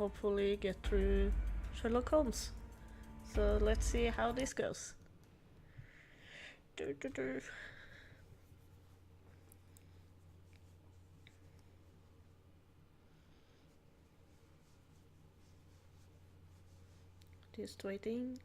hopefully get through Sherlock Holmes. So let's see how this goes. Just waiting.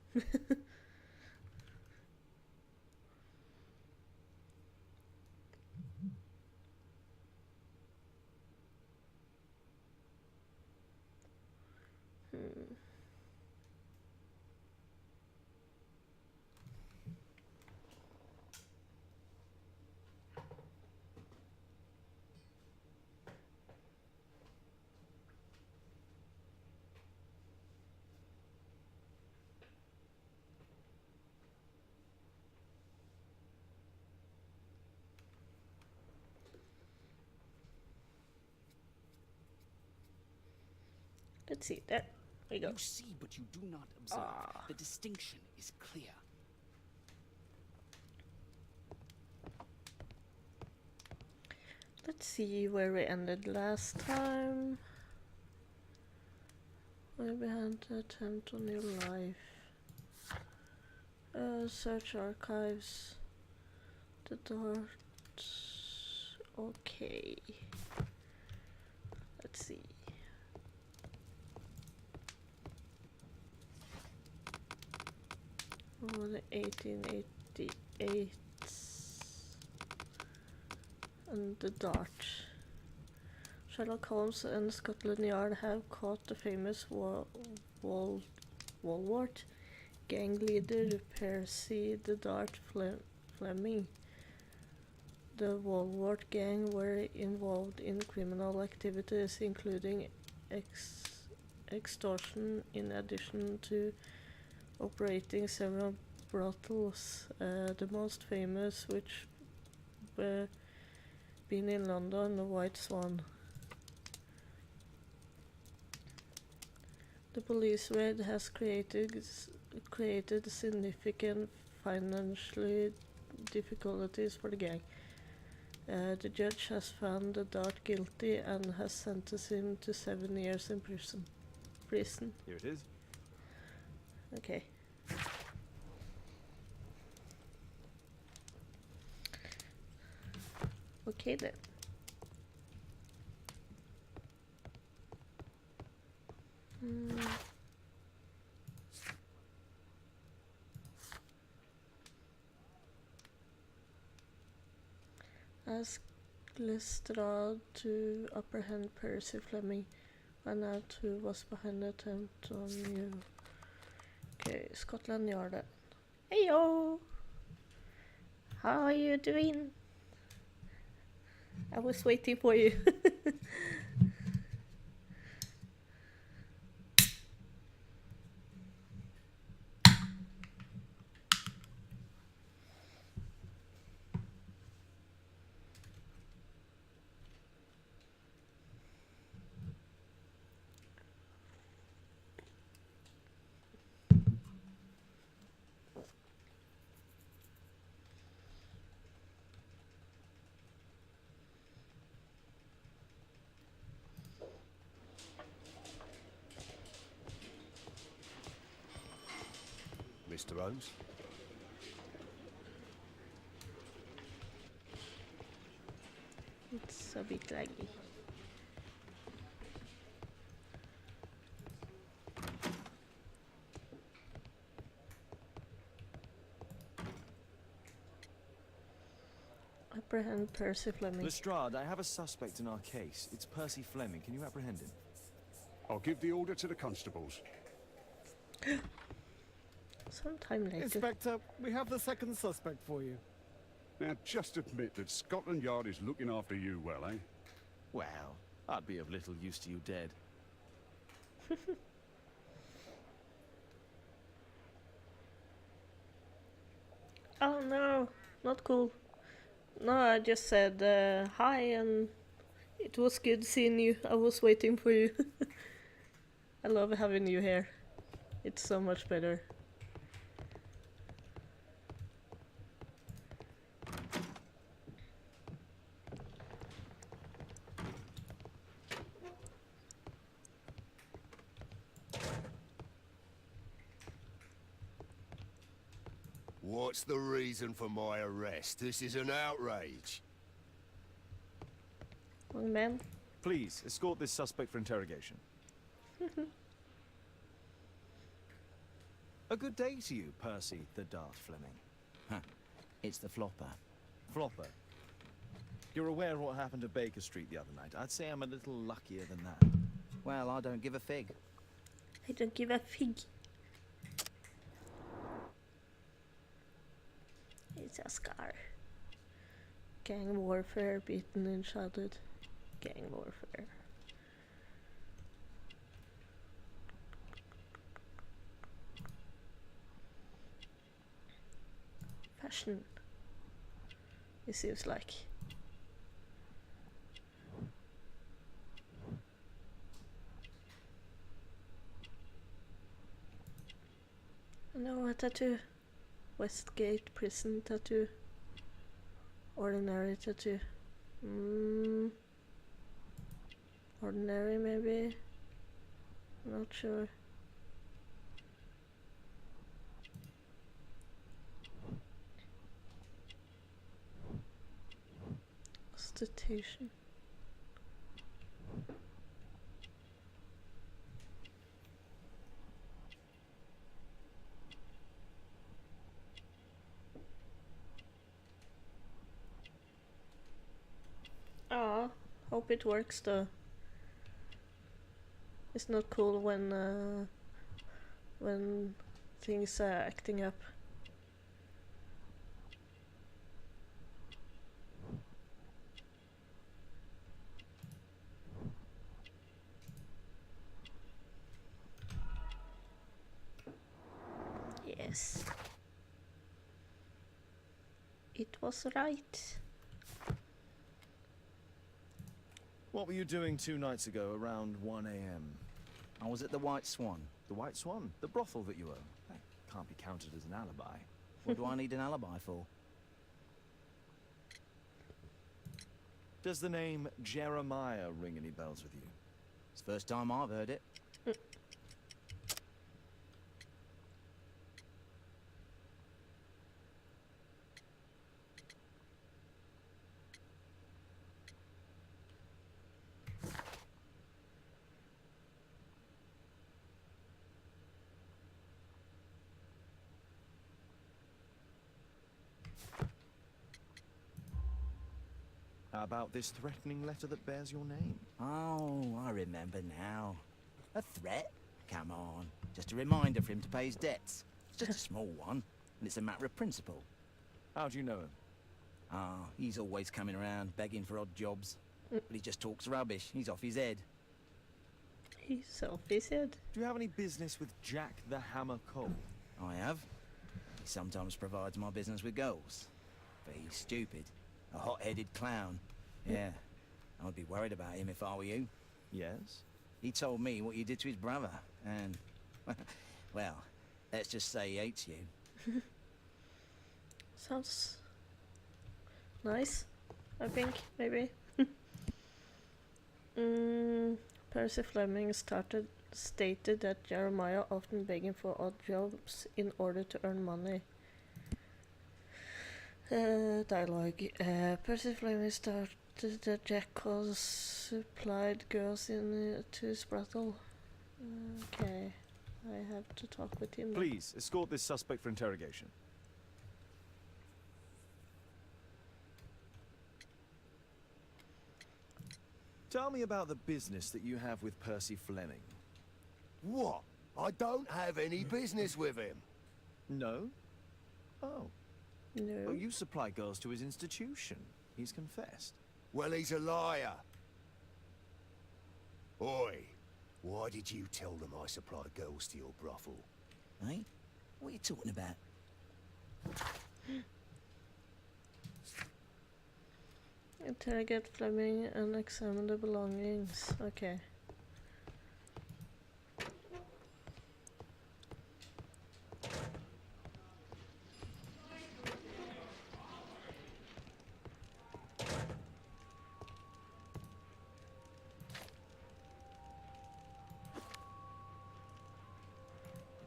Let's see, there we go. You see, but you do not observe. The distinction is clear. Let's see where we ended last time. Where we had the attempt on your life. Search archives. The dart. Okay. Let's see. Oh, the 1888 and the dart. Sherlock Holmes and Scotland Yard have caught the famous Walwart gang leader Percy the Dart Fleming. The Walwart gang were involved in criminal activities including extortion in addition to operating several brothels, the most famous which were been in London, the White Swan. The police raid has created significant financial difficulties for the gang. The judge has found the Dart guilty and has sentenced him to 7 years in prison. Here it is. Okay. Okay then. Ask Lestrade to apprehend Percy Fleming. Find out who was behind the attempt on you. Okay, Scotland Yard. Heyo! How are you doing? I was waiting for you. Mr. Holmes? It's a bit laggy. Apprehend Percy Fleming. Lestrade, I have a suspect in our case. It's Percy Fleming. Can you apprehend him? I'll give the order to the constables. Sometime later. Inspector, we have the second suspect for you. Now, just admit that Scotland Yard is looking after you well, eh? Well, I'd be of little use to you dead. Oh no, not cool. No, I just said hi and it was good seeing you. I was waiting for you. I love having you here. It's so much better. What's the reason for my arrest? This is an outrage. Young man. Please, escort this suspect for interrogation. A good day to you, Percy the Dart Fleming. Huh. It's the flopper. Flopper. You're aware of what happened at Baker Street the other night. I'd say I'm a little luckier than that. Well, I don't give a fig. I don't give a fig. It's a scar. Gang warfare beaten and shattered. Gang warfare. Fashion. It seems like. No, a tattoo. Westgate prison tattoo. Ordinary tattoo. Ordinary maybe. Not sure. Constitution. Ah, hope it works though. It's not cool when things are acting up. Yes. It was right. What were you doing 2 nights ago around 1 a.m.? I was at the White Swan. The White Swan? The brothel that you own? That can't be counted as an alibi. What do I need an alibi for? Does the name Jeremiah ring any bells with you? It's the first time I've heard it. How about this threatening letter that bears your name? Oh, I remember now. A threat? Come on. Just a reminder for him to pay his debts. It's just a small one, and it's a matter of principle. How do you know him? Ah, he's always coming around, begging for odd jobs. But he just talks rubbish. He's off his head. He's off his head. Do you have any business with Jack the Hammer Cole? I have. He sometimes provides my business with goals. But he's stupid. A hot-headed clown. Yeah, I'd be worried about him if I were you. Yes? He told me what you did to his brother, and... well, let's just say he hates you. Sounds nice, I think, maybe. Percy Fleming stated that Jeremiah often begging for odd jobs in order to earn money. Dialogue. Percy Fleming started that Jack Cole supplied girls to his brothel. Okay, I have to talk with him. Please, escort this suspect for interrogation. Tell me about the business that you have with Percy Fleming. What? I don't have any business with him. No? Oh. No. Oh, you supply girls to his institution. He's confessed. Well, he's a liar. Oi, why did you tell them I supplied girls to your brothel? Eh? What are you talking about? Interrogate Fleming and examine the belongings. Okay.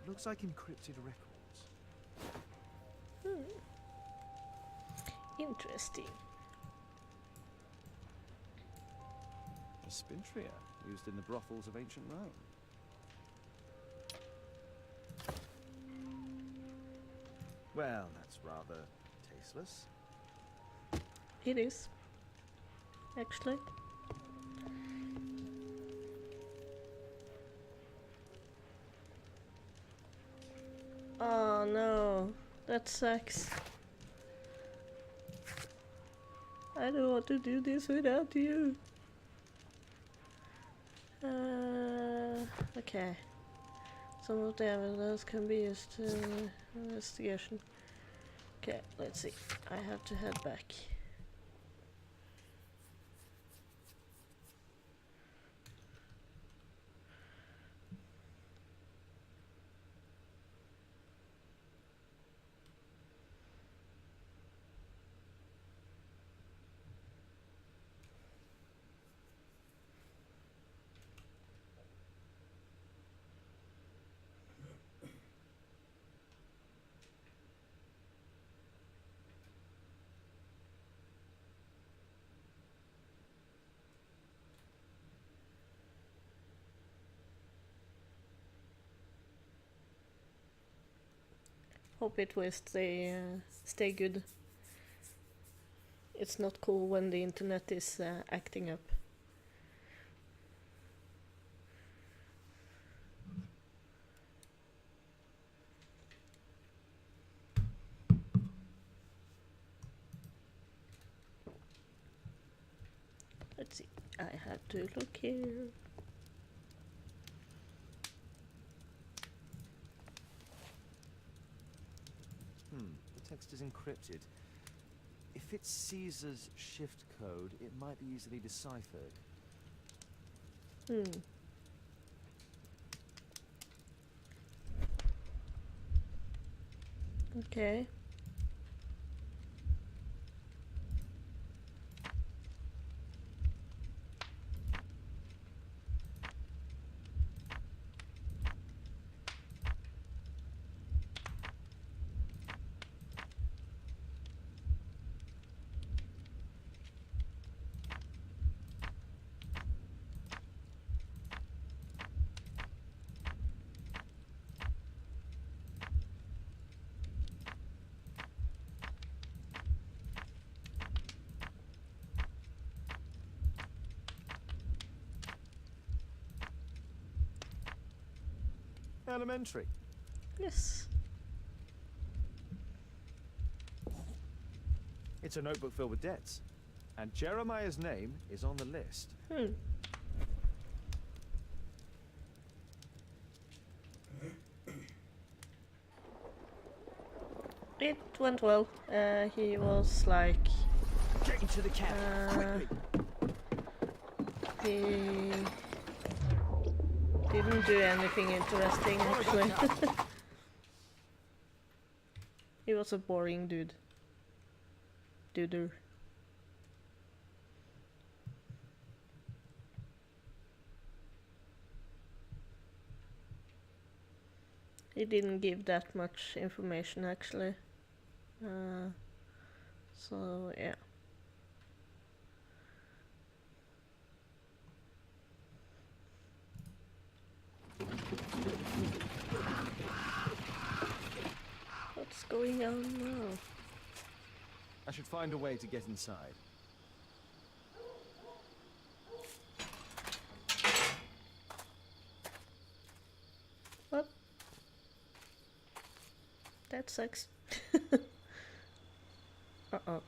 It looks like encrypted records. Interesting. A spintria used in the brothels of ancient Rome. Well, that's rather tasteless. It is. Actually. Oh no, that sucks. I don't want to do this without you. Okay. Some of the evidence can be used in investigation. Okay, let's see. I have to head back. Hope it will stay good. It's not cool when the internet is acting up. Let's see. I have to look here. The text is encrypted. If it's Caesar's shift code, it might be easily deciphered. Okay. Elementary. Yes. It's a notebook filled with debts. And Jeremiah's name is on the list. It went well. He was like... Get into the cab, quickly! He didn't do anything interesting, actually. He was a boring dude. Duder. He didn't give that much information, actually. So, yeah. What's going on now? I should find a way to get inside. What? That sucks. Uh-oh.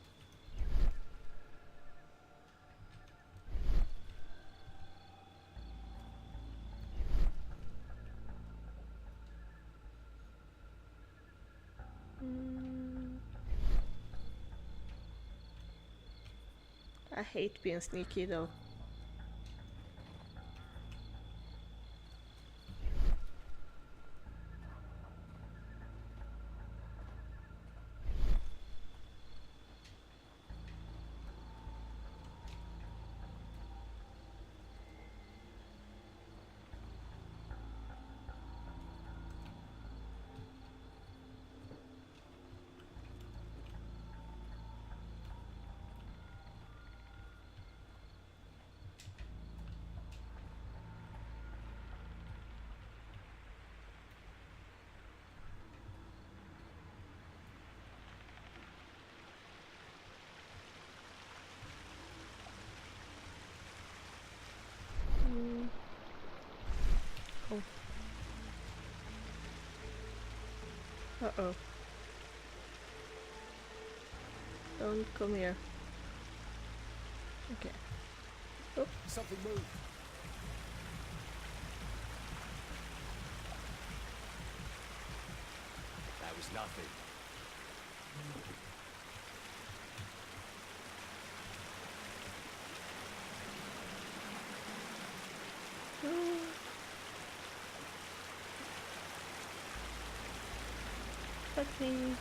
I hate being sneaky though. Oh. Uh-oh. Don't come here. Okay. Oh. Something moved. That was nothing. Fuck me.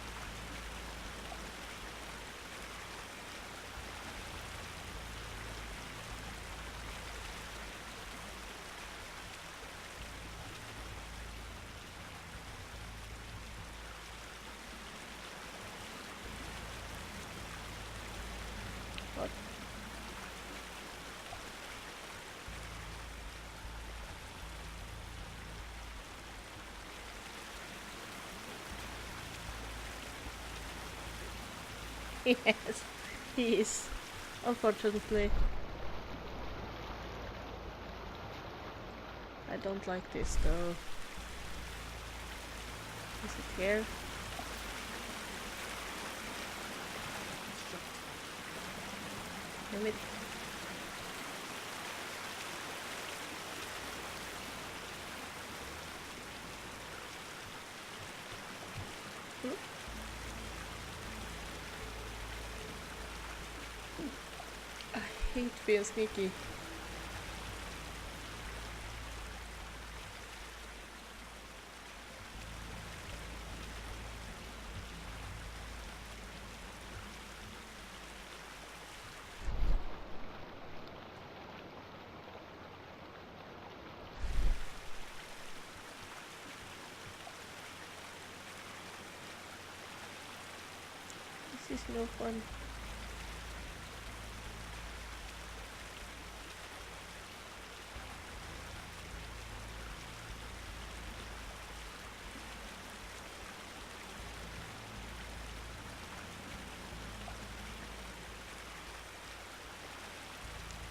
What? Yes, he is. Unfortunately. I don't like this though. Is it here? Damn it. I hate being sneaky. This is no fun.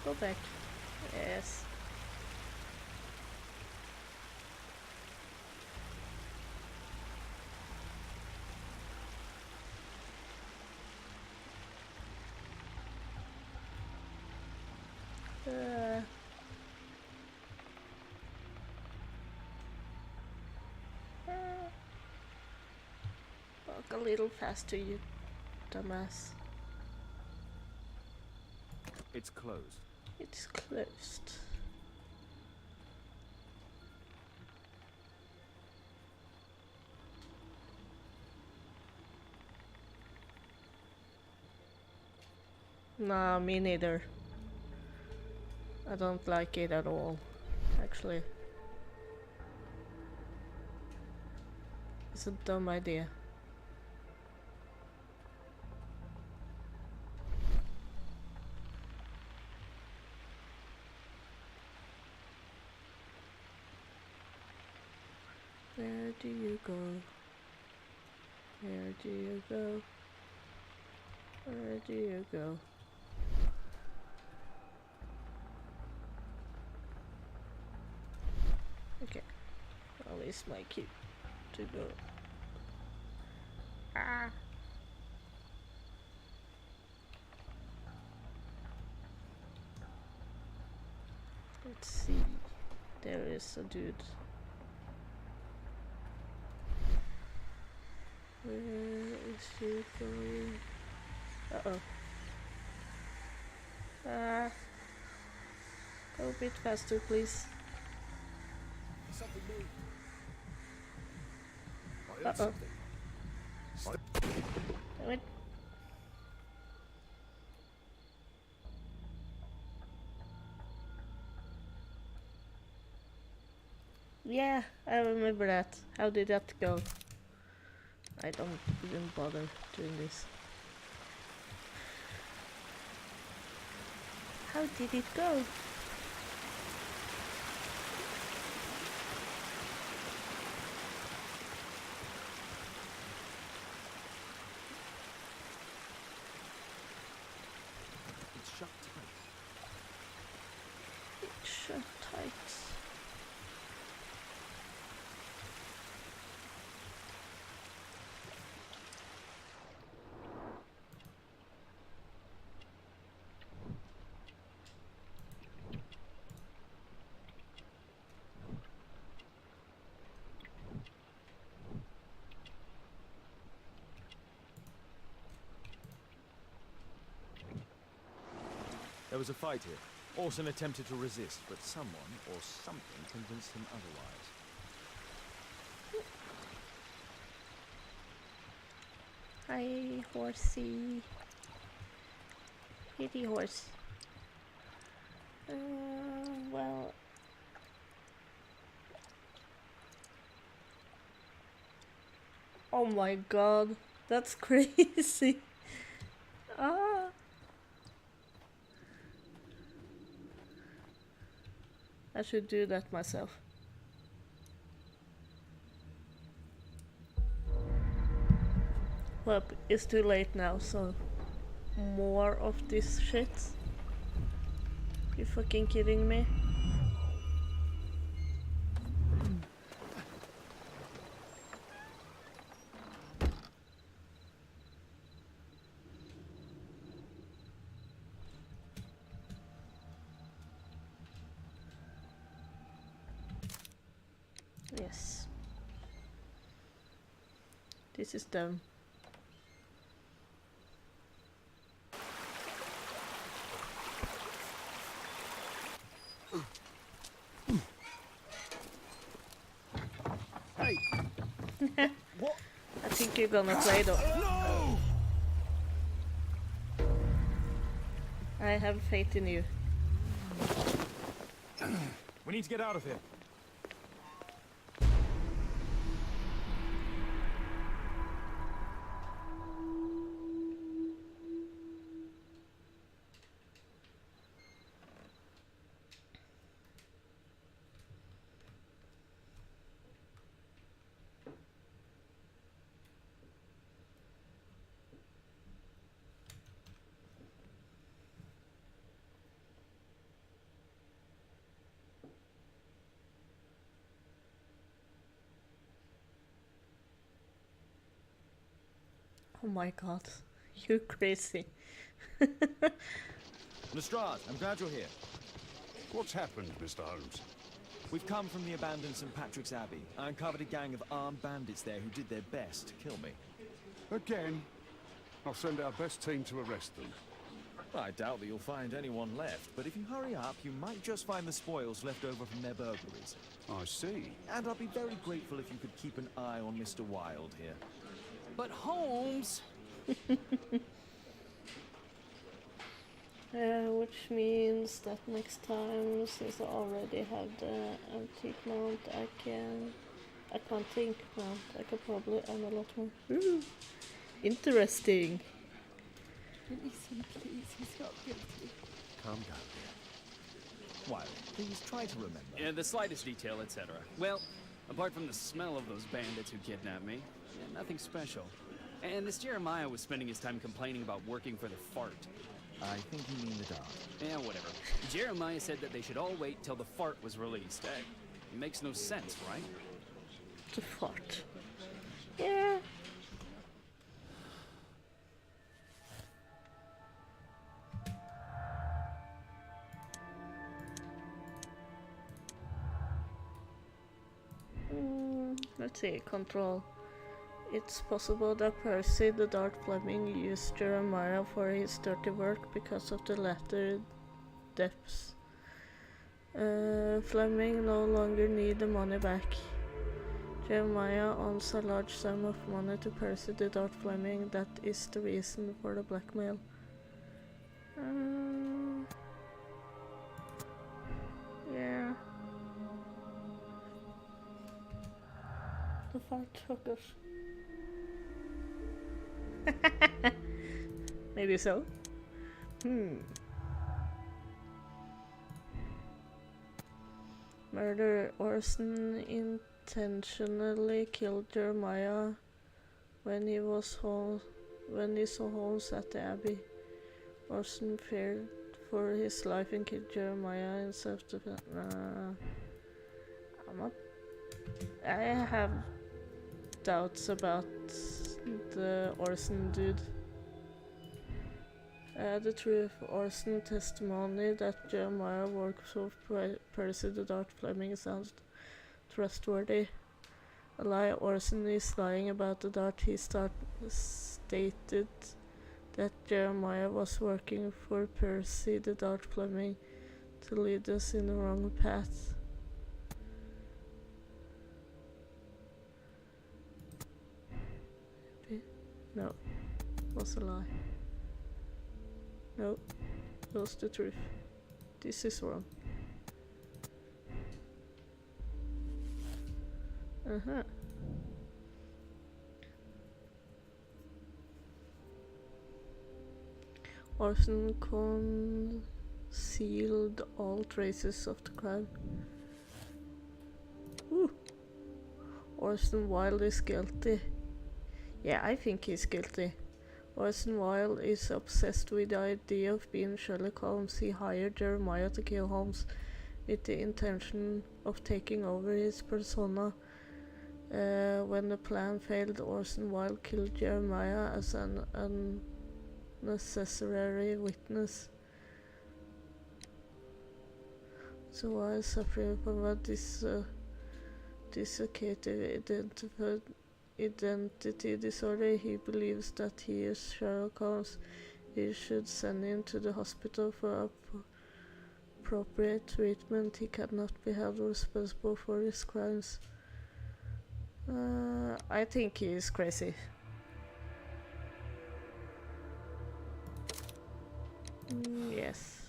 Go back. Yes. Walk a little faster, you dumbass. It's closed. It's closed. Nah, me neither. I don't like it at all, actually. It's a dumb idea. Where do you go? Where do you go? Where do you go? Okay. Well, it's my key to go. Ah! Let's see. There is a dude. Where is he going? Uh-oh. Ah. Go a bit faster, please. Something moved. I heard Uh-oh. something. Damn it. Yeah, I remember that. How did that go? I don't even bother doing this. How did it go? It's shut tight. It's shut tight. was a fight here. Orson attempted to resist, but someone or something convinced him otherwise. Hi, horsey. Kitty horse. Well. Oh my god, that's crazy. Ah. I should do that myself. Well, it's too late now, so more of this shit. You fucking kidding me? Yes. This is dumb. Hey! What? I think you're gonna play though. No! I have faith in you. We need to get out of here. Oh my god, you're crazy. Lestrade, I'm glad you're here. What's happened, Mr. Holmes? We've come from the abandoned St. Patrick's Abbey. I uncovered a gang of armed bandits there who did their best to kill me. Again? I'll send our best team to arrest them. I doubt that you'll find anyone left, but if you hurry up, you might just find the spoils left over from their burglaries. I see. And I'd be very grateful if you could keep an eye on Mr. Wilde here. But Holmes! Which means that next time, since I already have the antique mount, I can't think mount. I could probably earn a lot more. Ooh, interesting. Release him, please. He's not guilty. Calm down. Wilde, please try to remember. Yeah, the slightest detail, etc. Well, apart from the smell of those bandits who kidnapped me, yeah, nothing special. And this Jeremiah was spending his time complaining about working for the fart. I think you mean the dog. Yeah, whatever. Jeremiah said that they should all wait till the fart was released. It makes no sense, right? The fart. Yeah. Let's see, control. It's possible that Percy the Dart Fleming used Jeremiah for his dirty work because of the latter depths. Fleming no longer need the money back. Jeremiah owns a large sum of money to Percy the Dart Fleming. That is the reason for the blackmail. Yeah. The fart hookers. Maybe so. Murder. Orson intentionally killed Jeremiah when he saw Holmes at the Abbey. Orson feared for his life and killed Jeremiah in self-defense. I have doubts about the Orson dude. The truth, Orson testimony that Jeremiah works with Percy the Dart Fleming sounds trustworthy. A lie, Orson is lying about the dart he stated that Jeremiah was working for Percy the Dark Plumbing to lead us in the wrong path. No, was a lie. No, it was the truth. This is wrong. Uh-huh. Orson concealed all traces of the crime. Ooh. Orson Wilde is guilty. Yeah, I think he's guilty. Orson Wilde is obsessed with the idea of being Sherlock Holmes. He hired Jeremiah to kill Holmes with the intention of taking over his persona. When the plan failed, Orson Wilde killed Jeremiah as an unnecessary witness. So while suffering from a dissociative identity disorder, he believes that he is Sherlock Holmes. He should send him to the hospital for appropriate treatment. He cannot be held responsible for his crimes. I think he is crazy. Yes.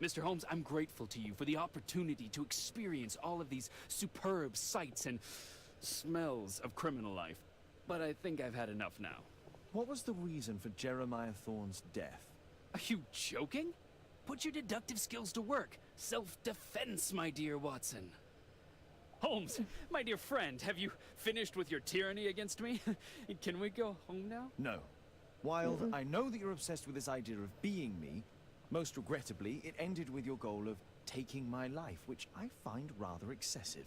Mr. Holmes, I'm grateful to you for the opportunity to experience all of these superb sights and smells of criminal life. But I think I've had enough now. What was the reason for Jeremiah Thorne's death? Are you joking? Put your deductive skills to work. Self-defense, my dear Watson. Holmes, my dear friend, have you finished with your tyranny against me? Can we go home now? No. Wilde, I know that you're obsessed with this idea of being me. Most regrettably, it ended with your goal of taking my life, which I find rather excessive.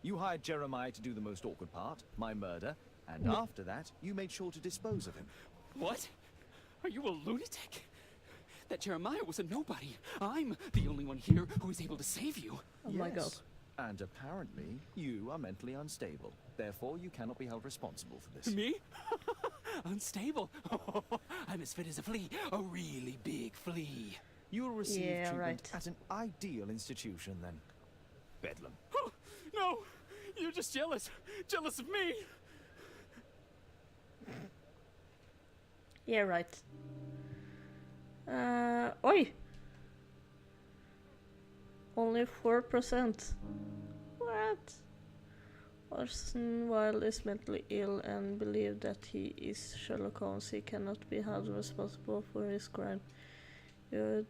You hired Jeremiah to do the most awkward part, my murder, and after that, you made sure to dispose of him. What? Are you a lunatic? That Jeremiah was a nobody. I'm the only one here who is able to save you. Oh my god. And apparently, you are mentally unstable. Therefore, you cannot be held responsible for this. Me? Unstable? I'm as fit as a flea. A really big flea. You will receive treatment right. at an ideal institution, then. Bedlam. Oh, no! You're just jealous. Jealous of me. Yeah, right. Oi! Only 4%. What? Orson Wilde is mentally ill and believes that he is Sherlock Holmes. He cannot be held responsible for his crime. You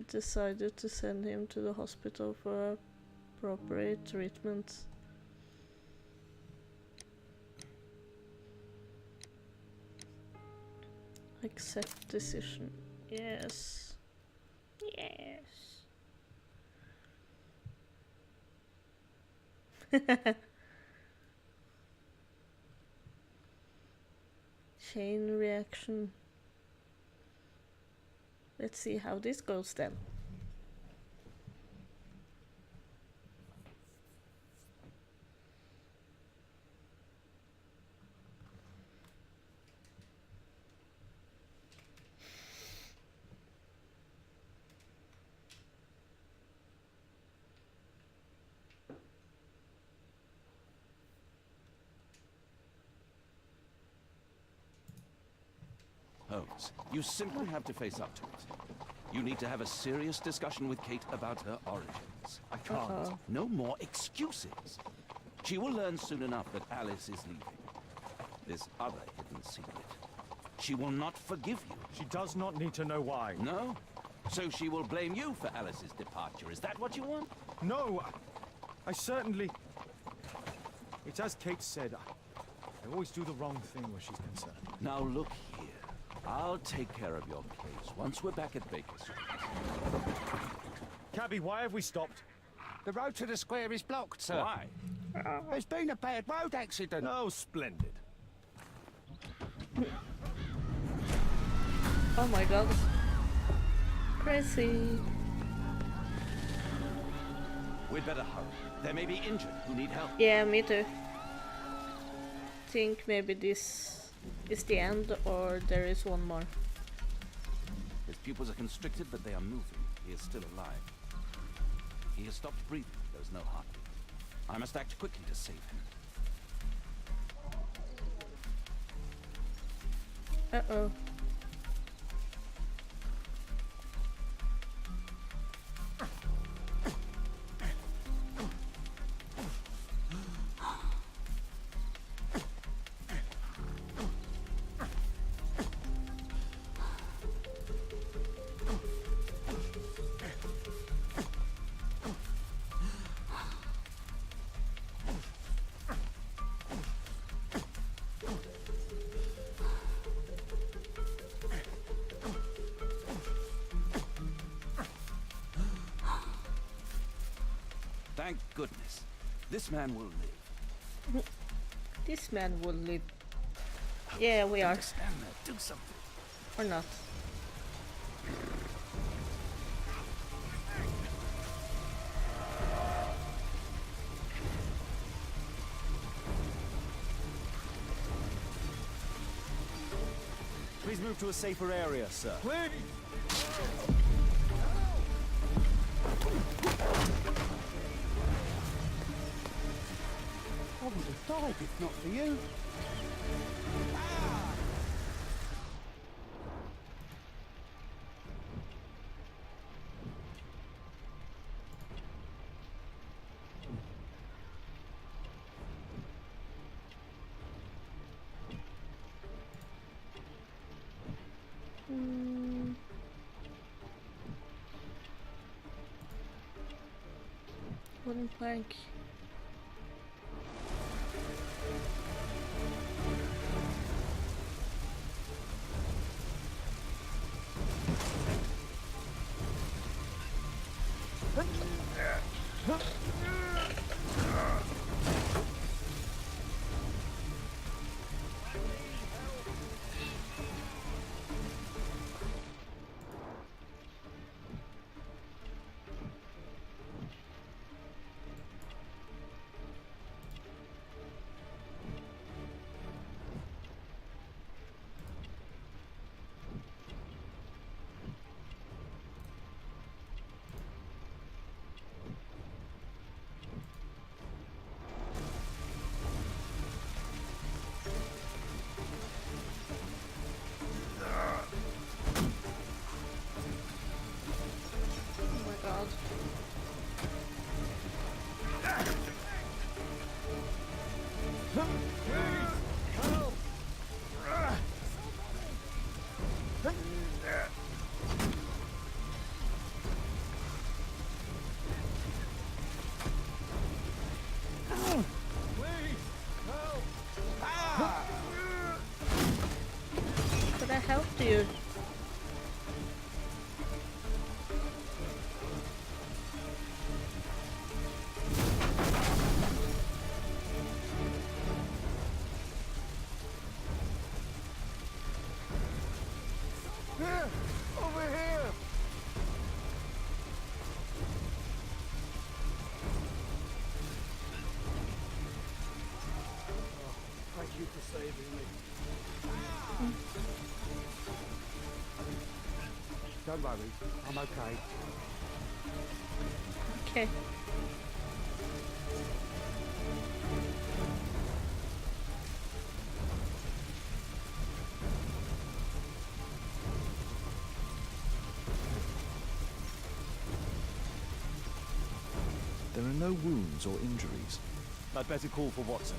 decided to send him to the hospital for appropriate treatment. Accept decision. Yes. Yes. Chain reaction. Let's see how this goes then. Holmes, you simply have to face up to it. You need to have a serious discussion with Kate about her origins. I can't. No more excuses. She will learn soon enough that Alice is leaving. This other hidden secret. She will not forgive you. She does not need to know why. No? So she will blame you for Alice's departure. Is that what you want? No, I certainly... It's as Kate said, I always do the wrong thing where she's concerned. Now look here. I'll take care of your case once we're back at Baker Street. Cabby, why have we stopped? The road to the square is blocked, sir. Why? There's been a bad road accident. Oh, splendid. Oh my god. Crazy. We'd better hurry. There may be injured who need help. Yeah, me too. think maybe this is the end, or there is one more. His pupils are constricted, but they are moving. He is still alive. He has stopped breathing. There is no heartbeat. I must act quickly to save him. Uh-oh. Thank goodness. This man will live. This man will live. Yeah, we are. Stand there. Do something. Or not. Please move to a safer area, sir. Please! I would have died if not for you. Wooden plank. But I helped you. Here! Over here! Thank you for saving me. Don't worry, I'm okay. Okay. There are no wounds or injuries. I'd better call for Watson.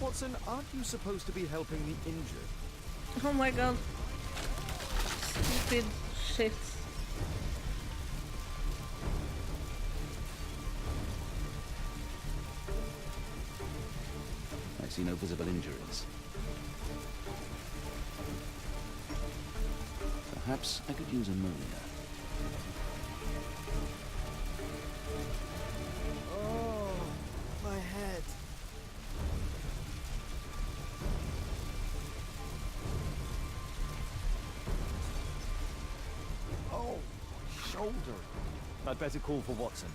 Watson, aren't you supposed to be helping the injured? Oh my god. Stupid shit. I see no visible injuries. Perhaps I could use ammonia. Oh, my head. shoulder. I'd better call for Watson.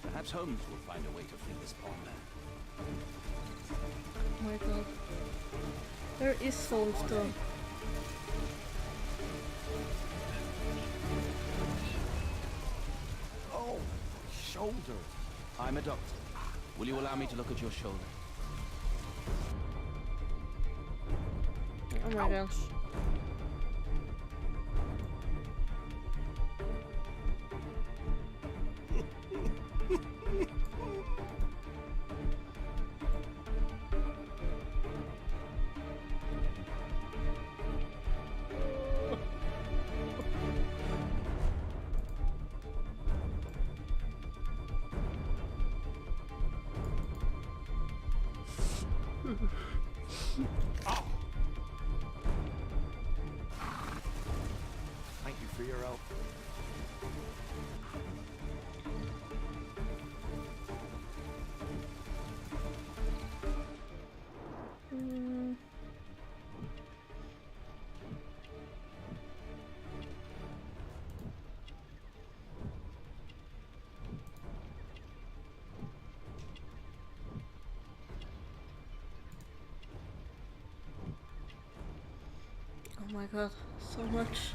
Perhaps Holmes will find a way to free this pawn man. Oh my god. Where is Holmes though? Oh, shoulder. I'm a doctor. Will you allow me to look at your shoulder? Oh my gosh. Thank you for your help. Oh my god, so much.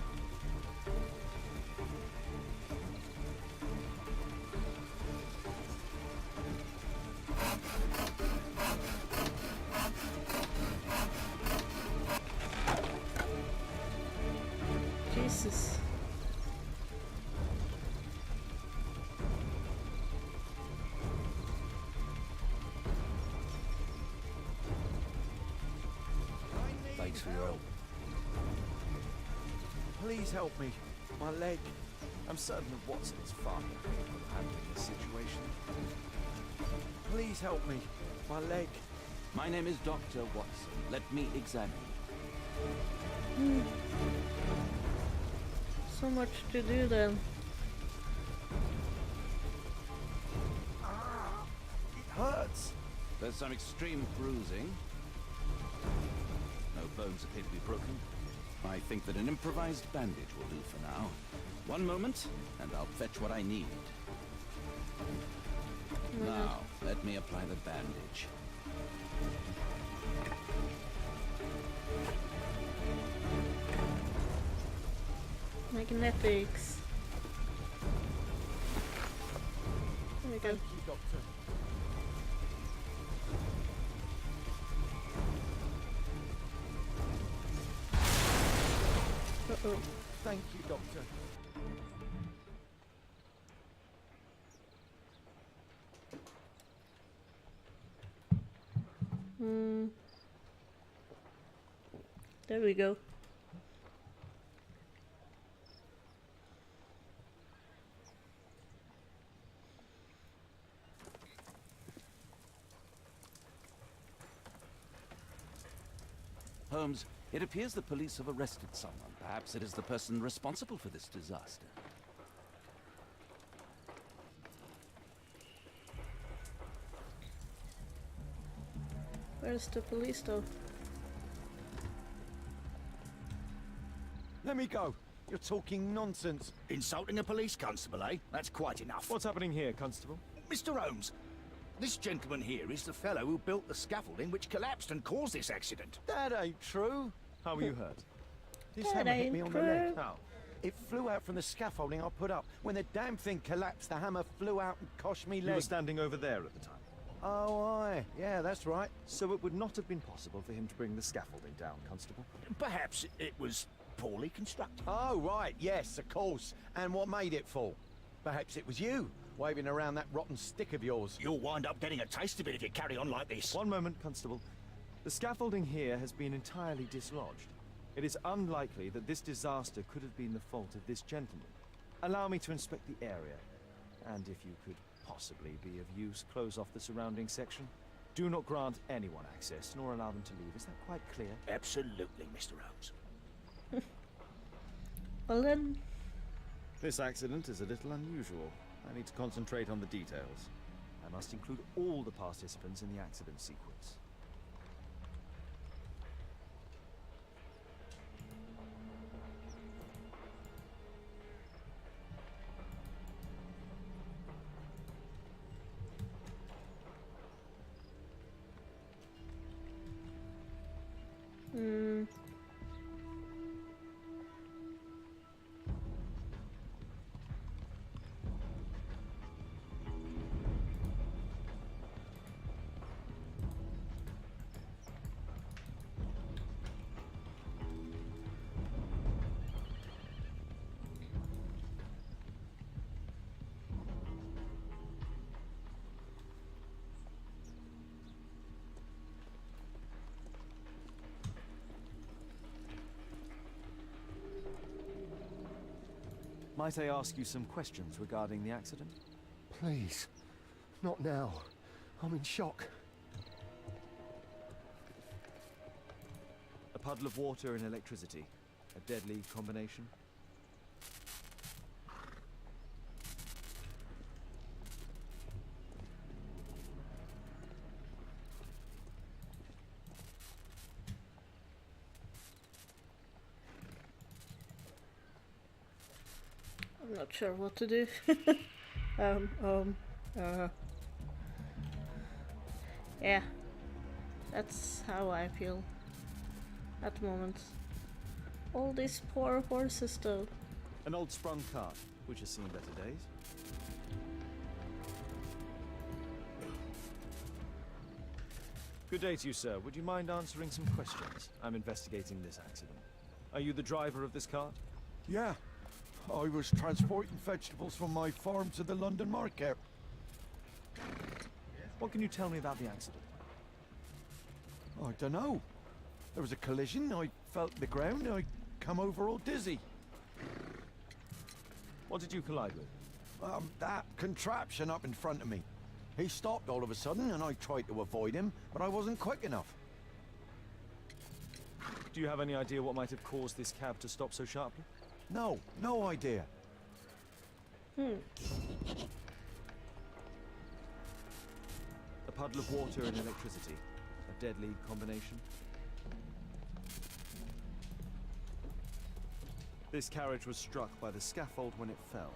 Jesus. Thanks for your help. Please help me. My leg. I'm certain that Watson is far more capable of handling this situation. Please help me. My leg. My name is Dr. Watson. Let me examine you. So much to do then. It hurts. There's some extreme bruising. No bones appear to be broken. I think that an improvised bandage will do for now. One moment, and I'll fetch what I need. Oh my god. Now, let me apply the bandage. Magnetics. There we go. Thank you, Doctor. Uh-oh. Thank you, Doctor. There we go. Holmes, it appears the police have arrested someone. Perhaps it is the person responsible for this disaster. Where's the police though? Let me go. You're talking nonsense. Insulting a police constable, eh? That's quite enough. What's happening here, Constable? Mr. Holmes, this gentleman here is the fellow who built the scaffolding which collapsed and caused this accident. That ain't true. How were you hurt? This That hammer hit ain't me on the leg. true. How? It flew out from the scaffolding I put up. When the damn thing collapsed, the hammer flew out and cost me You leg. were standing over there at the time. Oh, aye. Yeah, that's right. So it would not have been possible for him to bring the scaffolding down, Constable. Perhaps it was poorly constructed. Oh, right. Yes, of course. And what made it fall? Perhaps it was you, waving around that rotten stick of yours. You'll wind up getting a taste of it if you carry on like this. One moment, Constable. The scaffolding here has been entirely dislodged. It is unlikely that this disaster could have been the fault of this gentleman. Allow me to inspect the area. And if you could possibly be of use, close off the surrounding section. Do not grant anyone access, nor allow them to leave. Is that quite clear? Absolutely, Mr. Holmes. Well then, This accident is a little unusual. I need to concentrate on the details. I must include all the participants in the accident sequence. Might I ask you some questions regarding the accident? Please. Not now. I'm in shock. A puddle of water and electricity. A deadly combination? I'm not sure what to do. Yeah, that's how I feel at the moment. All these poor horses though. An old sprung cart, which has seen better days. Good day to you, sir. Would you mind answering some questions? I'm investigating this accident. Are you the driver of this cart? Yeah. I was transporting vegetables from my farm to the London market. What can you tell me about the accident? I don't know. There was a collision, I felt the ground, I come over all dizzy. What did you collide with? That contraption up in front of me. He stopped all of a sudden and I tried to avoid him, but I wasn't quick enough. Do you have any idea what might have caused this cab to stop so sharply? No, no idea. A puddle of water and electricity. A deadly combination. This carriage was struck by the scaffold when it fell.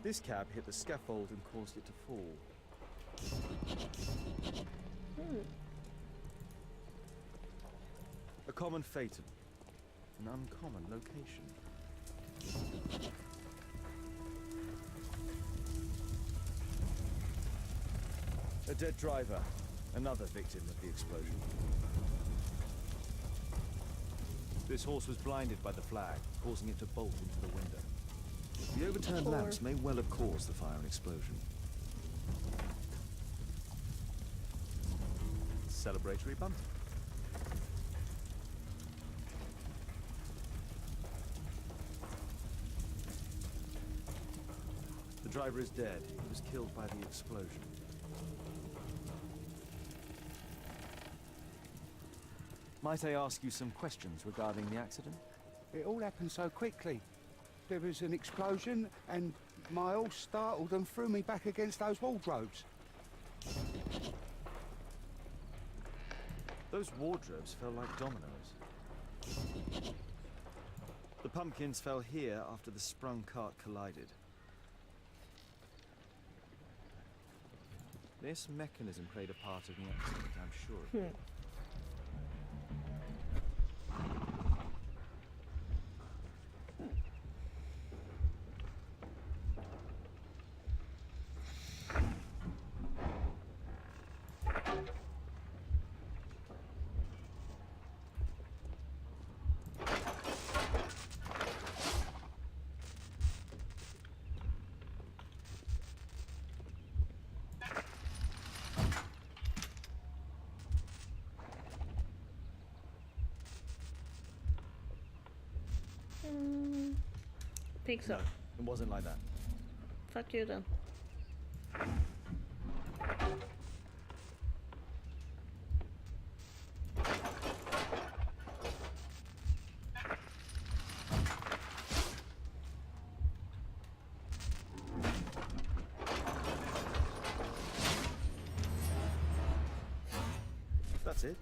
This cab hit the scaffold and caused it to fall. A common fatum. An uncommon location. A dead driver. Another victim of the explosion. This horse was blinded by the flag, causing it to bolt into the window. The overturned lamps may well have caused the fire and explosion. Celebratory bunting. The driver is dead. He was killed by the explosion. Might I ask you some questions regarding the accident? It all happened so quickly. There was an explosion and my horse startled and threw me back against those wardrobes. Those wardrobes fell like dominoes. The pumpkins fell here after the sprung cart collided. This mechanism played a part in the accident, I'm sure of it. Think so. No, it wasn't like that. Fuck you then. That's it.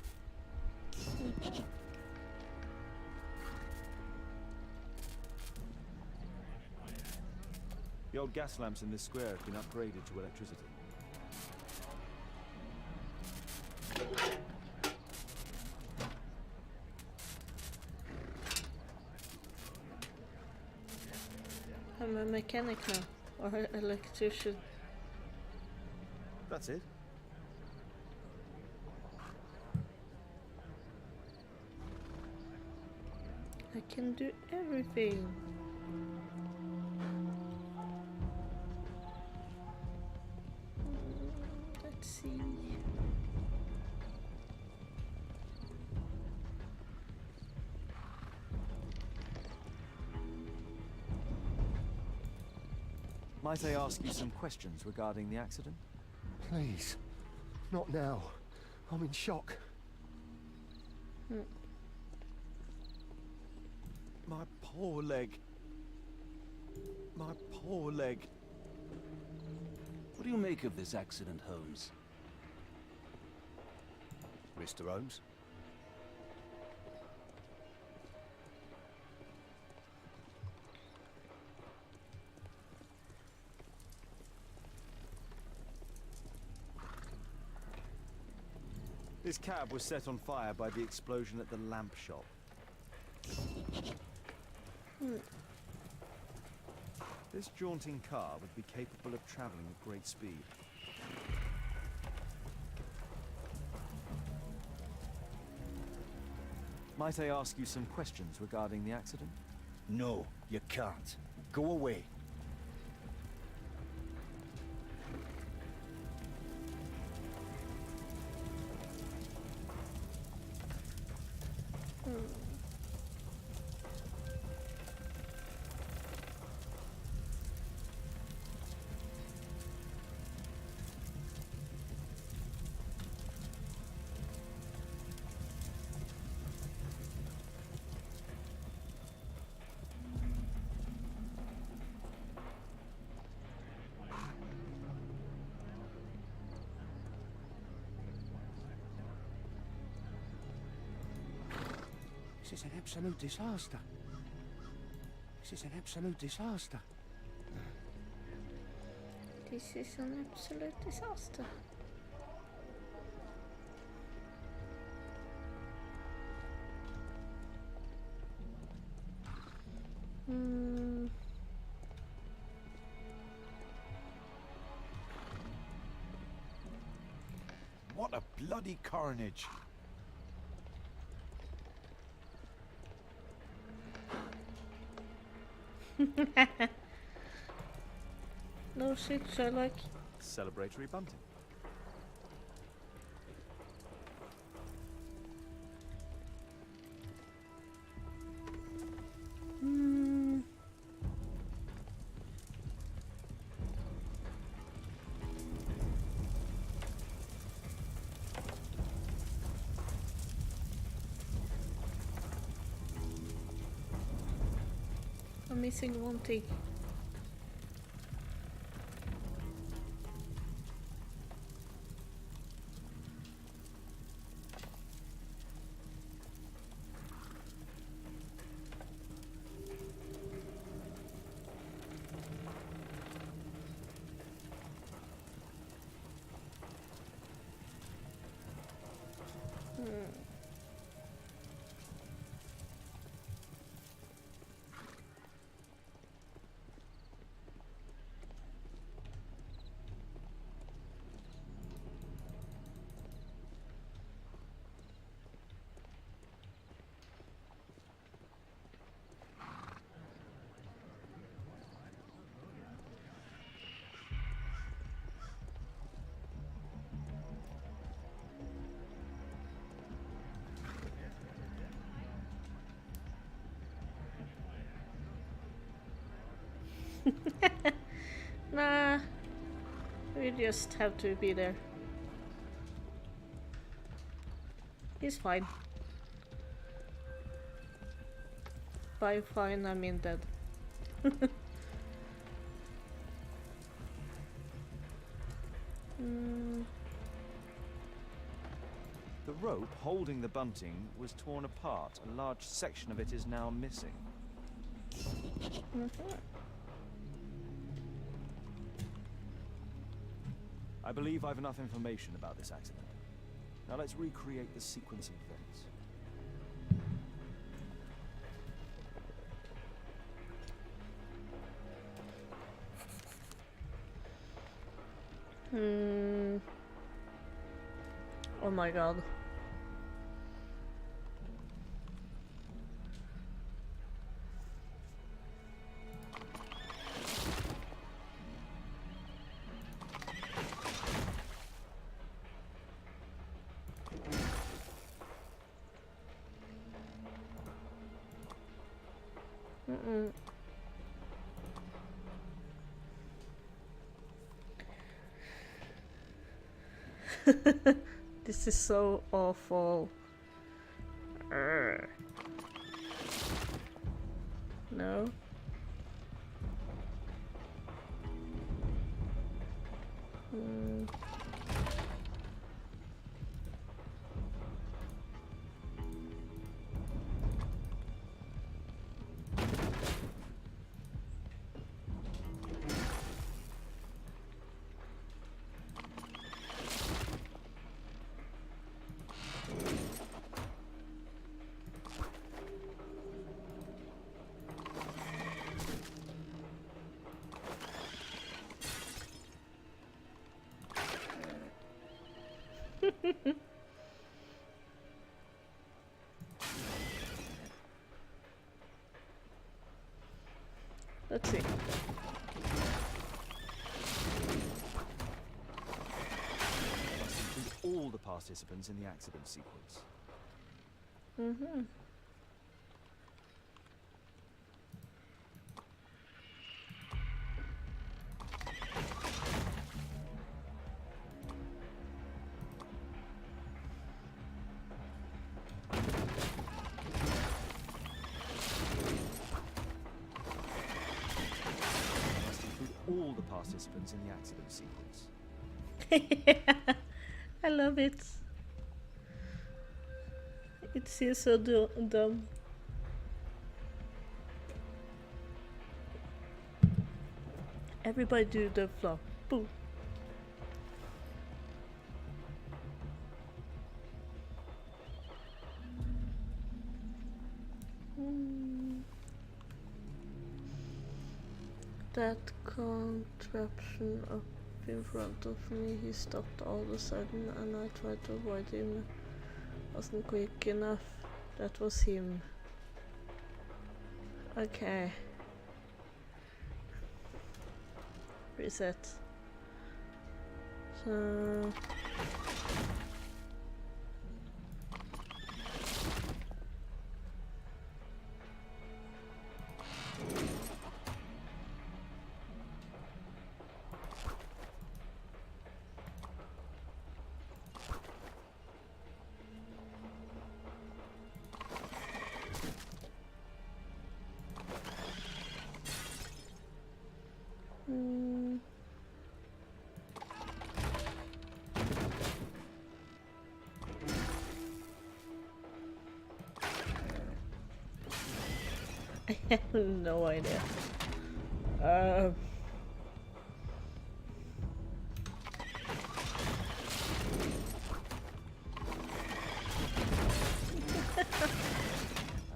The old gas lamps in this square have been upgraded to electricity. I'm a mechanic now, or an electrician. That's it. I can do everything. Let's see. Might I ask you some questions regarding the accident? Please. Not now. I'm in shock. My poor leg. My poor leg. What do you make of this accident, Holmes? Mr. Holmes? This cab was set on fire by the explosion at the lamp shop. This jaunting car would be capable of traveling at great speed. Might I ask you some questions regarding the accident? No, you can't. Go away. This is an absolute disaster. This is an absolute disaster. This is an absolute disaster. What a bloody carnage. No shit, Sherlock. Celebratory bunting. I'm missing one thing. Nah, we just have to be there. He's fine. By fine, I mean dead. The rope holding the bunting was torn apart. A large section of it is now missing. I believe I've enough information about this accident. Now let's recreate the sequence of events. Oh my god. This is so awful. Urgh. No. Hmm. Let's see. Must include all the participants in the accident sequence. Mm-hmm. Must include all the participants in the accident sequence. I love it. It seems so dumb. Everybody do the flop. Boom. That contraption up in front of me, he stopped all of a sudden and I tried to avoid him. Wasn't quick enough. That was him. Okay. Reset. So... I have no idea. I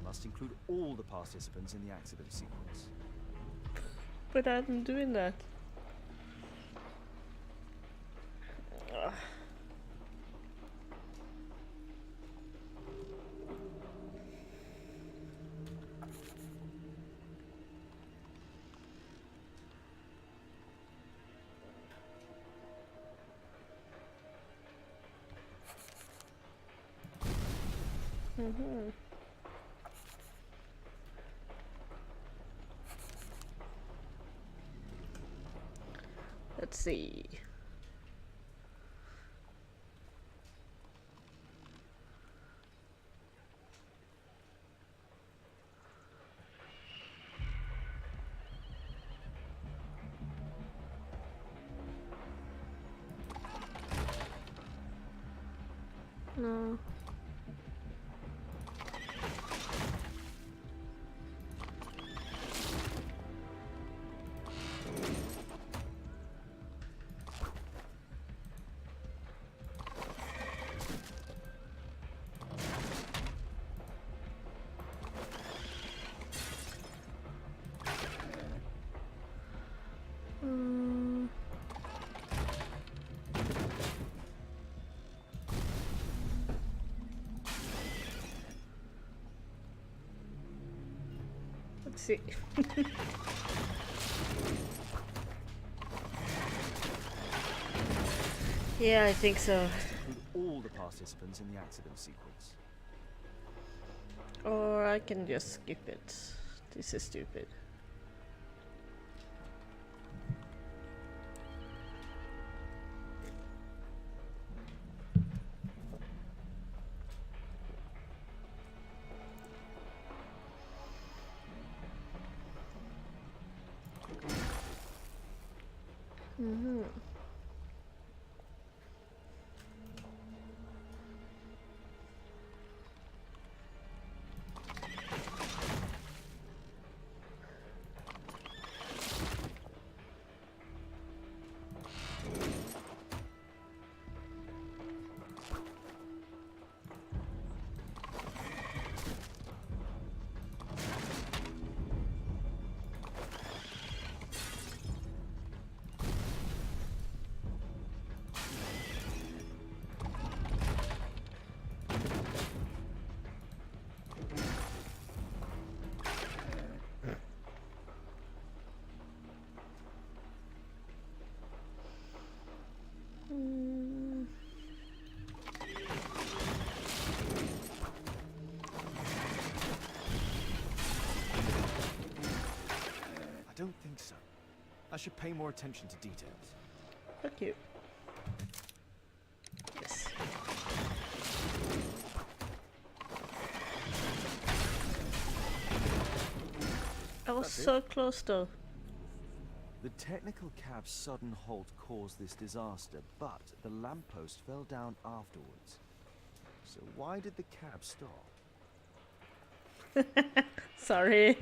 must include all the participants in the accident sequence. But I'm doing that. Ugh. Mm-hmm. Let's see. No. Let's see. Yeah, I think so. Include all the participants in the accident sequence. Or I can just skip it. This is stupid. Mm-hmm. I don't think so. I should pay more attention to details. Thank you. Yes. I was so close though. The technical cab's sudden halt caused this disaster, but the lamppost fell down afterwards. So why did the cab stop? Sorry.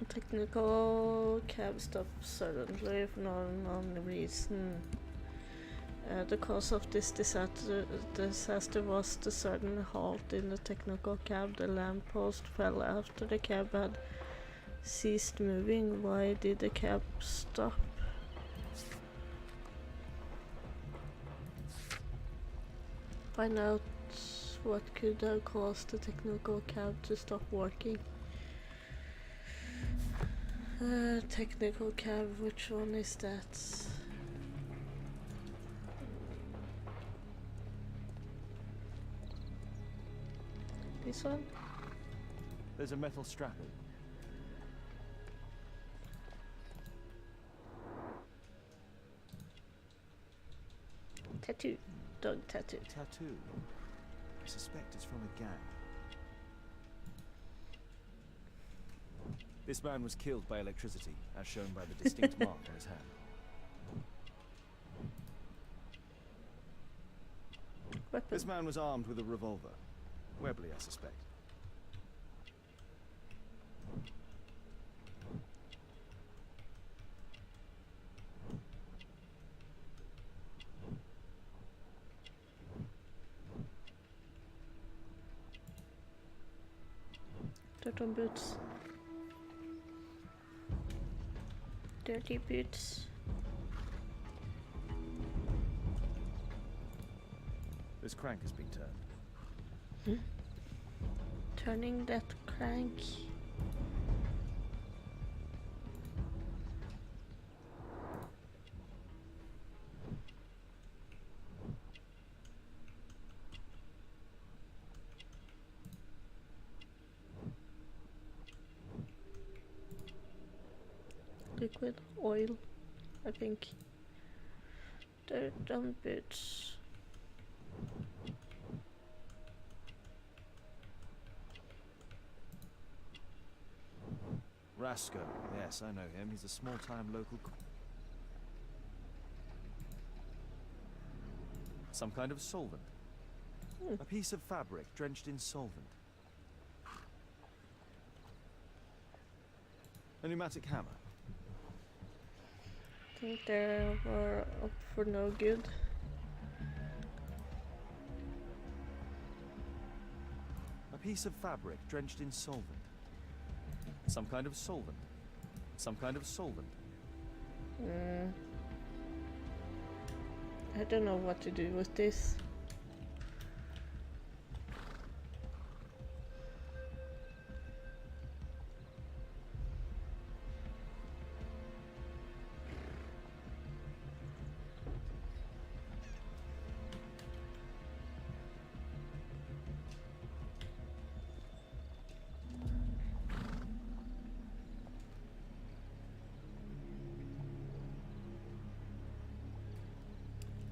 Technical cab stop suddenly for no unknown reason. The cause of this disaster was the sudden halt in the technical cab. The lamppost fell after the cab had ceased moving. Why did the cab stop? Find out what could have caused the technical cab to stop working. Technical cab, which one is that? This one? There's a metal strapping. Tattoo. Dog tattoo. Tattoo. I suspect it's from a gang. This man was killed by electricity, as shown by the distinct mark on his hand. Weapon. This man was armed with a revolver. Webley, I suspect. Dirt on boots. Dirty boots. This crank has been turned. Turning that crank. Liquid oil, I think. Dirt on boots. Rasco. Yes, I know him. He's a small-time local. Some kind of solvent. A piece of fabric drenched in solvent. A pneumatic hammer. I think they were up for no good. A piece of fabric drenched in solvent. Some kind of solvent. Some kind of solvent. I don't know what to do with this.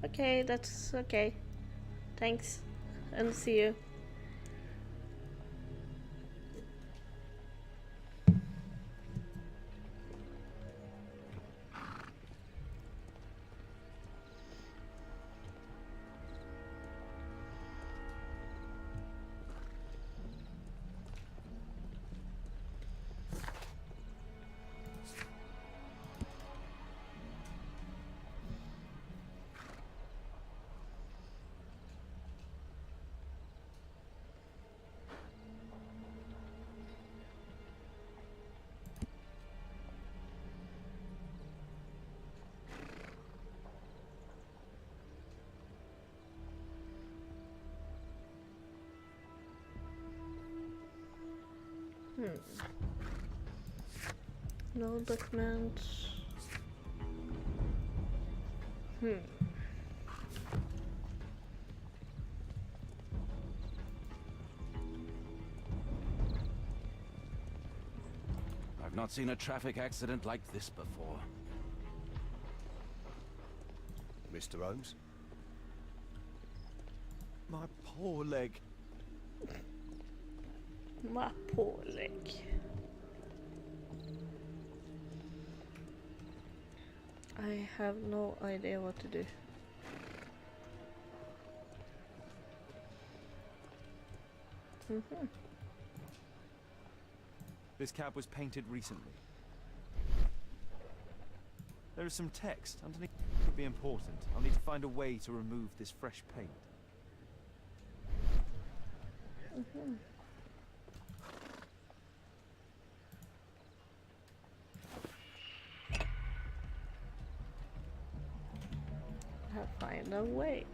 Okay, that's okay. Thanks, and see you. No documents. I've not seen a traffic accident like this before. Mr. Holmes? My poor leg. My poor leg. I have no idea what to do. This cab was painted recently. There is some text underneath. It could be important. I'll need to find a way to remove this fresh paint. I'll find a way.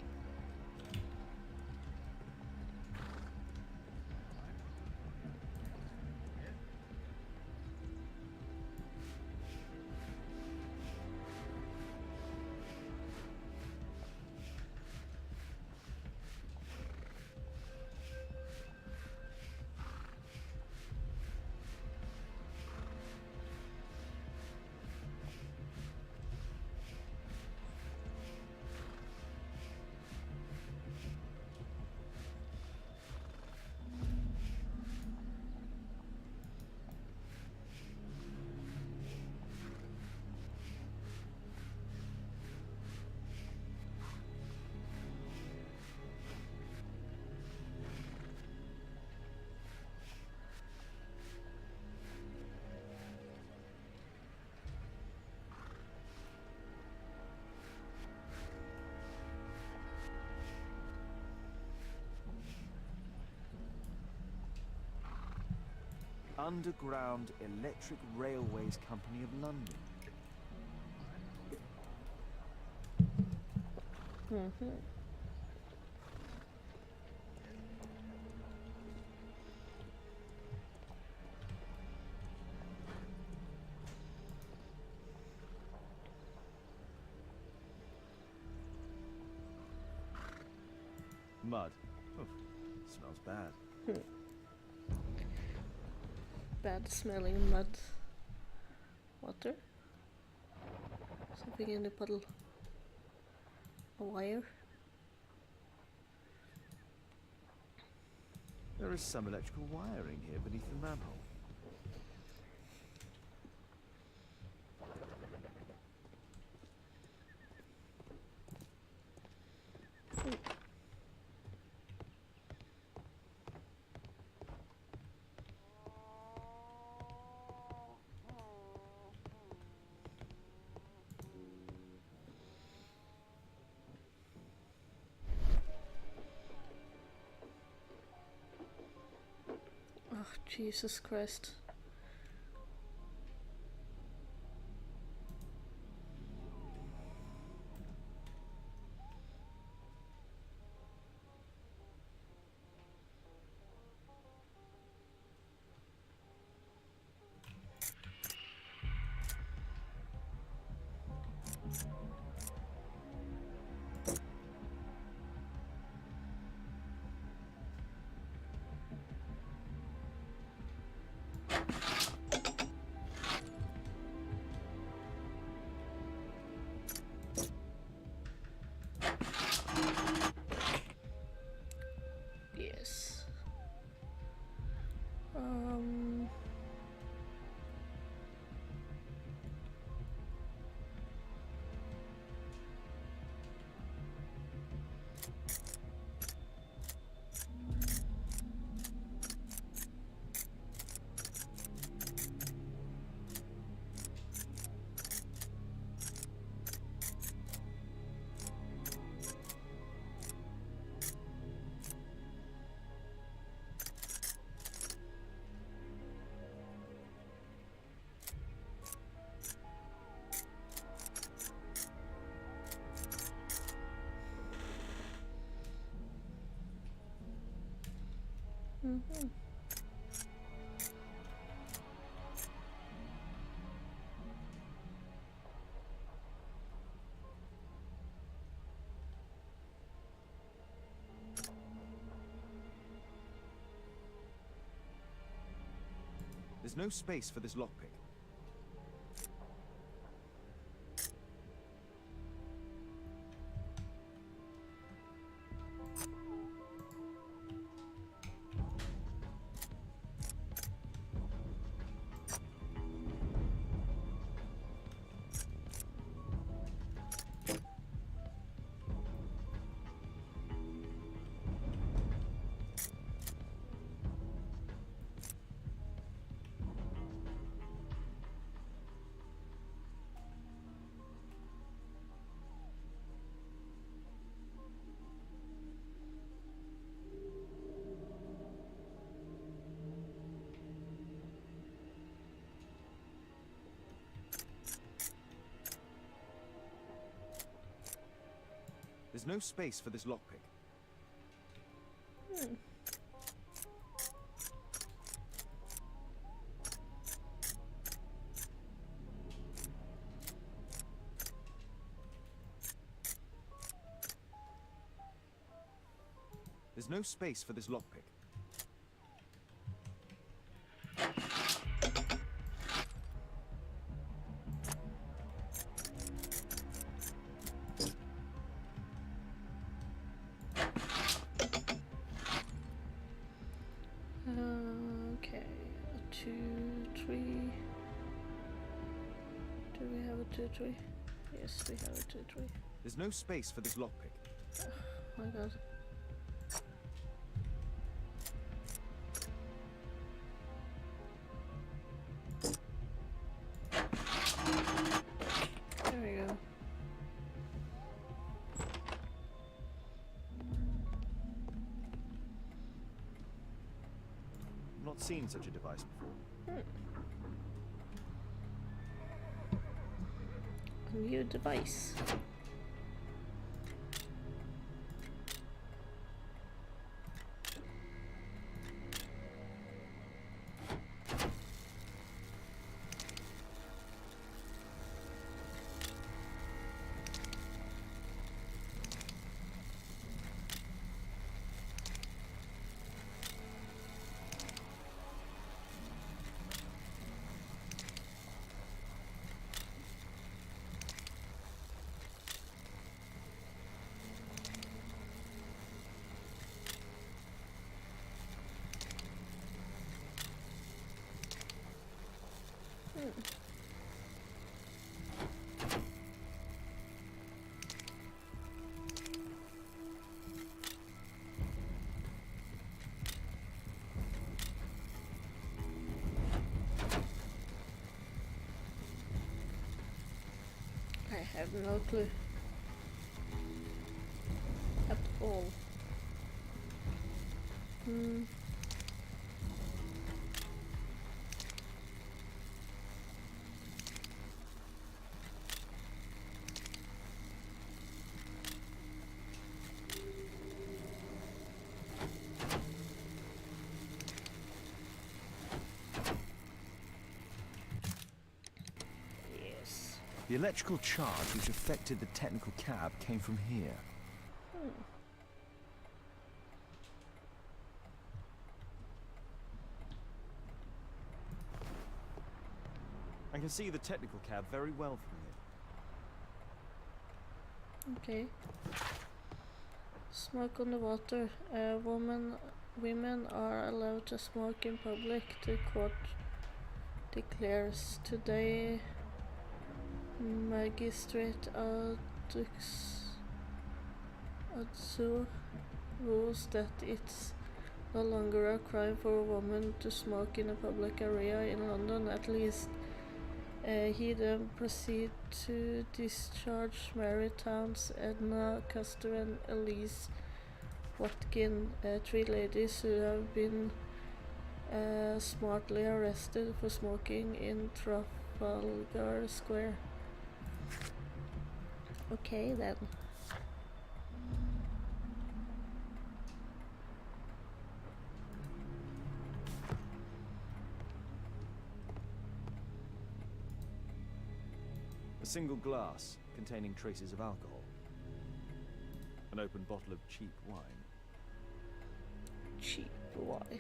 Underground Electric Railways Company of London. Mud. Oof, smells bad. Bad smelling mud. Water. Something in the puddle. A wire. There is some electrical wiring here beneath the manhole. Oh, Jesus Christ. Yes. There's no space for this lockpick. There's no space for this lockpick. There's no space for this lockpick. Okay, a 2-3. Do we have a 2-3? Yes, we have a 2-3. There's no space for this lockpick. Oh my god. There we go. I've not seen such a device before. A new device. I have no clue at all. Yes. The electrical charge which affected the technical cab came from here. I can see the technical cab very well from here. Okay. Smoke on the water. Women are allowed to smoke in public, the court declares. Today, Magistrate Adzu rules that it's no longer a crime for a woman to smoke in a public area in London, at least. He then proceeds to discharge Mary Towns, Edna Custer and Elise Watkin, 3 ladies who have been smartly arrested for smoking in Trafalgar Square. Okay then. A single glass containing traces of alcohol. An open bottle of cheap wine. Cheap wine.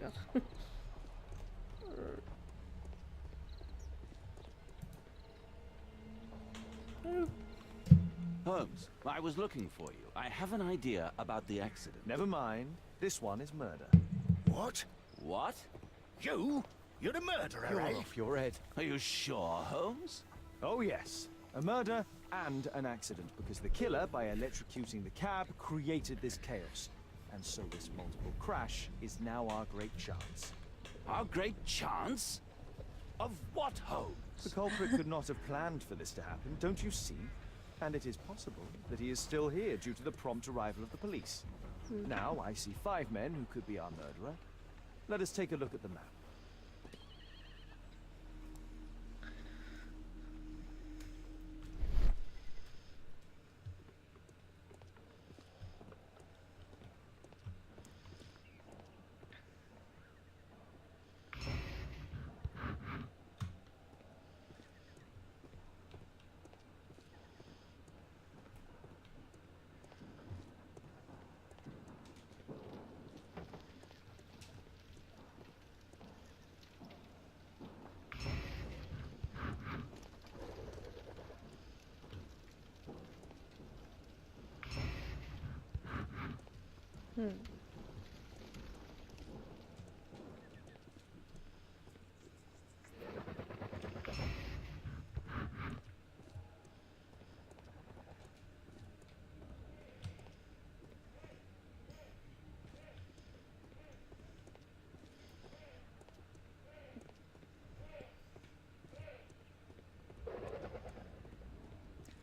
god. Holmes, I was looking for you. I have an idea about the accident. Never mind. This one is murder. What? What? You? You're the murderer, You're eh? off your head. Are you sure, Holmes? Oh yes, a murder and an accident, because the killer, by electrocuting the cab, created this chaos. And so this multiple crash is now our great chance. Our great chance? Of what, Holmes? The culprit could not have planned for this to happen, don't you see? And it is possible that he is still here due to the prompt arrival of the police. Now I see 5 men who could be our murderer. Let us take a look at the map.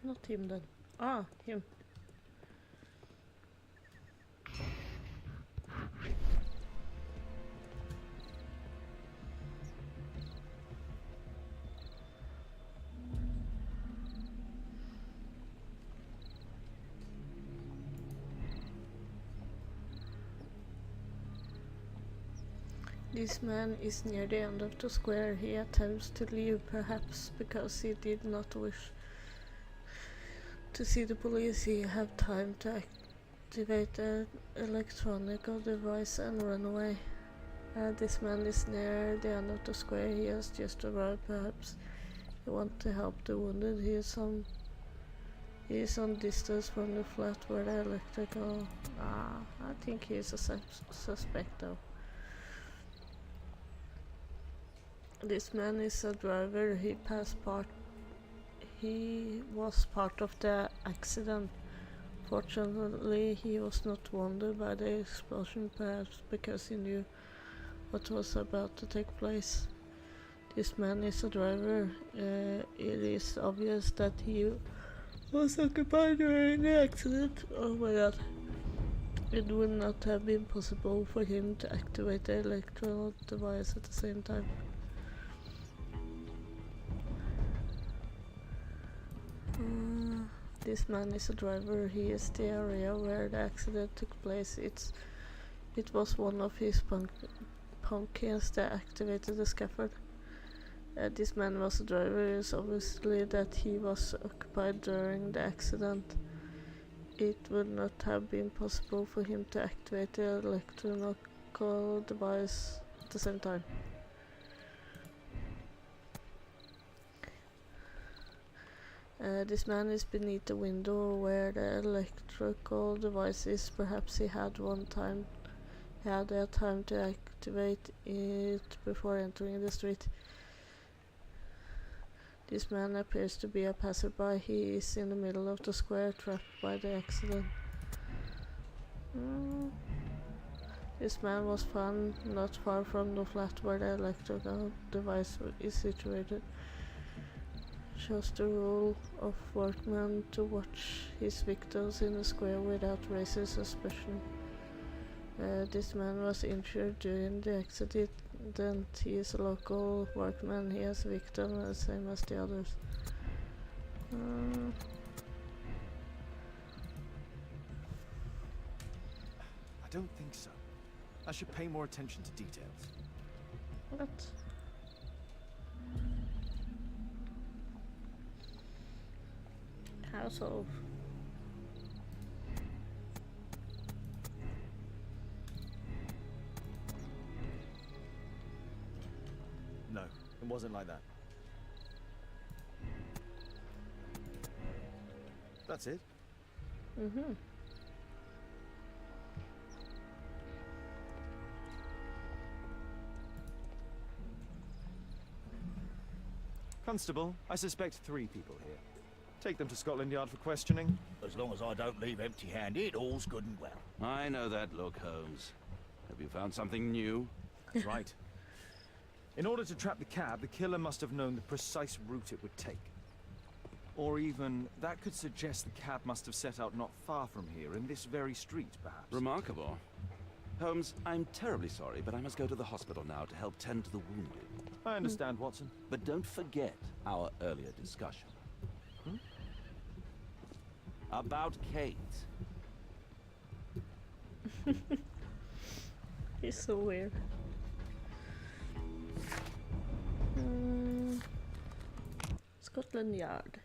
Not him then. Ah, him. This man is near the end of the square. He attempts to leave, perhaps because he did not wish to see the police. He have time to activate the electronic device and run away. This man is near the end of the square. He has just arrived. Perhaps he wants to help the wounded. He is on distance from the flat where the electrical. I think he is a suspect though. This man is a driver. He was part of the accident. Fortunately, he was not wounded by the explosion, perhaps because he knew what was about to take place. This man is a driver. It is obvious that he was occupied during the accident. Oh my god. It would not have been possible for him to activate the electronic device at the same time. This man is a driver. He is the area where the accident took place. It was one of his pumpkins that activated the scaffold. This man was a driver. It's obviously that he was occupied during the accident. It would not have been possible for him to activate the electronic device at the same time. This man is beneath the window where the electrical device is. Perhaps he had a time to activate it before entering the street. This man appears to be a passerby. He is in the middle of the square, trapped by the accident. This man was found not far from the flat where the electrical device is situated. Shows the rule of workman to watch his victims in the square without raising suspicion. This man was injured during the accident. He is a local workman. He is a victim, the same as the others. I don't think so. I should pay more attention to details. What? How so? No, it wasn't like that. That's it. Mm-hmm. Constable, I suspect 3 people here. Take them to Scotland Yard for questioning. As long as I don't leave empty-handed, all's good and well. I know that look, Holmes. Have you found something new? That's right. In order to trap the cab, the killer must have known the precise route it would take. Or even, that could suggest the cab must have set out not far from here, in this very street, perhaps. Remarkable. Holmes, I'm terribly sorry, but I must go to the hospital now to help tend to the wounded. I understand, Watson. But don't forget our earlier discussion. About Kate. He's so weird. Scotland Yard.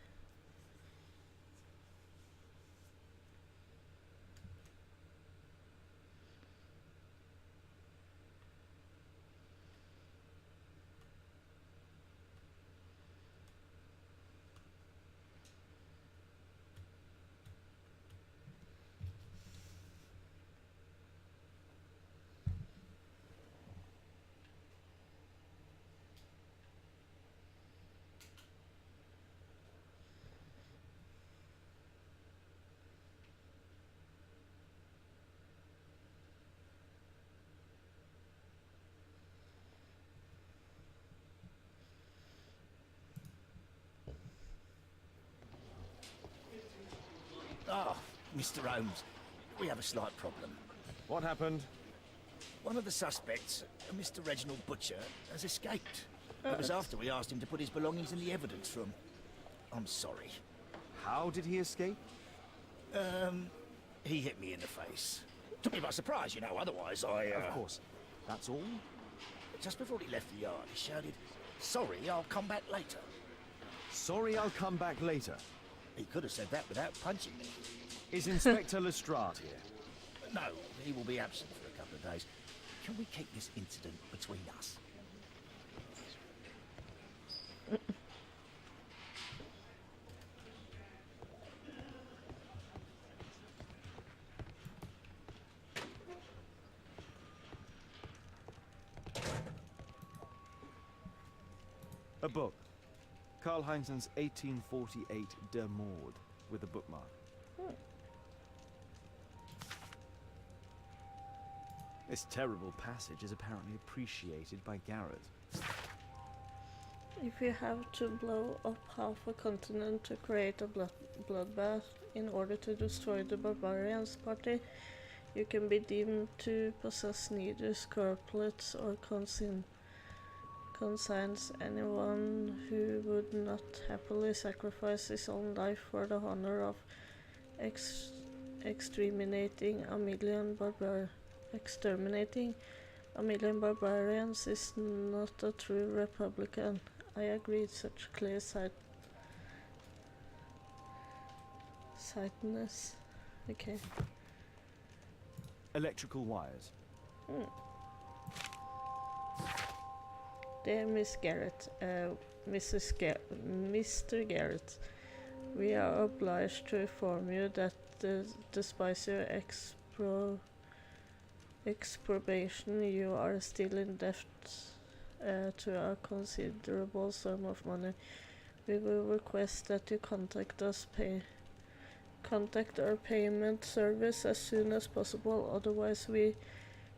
Ah, Mr. Holmes, we have a slight problem. What happened? One of the suspects, Mr. Reginald Butcher, has escaped. It was after we asked him to put his belongings in the evidence room. I'm sorry. How did he escape? He hit me in the face. Took me by surprise, you know, otherwise I, Of course. That's all? Just before he left the yard, he shouted, "Sorry, I'll come back later." Sorry, I'll come back later. He could have said that without punching me. Is Inspector Lestrade here? No, he will be absent for a couple of days. Can we keep this incident between us? A book. Karl Heinzen's 1848 Der Mord, with a bookmark. This terrible passage is apparently appreciated by Garrett. If you have to blow up half a continent to create a bloodbath in order to destroy the barbarians party, you can be deemed to possess neither scruples or conscience. Anyone who would not happily sacrifice his own life for the honor of exterminating a million barbarians is not a true Republican. I agree, such clear sightedness. Okay. Electrical wires. Dear Miss Garrett, Mr. Garrett, we are obliged to inform you that despite your exprobation, you are still in debt to a considerable sum of money. We will request that you contact our payment service as soon as possible, otherwise we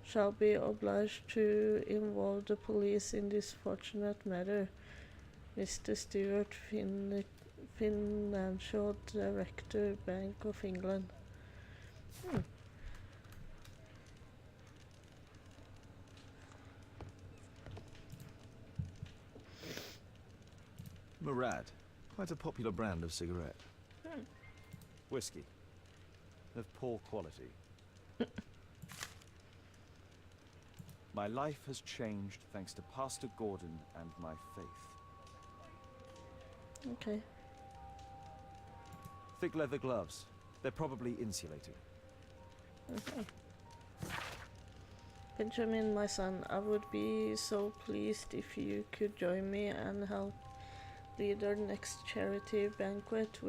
shall be obliged to involve the police in this fortunate matter. Mr. Stewart, Financial Director, Bank of England. Murad, quite a popular brand of cigarette. Whiskey. Of poor quality. My life has changed thanks to Pastor Gordon and my faith. Okay. Thick leather gloves. They're probably insulated. Okay. Benjamin, my son, I would be so pleased if you could join me and help lead our next charity banquet,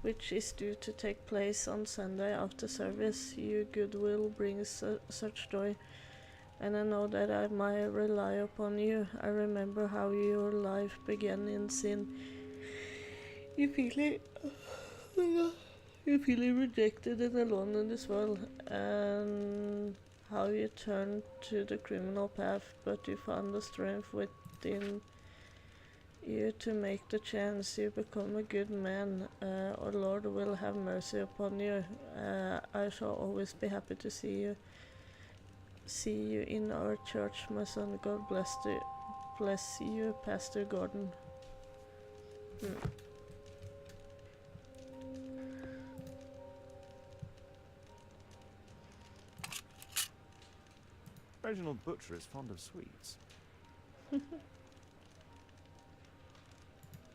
which is due to take place on Sunday after service. Your goodwill brings such joy, and I know that I might rely upon you. I remember how your life began in sin. You feeling rejected and alone in this world, and how you turned to the criminal path, but you found the strength within you to make the chance. You become a good man. Our Lord will have mercy upon you. I shall always be happy to see you in our church, my son. God bless you, Pastor Gordon. Reginald Butcher is fond of sweets.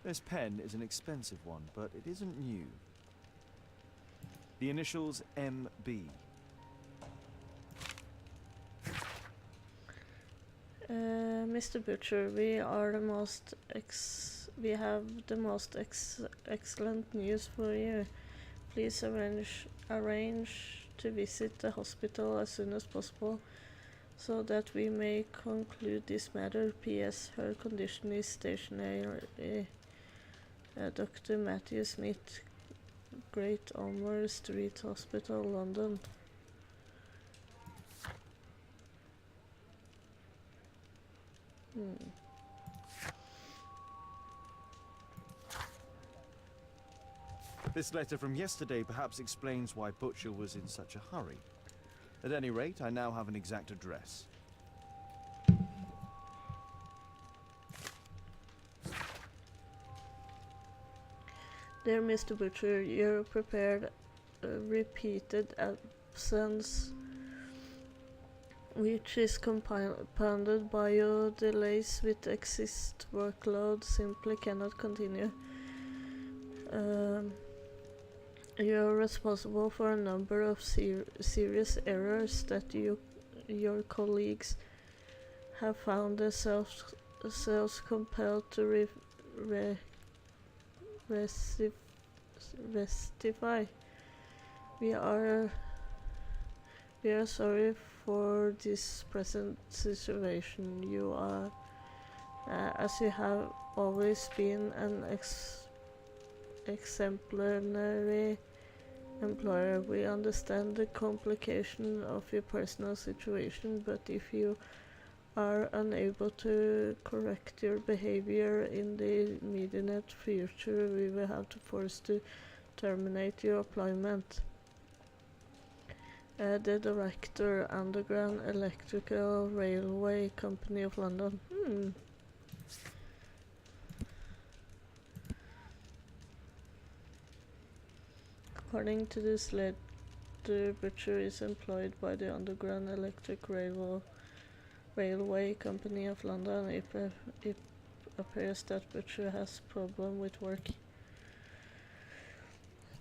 This pen is an expensive one, but it isn't new. The initials MB. Mr. Butcher, we have the most excellent news for you. Please arrange to visit the hospital as soon as possible, so that we may conclude this matter. P.S. Her condition is stationary. Dr. Matthew Smith, Great Ormond Street Hospital, London. This letter from yesterday perhaps explains why Butcher was in such a hurry. At any rate, I now have an exact address. Dear Mr. Butcher, your repeated absence, which is compounded by your delays with exist workload, simply cannot continue. You are responsible for a number of serious errors that your colleagues have found themselves compelled to rectify. We are sorry for this present situation. You are, as you have always been, an exemplary employer. We understand the complication of your personal situation, but if you are unable to correct your behavior in the immediate future, we will have to force to terminate your employment. The Director, Underground Electrical Railway Company of London. According to this letter, Butcher is employed by the Underground Electric Railway Company of London. It appears that Butcher has problem with work.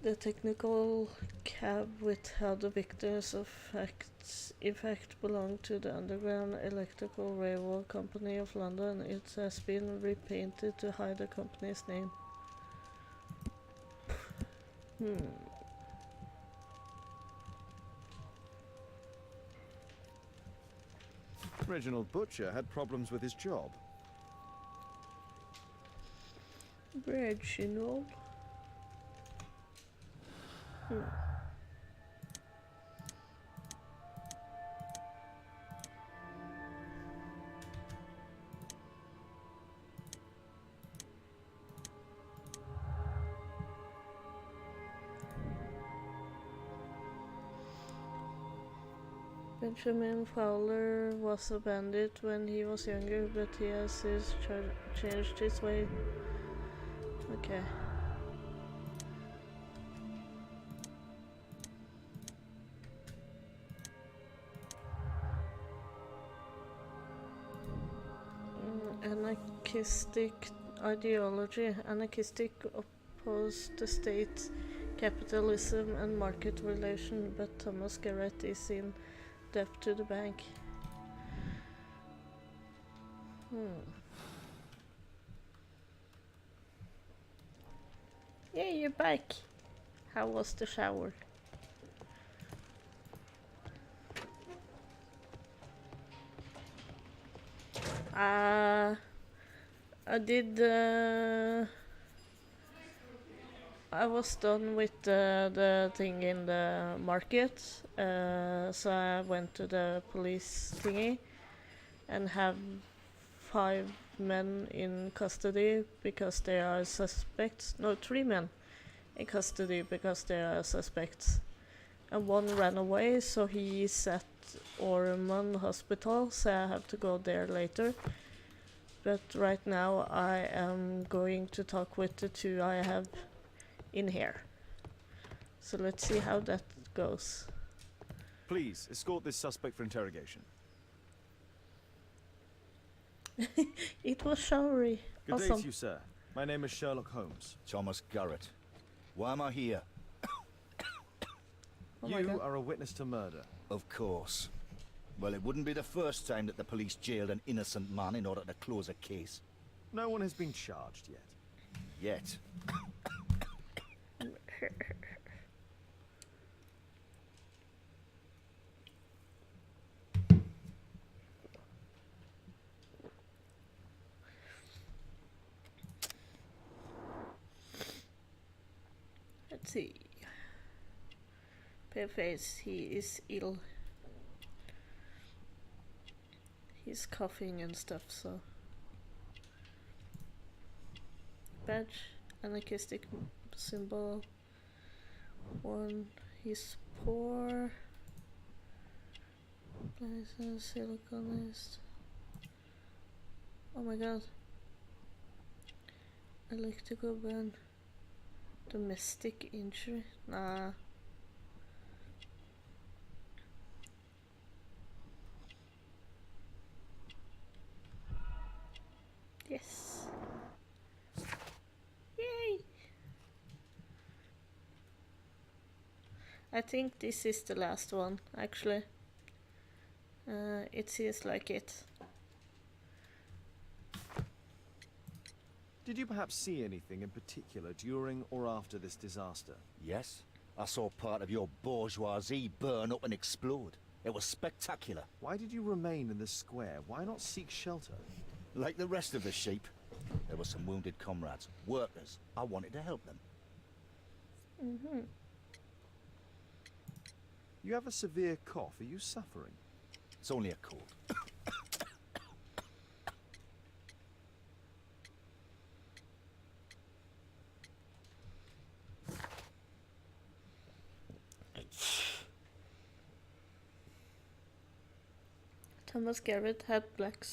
The technical cab with how the victims in fact belong to the Underground Electrical Railway Company of London. It has been repainted to hide the company's name. Reginald Butcher had problems with his job. Reginald? Benjamin Fowler was a bandit when he was younger, but he has since changed his way. Okay. Anarchistic ideology. Anarchistic oppose the state, capitalism and market relation, but Thomas Garrett is in debt to the bank. Yeah, you're back. How was the shower? I did. I was done with the thing in the market, so I went to the police thingy and have 5 men in custody because they are suspects. No, 3 men in custody because they are suspects. And 1 ran away, so he's at Ormond Hospital, so I have to go there later. But right now I am going to talk with the 2 I have in here. So let's see how that goes. Please, escort this suspect for interrogation. It was showery. Good day Awesome. to you, sir. My name is Sherlock Holmes. Thomas Garrett. Why am I here? Oh my You God. are a witness to murder. Of course. Well, it wouldn't be the first time that the police jailed an innocent man in order to close a case. No one has been charged yet. Yet. Let's see. Face, he is ill. He's coughing and stuff, so. Badge, anarchistic symbol. 1, he's poor. License, siliconist. Oh my god. Electrical burn. Domestic injury? Nah. Yes. Yay! I think this is the last one, actually. It seems like it. Did you perhaps see anything in particular during or after this disaster? Yes. I saw part of your bourgeoisie burn up and explode. It was spectacular. Why did you remain in the square? Why not seek shelter? Like the rest of the sheep. There were some wounded comrades, workers. I wanted to help them. You have a severe cough. Are you suffering? It's only a cold. Thomas Garrett had black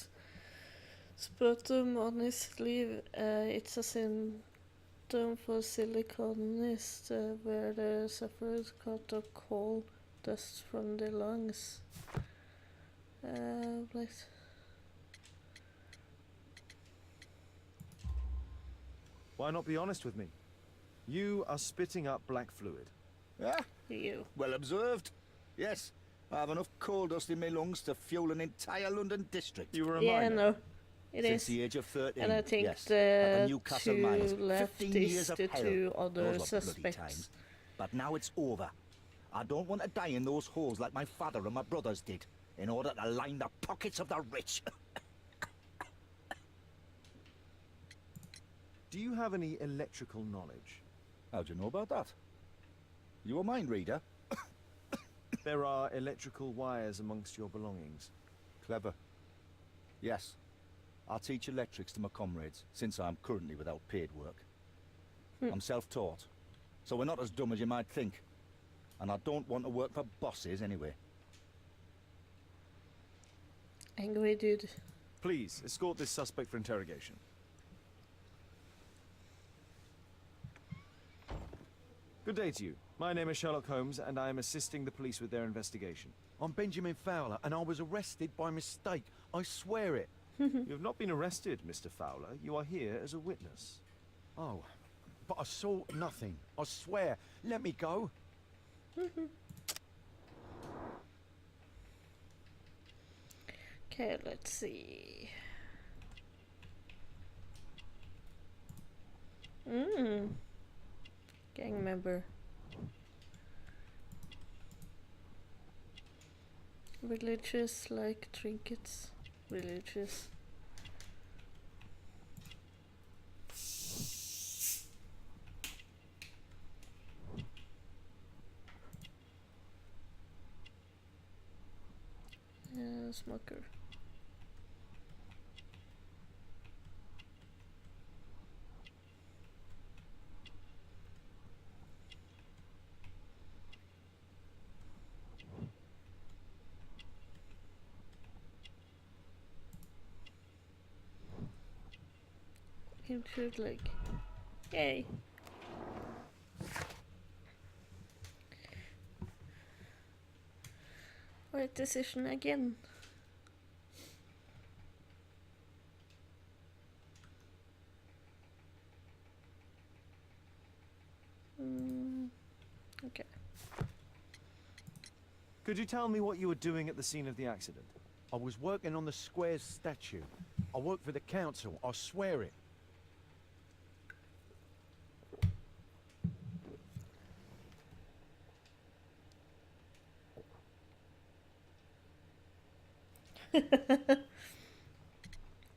sputum on his sleeve. It's a symptom for siliconist where the sufferers caught a coal dust from the lungs. Black. Why not be honest with me? You are spitting up black fluid. Ah, You. well observed. Yes, I have enough coal dust in my lungs to fuel an entire London district. You were a Yeah, minor. no. It Since is. the age of 13, And I think yes. At the Newcastle 2 mines, left 15 years is of the hell. 2 other Those were bloody suspects. times. But now it's over. I don't want to die in those holes like my father and my brothers did, in order to line the pockets of the rich. Do you have any electrical knowledge? How do you know about that? You a mind reader? There are electrical wires amongst your belongings. Clever. Yes. I teach electrics to my comrades, since I'm currently without paid work. I'm self-taught, so we're not as dumb as you might think. And I don't want to work for bosses anyway. Angry dude. Please, escort this suspect for interrogation. Good day to you. My name is Sherlock Holmes, and I am assisting the police with their investigation. I'm Benjamin Fowler, and I was arrested by mistake. I swear it. You have not been arrested, Mr. Fowler. You are here as a witness. Oh, but I saw nothing. I swear. Let me go. Okay, let's see. Gang member. Religious like trinkets. Religious. Smoker. Include like, yay. Right decision again. Okay. Could you tell me what you were doing at the scene of the accident? I was working on the square's statue. I work for the council, I swear it.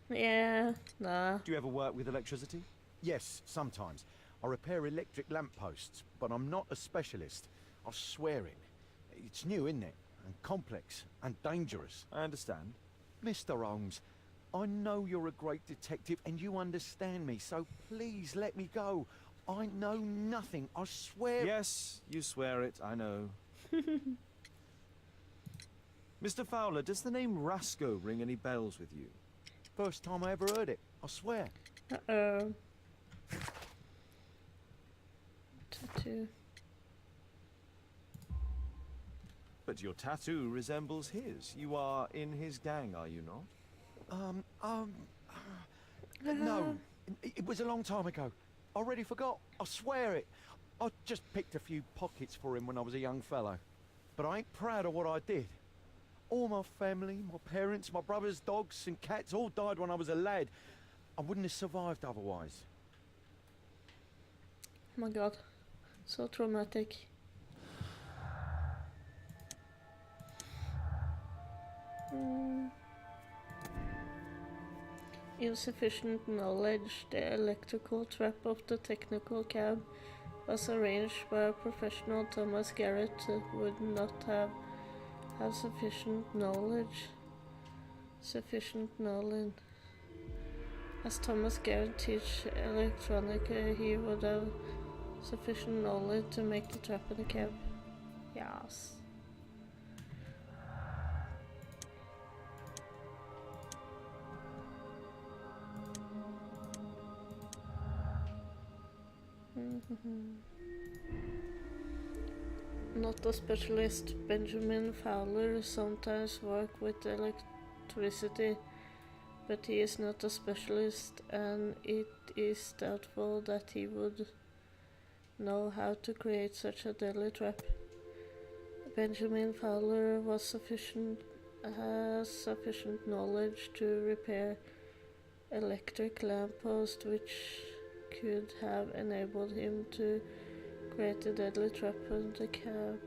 Yeah, nah. Do you ever work with electricity? Yes, sometimes. I repair electric lampposts, but I'm not a specialist. I swear it. It's new, isn't it? And complex and dangerous. I understand. Mr. Holmes, I know you're a great detective and you understand me, so please let me go. I know nothing, I swear. Yes, you swear it, I know. Mr. Fowler, does the name Rasco ring any bells with you? First time I ever heard it, I swear. Uh-oh. Tattoo. But your tattoo resembles his. You are in his gang, are you not? No, it was a long time ago. I already forgot, I swear it. I just picked a few pockets for him when I was a young fellow. But I ain't proud of what I did. All my family, my parents, my brothers, dogs and cats all died when I was a lad. I wouldn't have survived otherwise. Oh my god. So traumatic. Insufficient knowledge. The electrical trap of the technical cab was arranged by a professional. Thomas Garrett would not have sufficient knowledge. As Thomas Garrett teach electronic, he would have sufficient knowledge to make the trap in the cab. Yes. Not a specialist, Benjamin Fowler sometimes work with electricity, but he is not a specialist, and it is doubtful that he would know how to create such a deadly trap. Benjamin Fowler has sufficient knowledge to repair electric lamppost, which could have enabled him to create a deadly trap in the cab.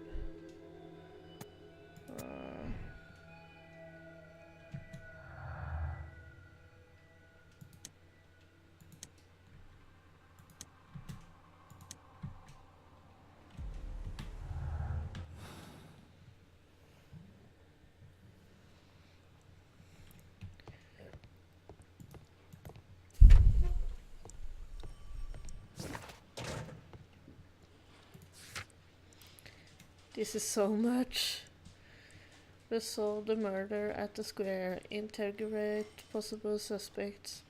This is so much. Resolve the murder at the square. Interrogate possible suspects.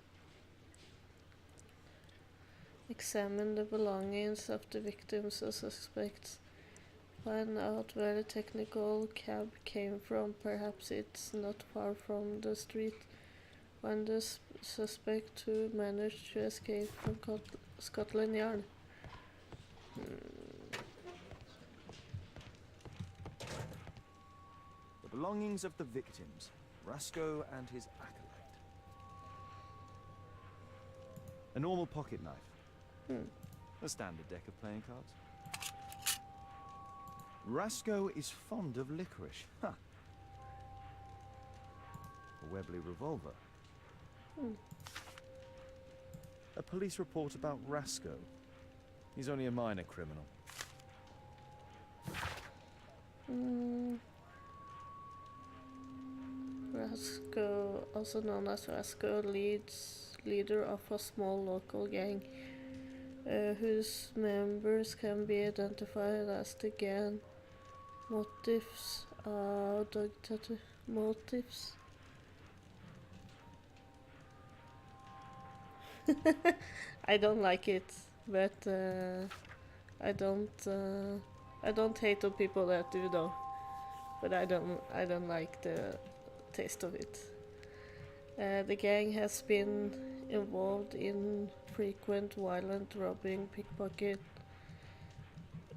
Examine the belongings of the victims or suspects. Find out where the technical cab came from. Perhaps it's not far from the street. Find the suspect who managed to escape from Scotland Yard. The belongings of the victims. Rasco and his acolyte. A normal pocket knife. A standard deck of playing cards. Rasco is fond of licorice. Huh. A Webley revolver. A police report about Rasco. He's only a minor criminal. Rasco, also known as Rasco, leader of a small local gang, whose members can be identified as the gang. Motives, dog tattoo. Motives. I don't like it, but I don't hate on people that do though. But I don't like the taste of it. The gang has been involved in frequent violent robbing, pickpocket,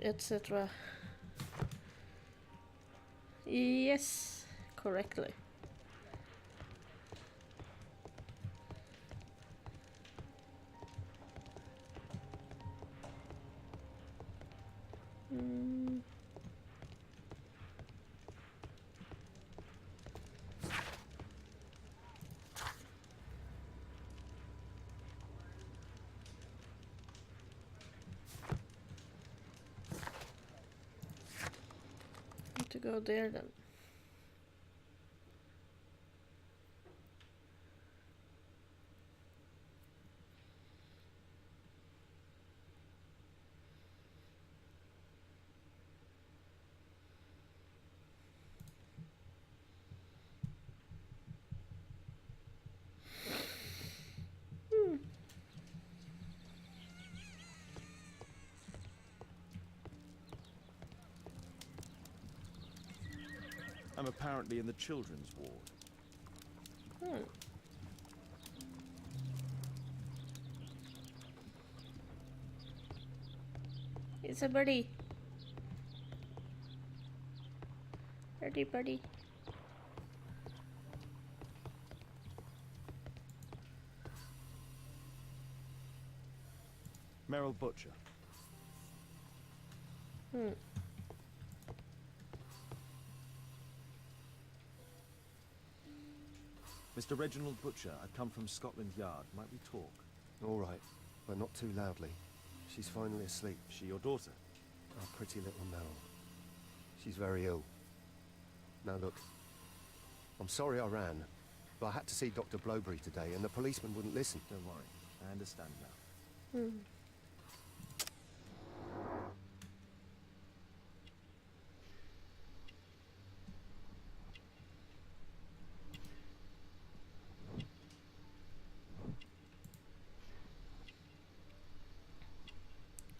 etc. Yes, correctly. Need to go there then. I'm apparently in the children's ward. It's a birdie. Birdie. Merrill Butcher. Mr. Reginald Butcher, I've come from Scotland Yard. Might we talk? All right, but not too loudly. She's finally asleep. She your daughter? Our pretty little Merrill. She's very ill. Now look, I'm sorry I ran, but I had to see Dr. Blowberry today and the policeman wouldn't listen. Don't worry, I understand now.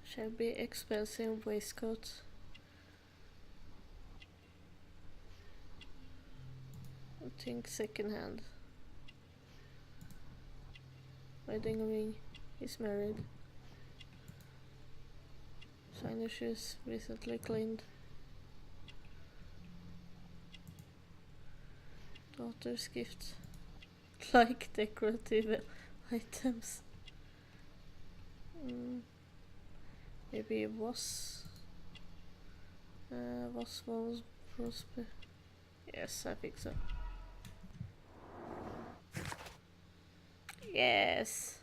Shabby, expensive waistcoats. I think second-hand. Wedding ring. He's married. Shiny shoes, recently cleaned. Daughter's gift. Like decorative items. Maybe it was once prosper. Yes, I think so. Yes.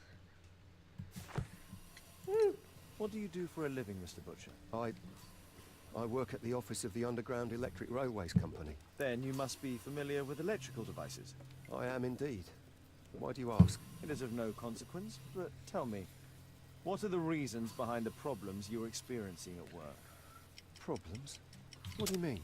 What do you do for a living, Mr. Butcher? I work at the office of the Underground Electric Railways Company. Then you must be familiar with electrical devices. I am indeed. Why do you ask? It is of no consequence, but tell me, what are the reasons behind the problems you're experiencing at work? Problems? What do you mean?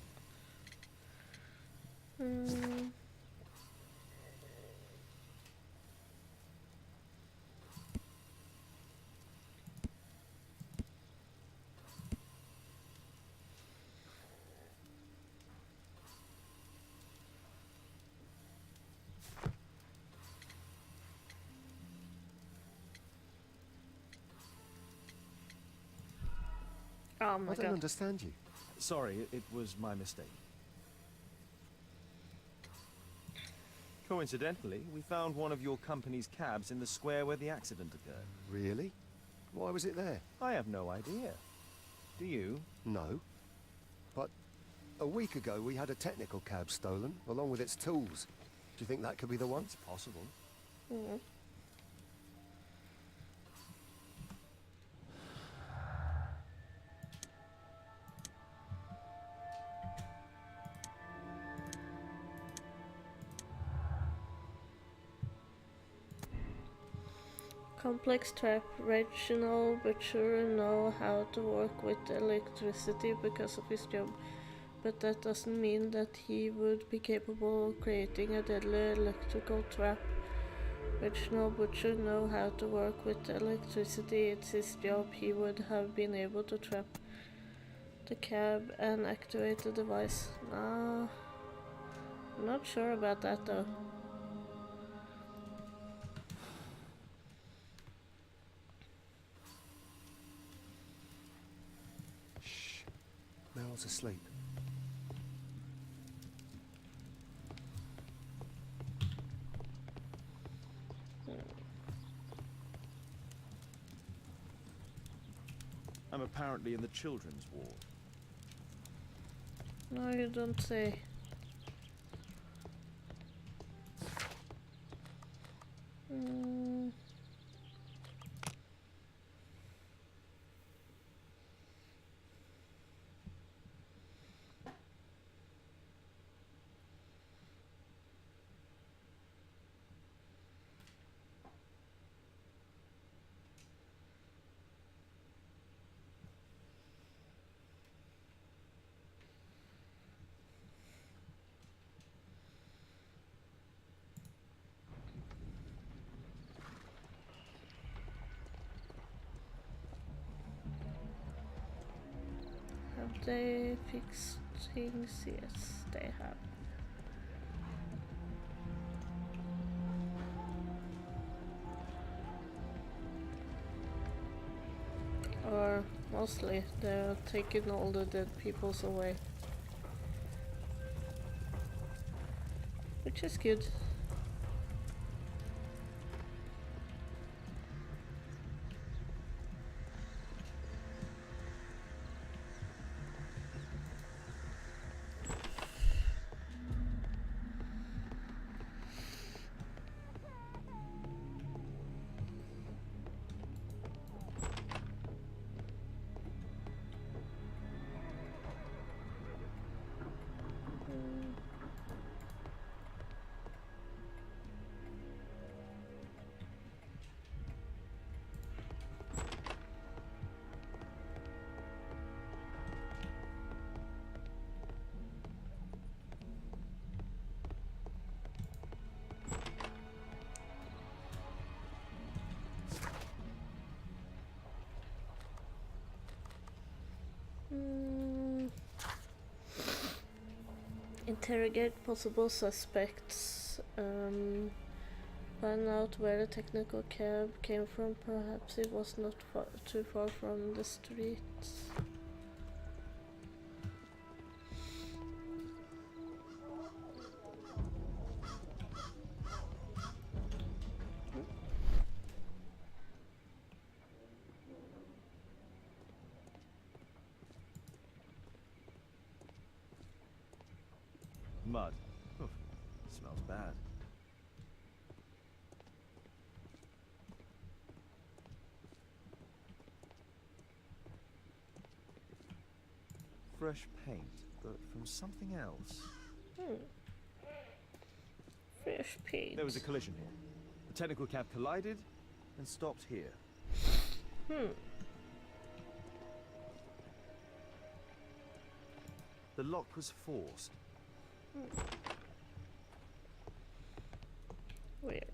Oh my I don't god. understand you. Sorry, it was my mistake. Coincidentally, we found one of your company's cabs in the square where the accident occurred. Really? Why was it there? I have no idea. Do you? No. But a week ago we had a technical cab stolen, along with its tools. Do you think that could be the one? It's possible. Mm. Complex trap. Reginald Butcher know how to work with electricity because of his job, but that doesn't mean that he would be capable of creating a deadly electrical trap. Reginald Butcher know how to work with electricity. It's his job. He would have been able to trap the cab and activate the device. I'm not sure about that though. Shh. Mel's asleep. I'm apparently in the children's ward. No, you don't say. Have they fixed things? Yes, they have. Or mostly they're taking all the dead peoples away. Which is good. Interrogate possible suspects. Find out where the technical cab came from. Perhaps it was not too far from the streets. Mud. Oof, smells bad. Fresh paint, but from something else. Fresh paint. There was a collision here. The technical cab collided and stopped here. The lock was forced. Weird.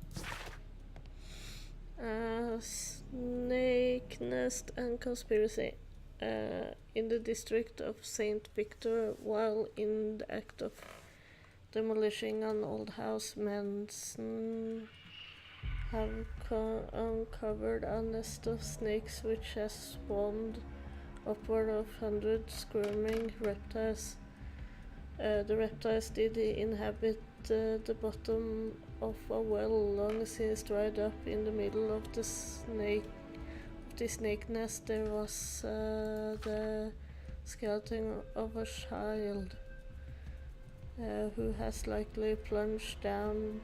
Snake nest and conspiracy. In the district of Saint Victor, while in the act of demolishing an old house, men have uncovered a nest of snakes which has spawned upward of 100 squirming reptiles. The reptiles did inhabit the bottom of a well long since dried up. In the middle of the snake nest there was the skeleton of a child who has likely plunged down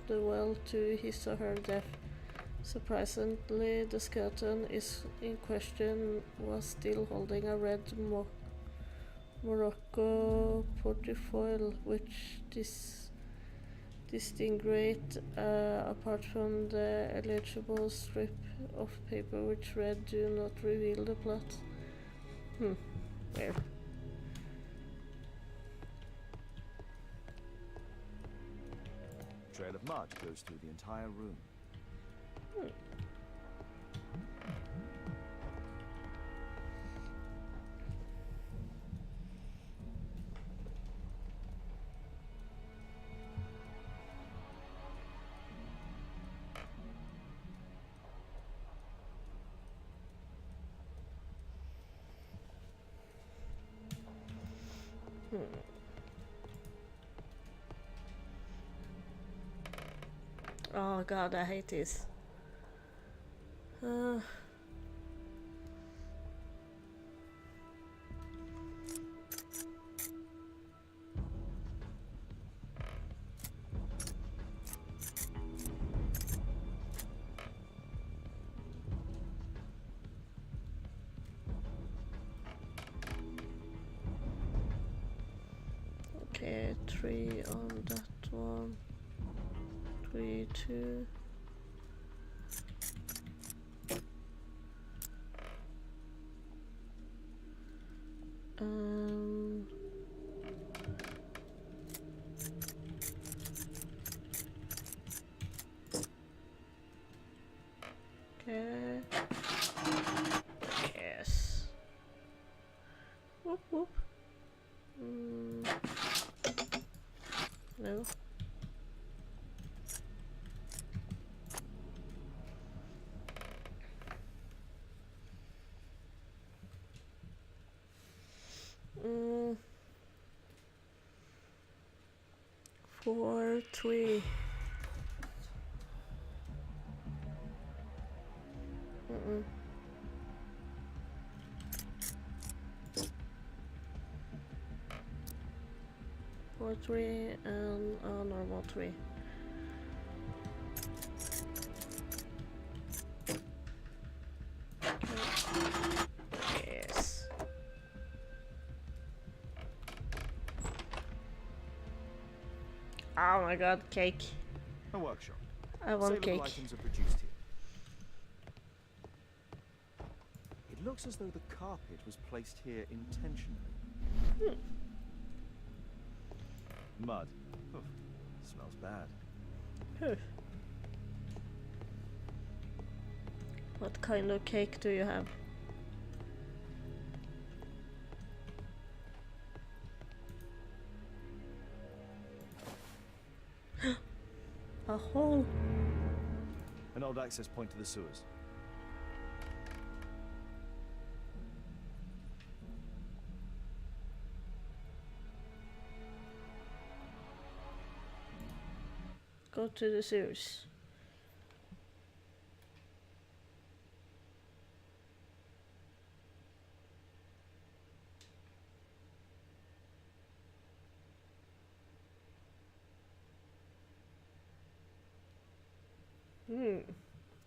the well to his or her death. Surprisingly, the skeleton in question was still holding a red Morocco portfolio, which distinguished apart from the illegible strip of paper which read "Do not reveal the plot." Weird. Trail of mud goes through the entire room. Oh god, I hate this. Okay, 3 on that one. 3, 2. Okay. Yes. Whoop whoop. No. Mm. 4, 3. 4, 3 and a normal 3. Okay. Yes. Oh my god, cake. A workshop. I want cake. Saleable items are produced here. It looks as though the carpet was placed here intentionally. Mud. Oof. Smells bad. What kind of cake do you have? A hole. An old access point to the sewers. Go to the sewers.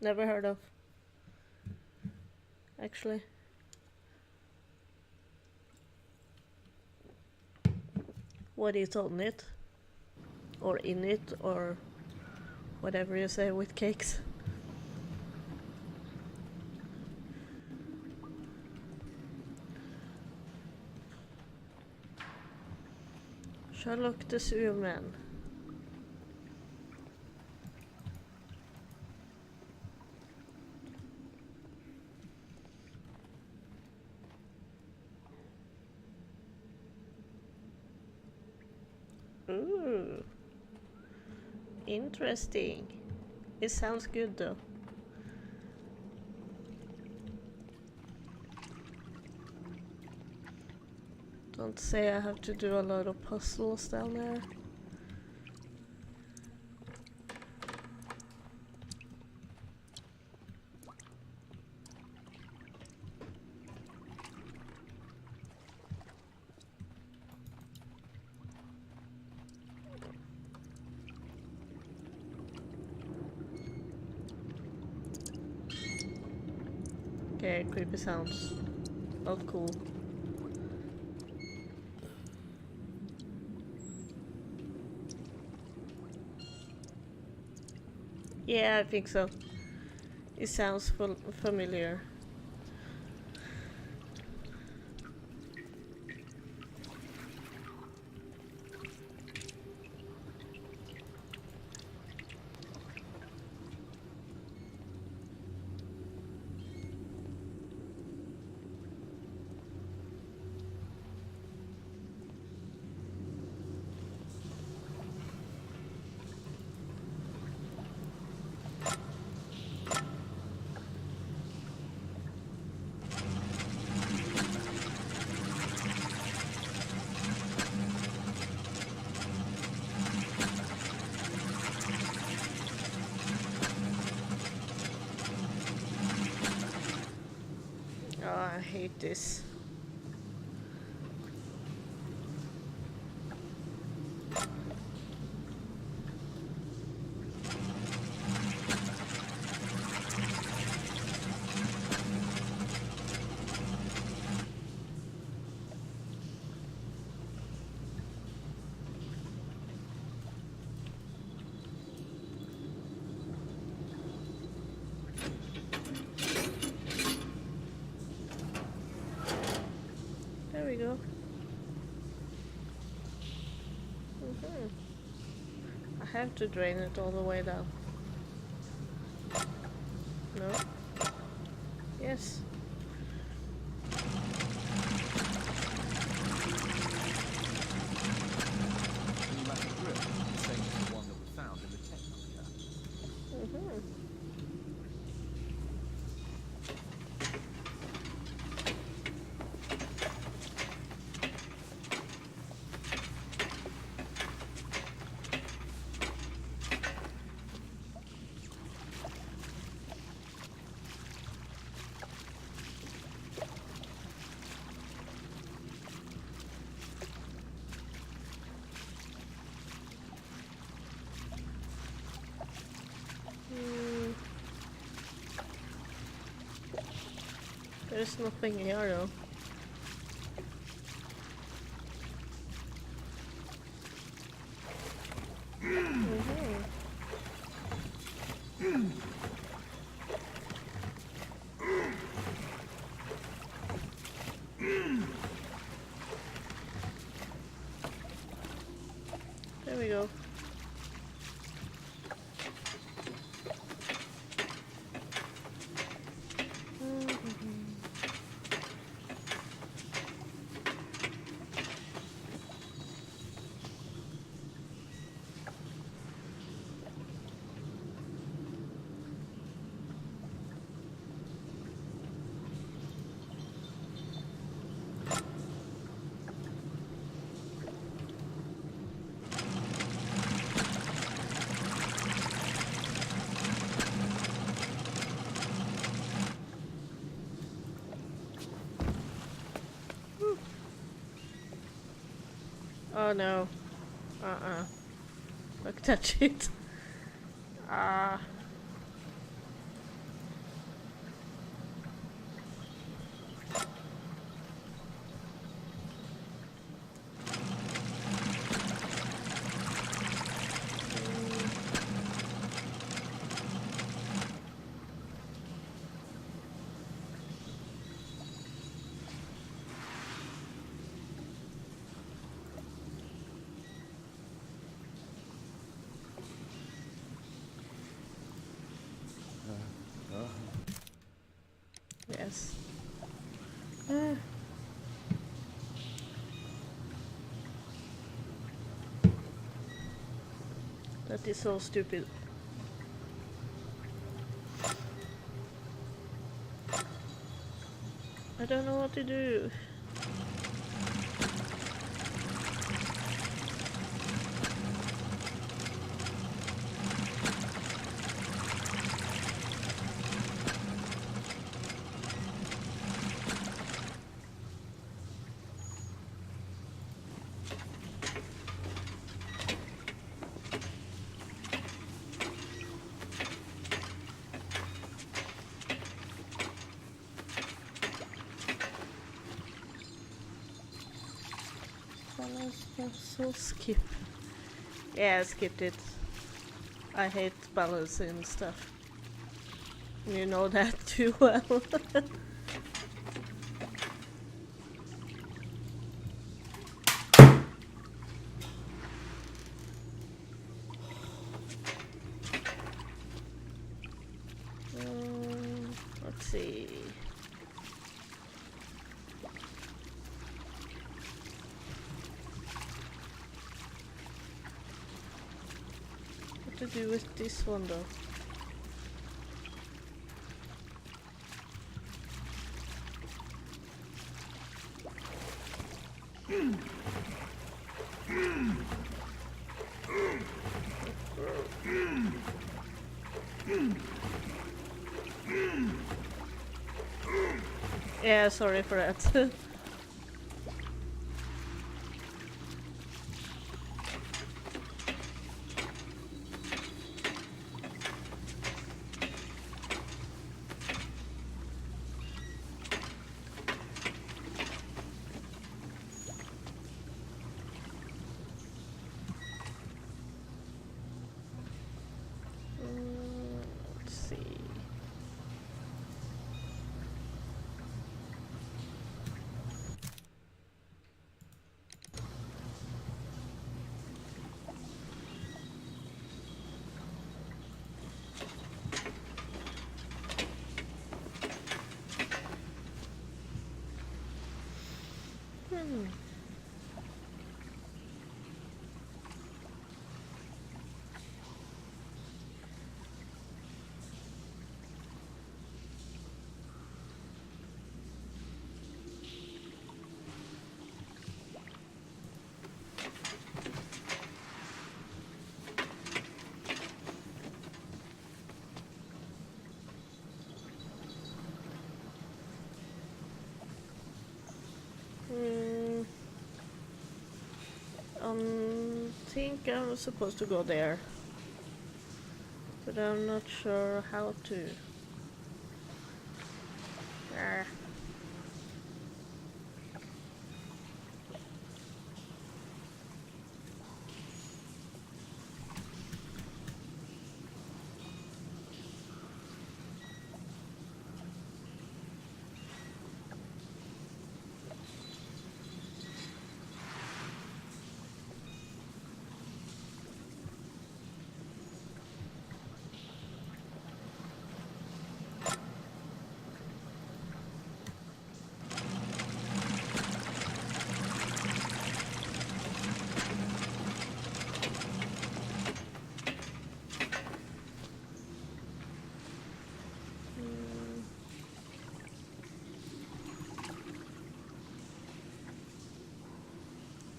Never heard of. Actually. What is on it? Or in it, or whatever you say with cakes. Sherlock the Sewer Man. Ooh. Interesting. It sounds good though. Don't say I have to do a lot of puzzles down there. Okay, creepy sounds. Not cool. Yeah, I think so. It sounds familiar. Oh, I hate this. There we go. I have to drain it all the way down. No? Yes. Pneumatic drill, the same as the one that we found in the tech bunker. There's nothing here though. There we go. Oh no. Look at that shit. Ah. Yes. That is so stupid. I don't know what to do. So skip. Yeah, I skipped it. I hate balancing stuff. You know that too well. Let's see. What to do with this one though? Yeah, sorry for that. Let's see. Think I'm supposed to go there, but I'm not sure how to.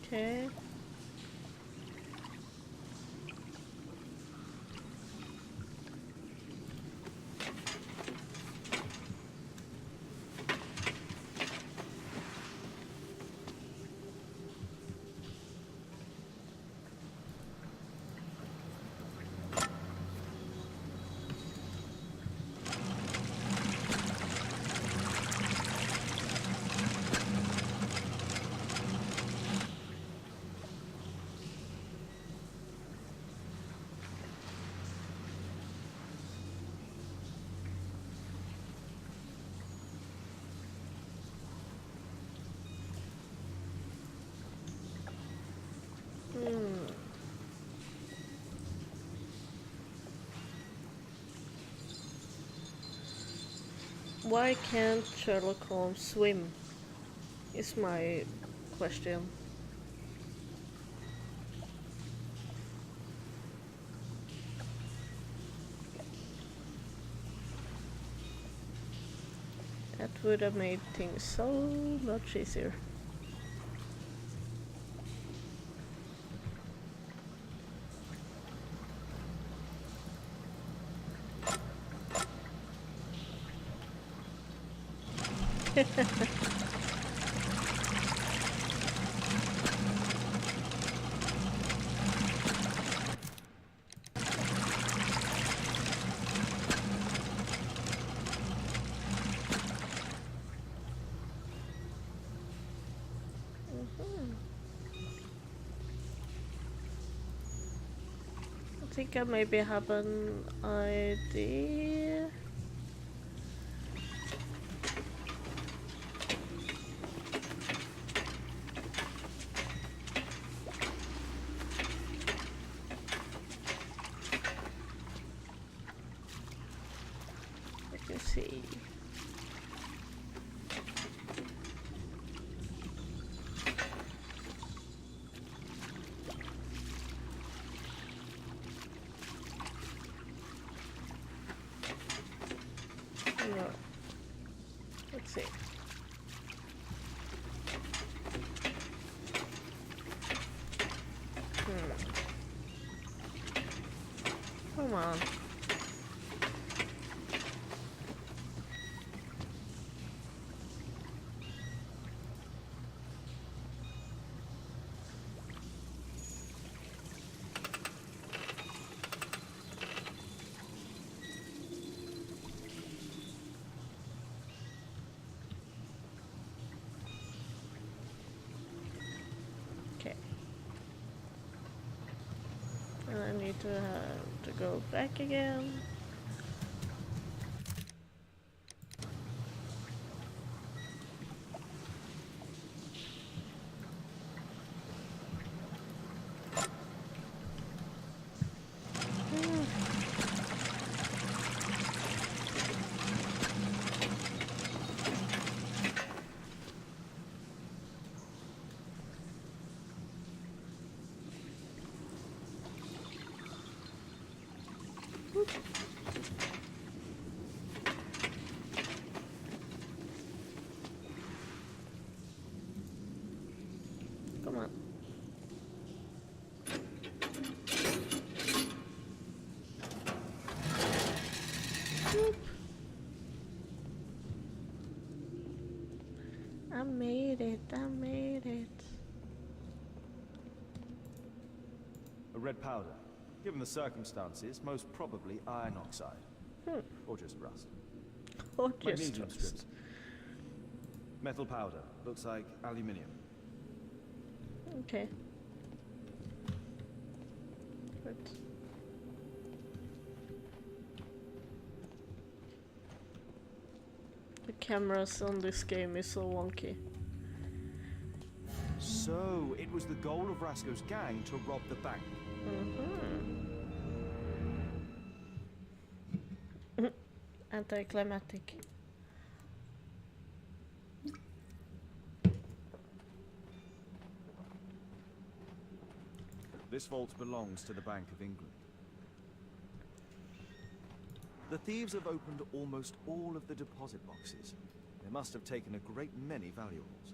Okay. Why can't Sherlock Holmes swim? Is my question. That would have made things so much easier. think I maybe have an idea. Let me see. No. Let's see. Come on. Okay. And I need to go back again. Come on. Whoop. I made it, I made it. A red powder. Given the circumstances, most probably iron oxide. Or just rust. Or just Magnesium rust. strips. Metal powder. Looks like aluminium. Okay. Good. The cameras on this game is so wonky. So, it was the goal of Rasco's gang to rob the bank. Anticlimactic. This vault belongs to the Bank of England. The thieves have opened almost all of the deposit boxes. They must have taken a great many valuables.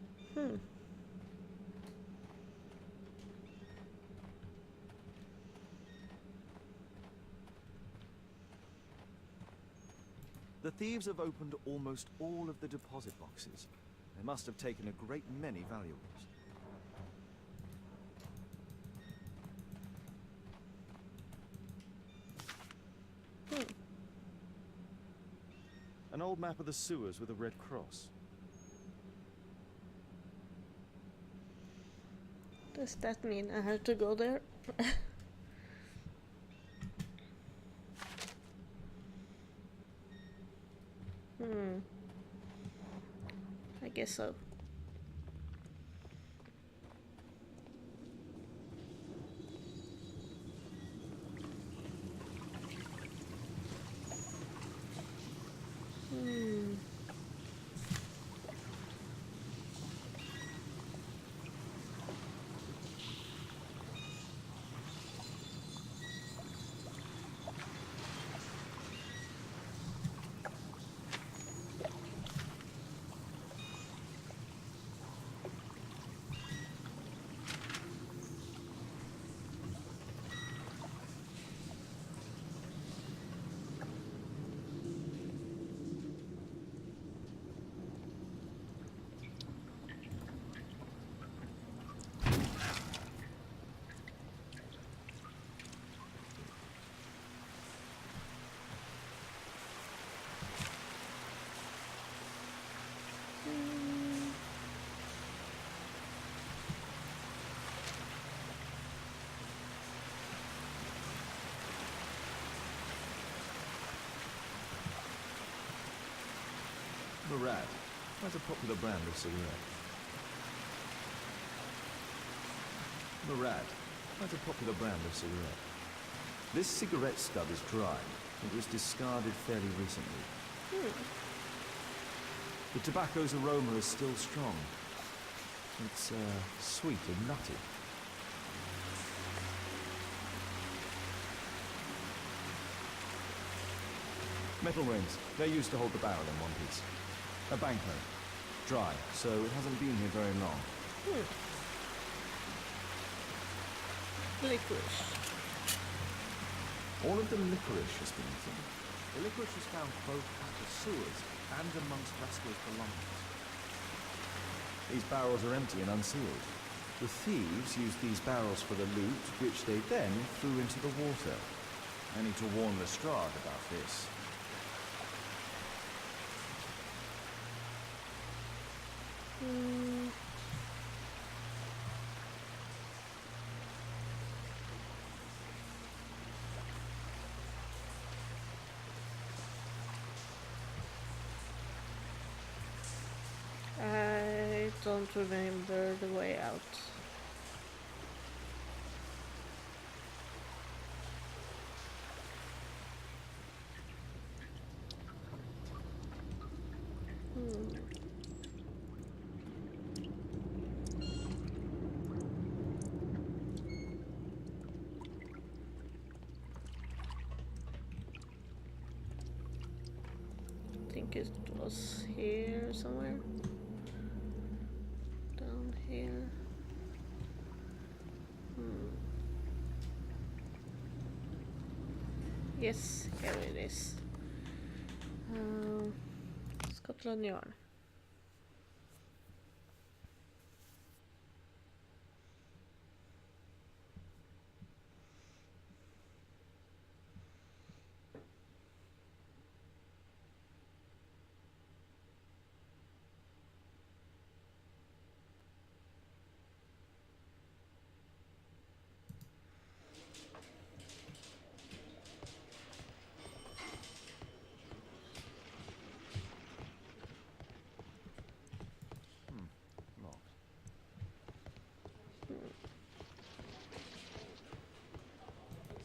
The thieves have opened almost all of the deposit boxes. They must have taken a great many valuables. An old map of the sewers with a red cross. Does that mean I have to go there? I guess so. Murad, quite a popular brand of cigarette. Murad, quite a popular brand of cigarette. This cigarette stub is dry. It was discarded fairly recently. The tobacco's aroma is still strong. It's sweet and nutty. Metal rings. They're used to hold the barrel in one piece. A banknote. Dry, so it hasn't been here very long. Licorice. All of the licorice has been eaten. The licorice was found both at the sewers and amongst Vasco's belongings. These barrels are empty and unsealed. The thieves used these barrels for the loot, which they then threw into the water. I need to warn Lestrade about this. I don't remember the way out. I think it was here somewhere. Down here. Yes, here it is. Scotland Yard.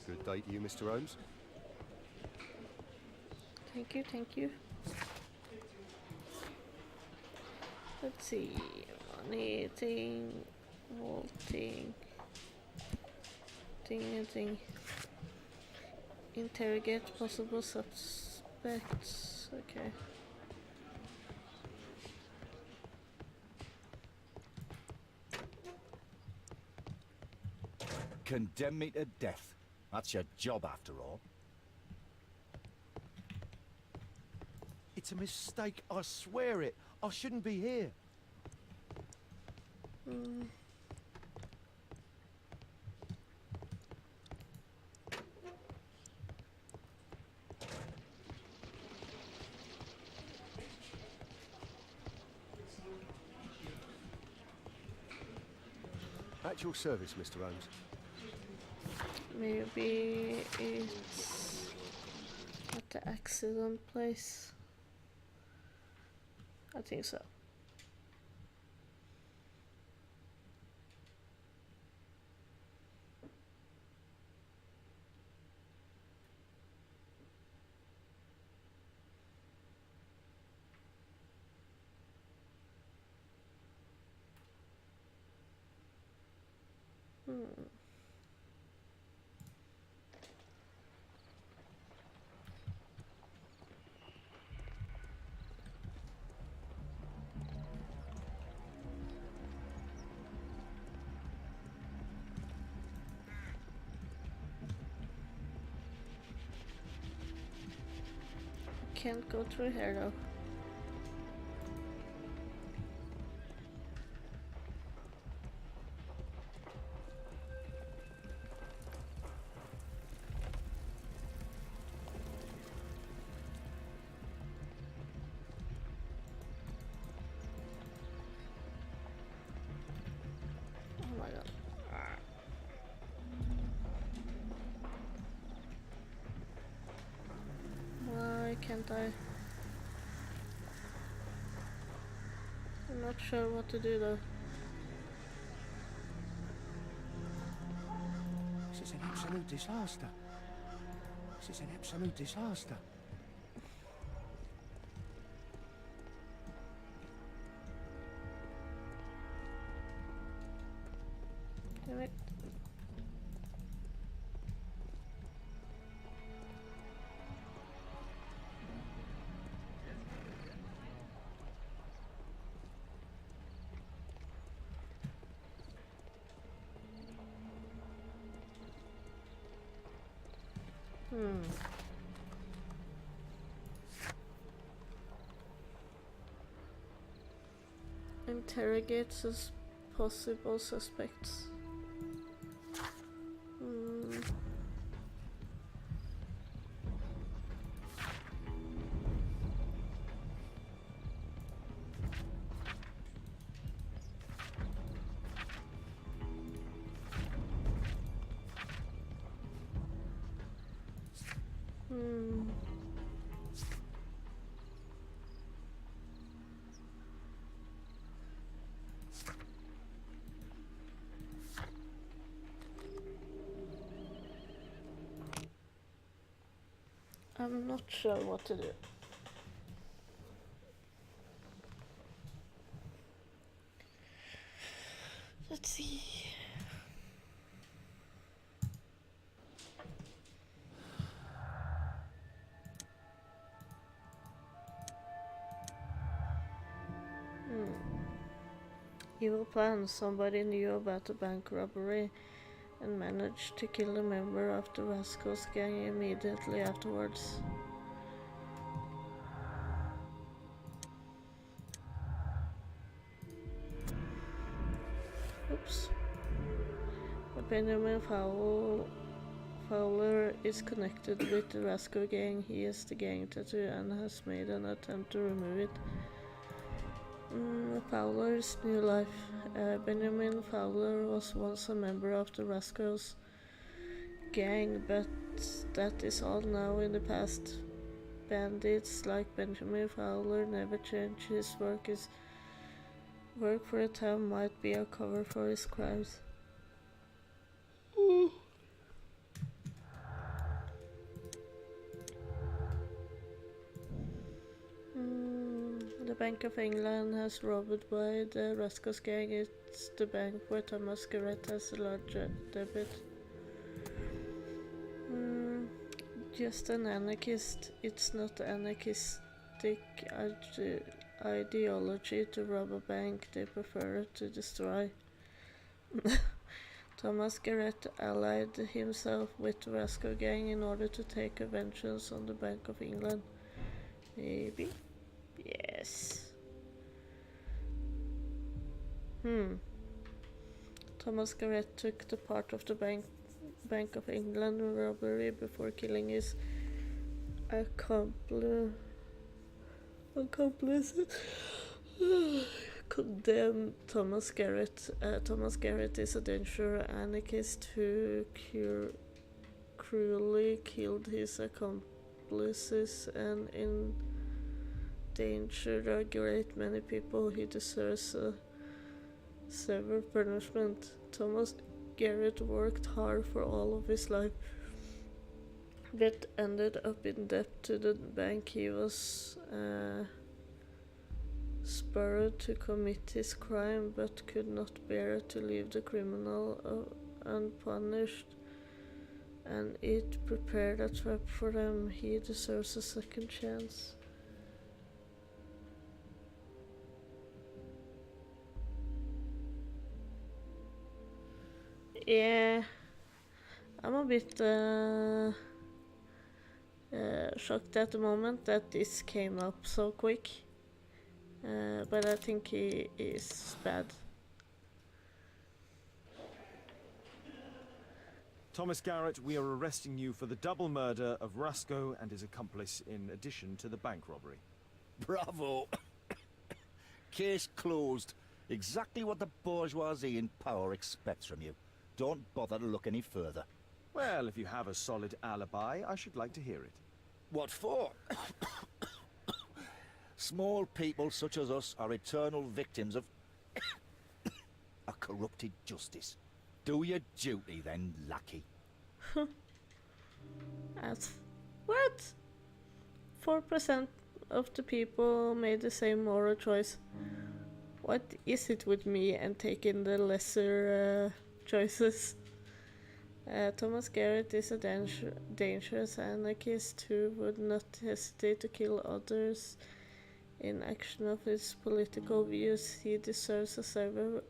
Good day to you, Mr. Holmes. Thank you, thank you. Let's see. Anything, vaulting, thing. Interrogate possible suspects. Okay. Condemn me to death. That's your job, after all. It's a mistake, I swear it. I shouldn't be here. At your service, Mr. Holmes. Maybe it's at the accident place. I think so. Can't go through here though. Oh my god. Why can't I? I'm not sure what to do though. This is an absolute disaster. This is an absolute disaster. Damn it. Interrogate possible suspects. I'm not sure what to do. Let's see. Evil plan. Somebody knew about the bank robbery and managed to kill a member of the Rascals gang immediately afterwards. Oops. But Benjamin Fowler is connected with the Rascal gang. He is the gang tattoo and has made an attempt to remove it. Fowler's new life. Benjamin Fowler was once a member of the Rascals gang, but that is all now in the past. Bandits like Benjamin Fowler never change. His work for a time might be a cover for his crimes. The Bank of England has robbed by the Rascals gang. It's the bank where Thomas Garrett has a large debit. Just an anarchist. It's not anarchistic ideology to rob a bank. They prefer to destroy. Thomas Garrett allied himself with the Rascal gang in order to take vengeance on the Bank of England. Maybe? Yes. Thomas Garrett took the part of the Bank of England robbery before killing his accomplices. Condemn Thomas Garrett. Thomas Garrett is a dangerous anarchist who cruelly killed his accomplices and endangered a great many people. He deserves a severe punishment. Thomas Garrett worked hard for all of his life, but ended up in debt to the bank. He was spurred to commit his crime, but could not bear to leave the criminal unpunished, and it prepared a trap for them. He deserves a second chance. Yeah, I'm a bit shocked at the moment that this came up so quick, but I think he is bad. Thomas Garrett, we are arresting you for the double murder of Rasco and his accomplice in addition to the bank robbery. Bravo! Case closed. Exactly what the bourgeoisie in power expects from you. Don't bother to look any further. Well, if you have a solid alibi, I should like to hear it. What for? Small people such as us are eternal victims of a corrupted justice. Do your duty then, lackey. As what? 4% of the people made the same moral choice. What is it with me and taking the lesser choices? Thomas Garrett is a dangerous anarchist who would not hesitate to kill others in action of his political views. He deserves a severe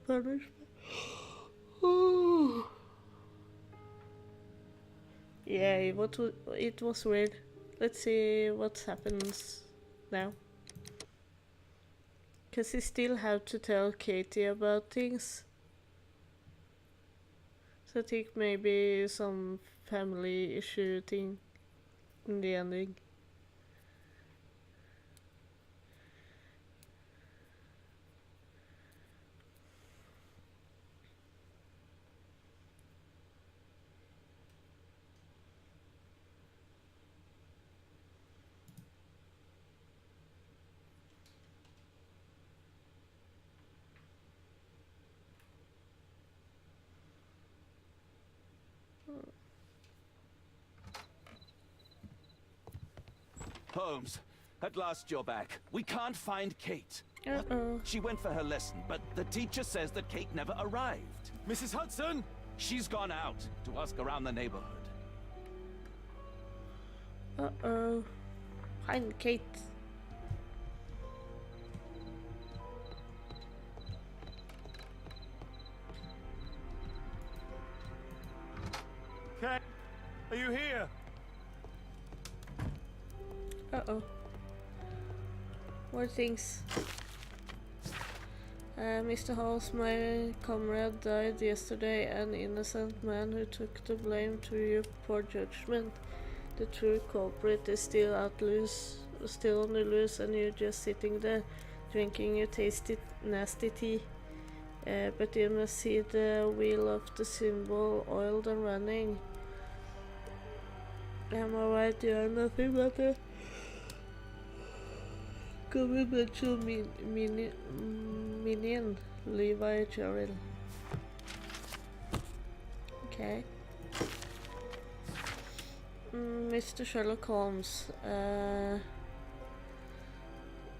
punishment. Yeah, it was weird. Let's see what happens now. Because he still have to tell Katie about things. So I think maybe some family issue thing in the ending. Holmes, at last you're back. We can't find Kate. Uh-oh. She went for her lesson, but the teacher says that Kate never arrived. Mrs. Hudson! She's gone out to ask around the neighborhood. Uh-oh. Find Kate. Kate, are you here? Uh-oh. More things. Mr. Holmes, my comrade, died yesterday. An innocent man who took the blame to your poor judgment. The true culprit is still on the loose, and you're just sitting there drinking your tasty, nasty tea. But you must see the wheel of the symbol oiled and running. Am I right? You are nothing but a governmental minion, Levi Gerald. Okay. Mr. Sherlock Holmes,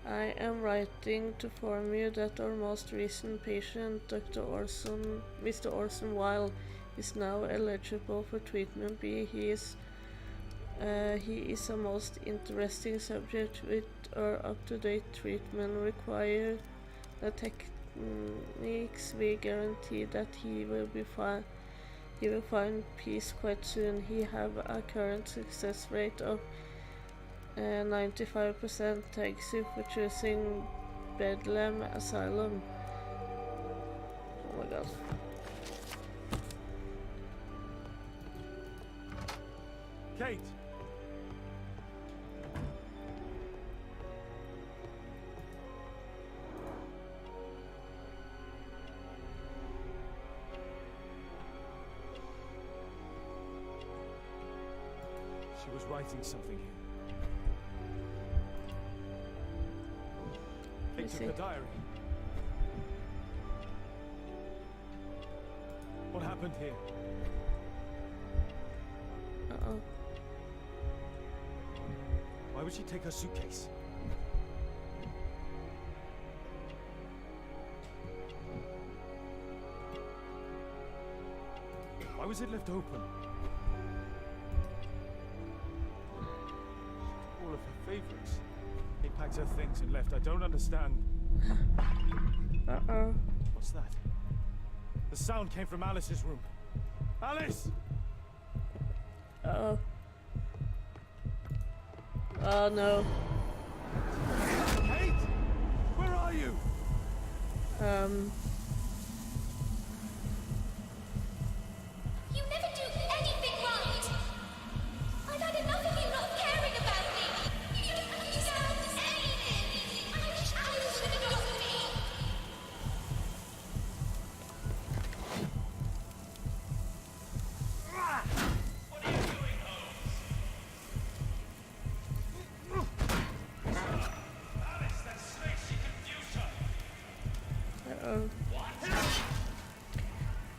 I am writing to inform you that our most recent patient, Mr. Orson Wilde, is now eligible for treatment B. He is a most interesting subject with our up-to-date treatment require the techniques. We guarantee that he will find peace quite soon. He have a current success rate of 95%. Thanks you for choosing Bedlam Asylum. Oh my god. Kate! She was writing something here. Kate took her diary. What happened here? Uh-oh. Why would she take her suitcase? Why was it left open? All of her favorites. They packed her things and left. I don't understand. Uh-oh. What's that? The sound came from Alice's room. Alice! Uh-oh. Oh no. Kate! Where are you? You never do anything right! I've had enough of you not caring about me! You don't understand anything! I wish Alice would have got me! What are you doing, Holmes? Oh.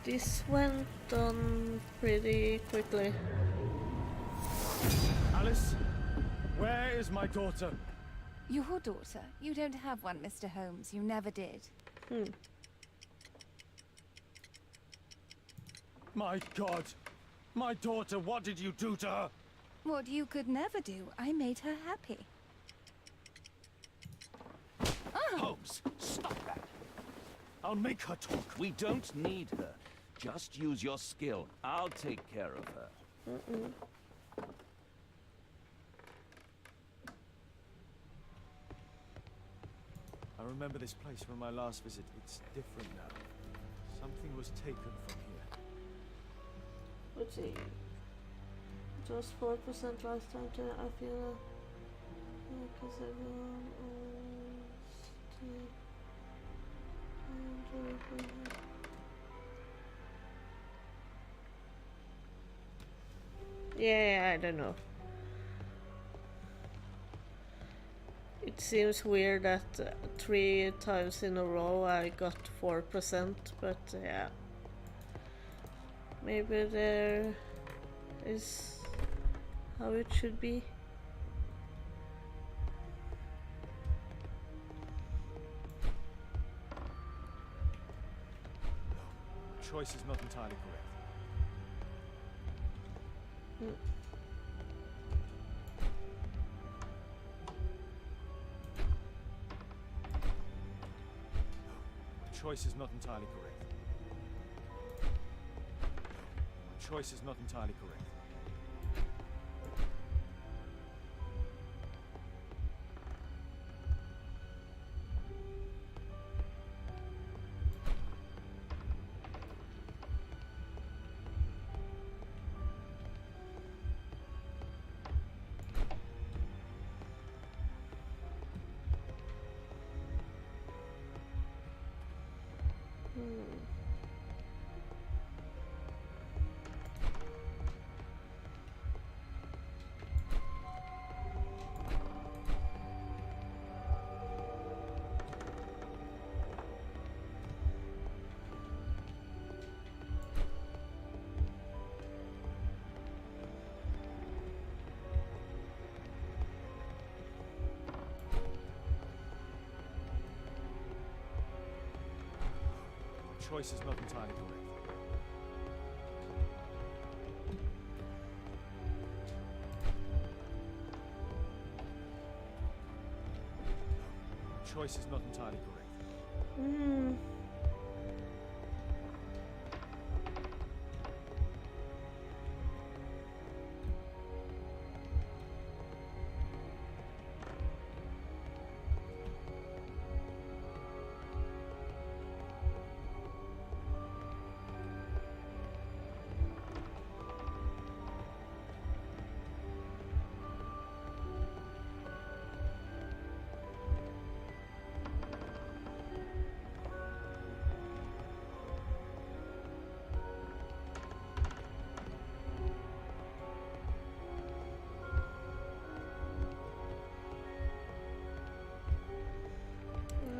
This went on pretty quickly. Alice, where is my daughter? Your daughter? You don't have one, Mr. Holmes. You never did. My God! My daughter, what did you do to her? What you could never do. I made her happy. Holmes, stop that! I'll make her talk. We don't need her. Just use your skill. I'll take care of her. I remember this place from my last visit. It's different now. Something was taken from here. Let's see. It was 4% last time. I feel because everyone yeah, I don't know. It seems weird that 3 times in a row I got 4%, but yeah. Maybe there is how it should be. Choice is not entirely correct. Choice is not entirely correct. Choice is not entirely correct. Choice is not entirely correct. Choice is not entirely correct.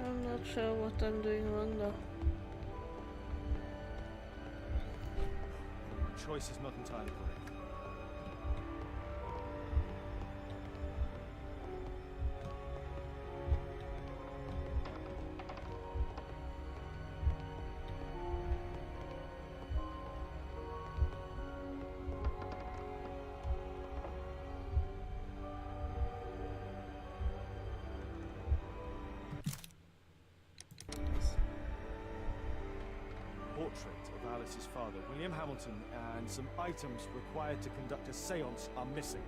I'm not sure what I'm doing wrong though. Choice is not entirely correct. Portrait of Alice's father, William Hamilton, and some items required to conduct a seance are missing.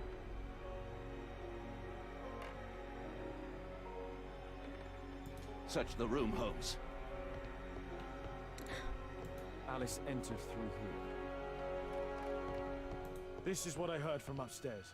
Search the room, Holmes. Alice entered through here. This is what I heard from upstairs.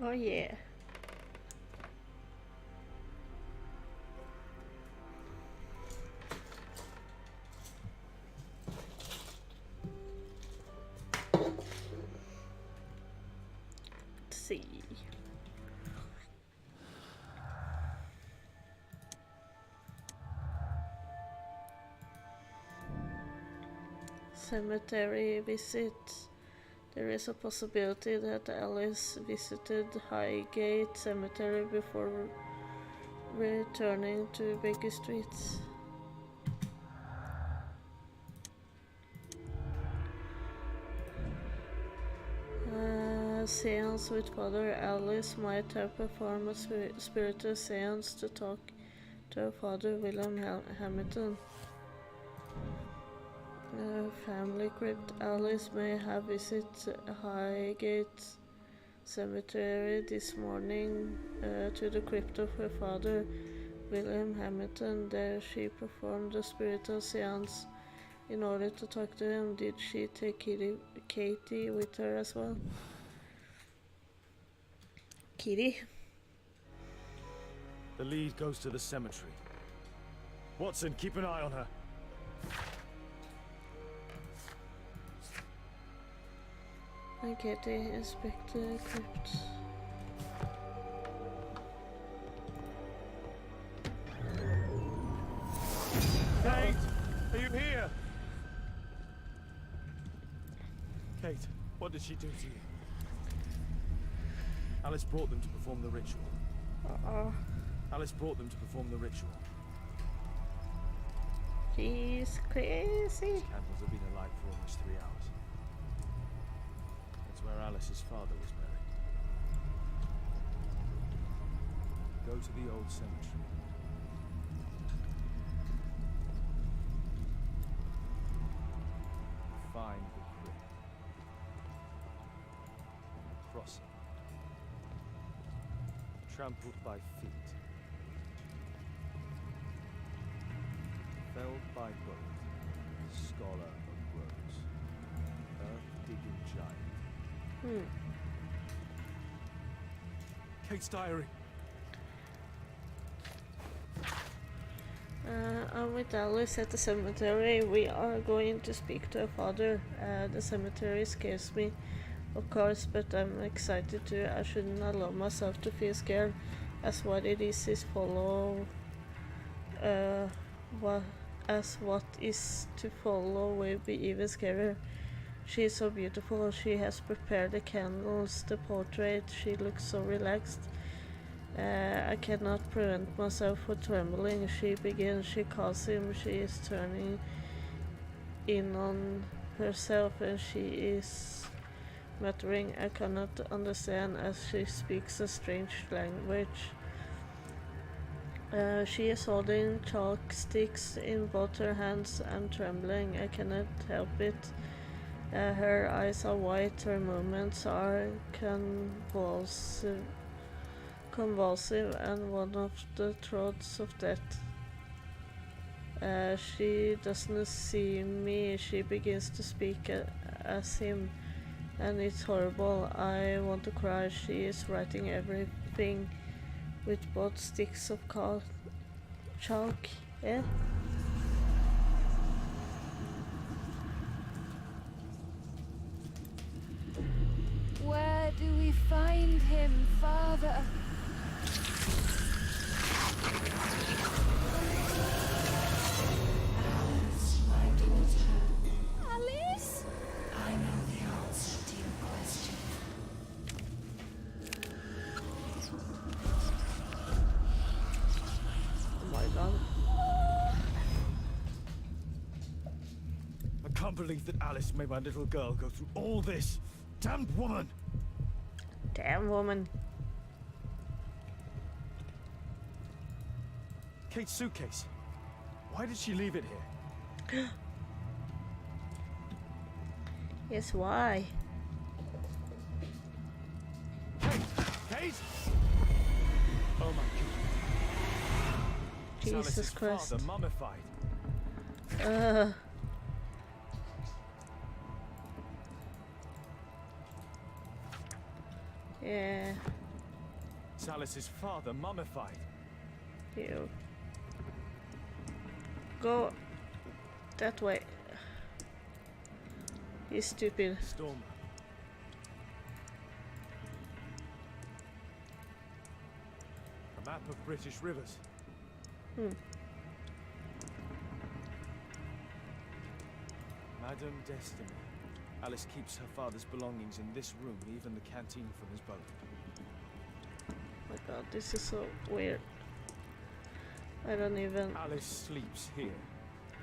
Oh yeah. Let's see. Cemetery visit. There is a possibility that Alice visited Highgate Cemetery before returning to Baker Street. Seance with Father. Alice might have performed a spiritual seance to talk to her father, William Hamilton. Family crypt. Alice may have visited Highgate Cemetery this morning to the crypt of her father, William Hamilton. There she performed a spiritual seance in order to talk to him. Did she take Katie with her as well? Kitty? The lead goes to the cemetery. Watson, keep an eye on her. Katie, inspect the crypt. Kate! Are you here? Kate, what did she do to you? Alice brought them to perform the ritual. Alice brought them to perform the ritual. She's crazy. Candles have been alight for almost 3 hours. That's where Alice's father was buried. Go to the old cemetery. Find the crypt. Cross it. Trampled by feet. Felled by both. Scholar of Rose. Earth-digging giant. Kate's diary. I'm with Alice at the cemetery. We are going to speak to her father. The cemetery scares me, of course, but I'm excited too. I shouldn't allow myself to feel scared, as what it is follow. What is to follow will be even scarier. She is so beautiful. She has prepared the candles, the portrait. She looks so relaxed. I cannot prevent myself from trembling. She begins. She calls him. She is turning in on herself, and she is muttering I cannot understand as she speaks a strange language. She is holding chalk sticks in both her hands. I'm trembling. I cannot help it. Her eyes are white. Her movements are convulsive and one of the throats of death. She doesn't see me. She begins to speak as him, and it's horrible. I want to cry. She is writing everything with both sticks of chalk. Yeah. Where do we find him, Father? Alice, my daughter. Alice? I know the answer to your question. Oh my god. I can't believe that Alice made my little girl go through all this. Damned woman! Damn woman. Kate's suitcase. Why did she leave it here? Yes, why? Kate! Kate! Oh my god. It's Jesus Alice's Christ. father, mummified. Yeah. It's Alice's father, mummified. You go that way. He's stupid. Storm. A map of British rivers. Madame Destiny. Alice keeps her father's belongings in this room, even the canteen from his boat. Oh my god, this is so weird. I don't even... Alice sleeps here.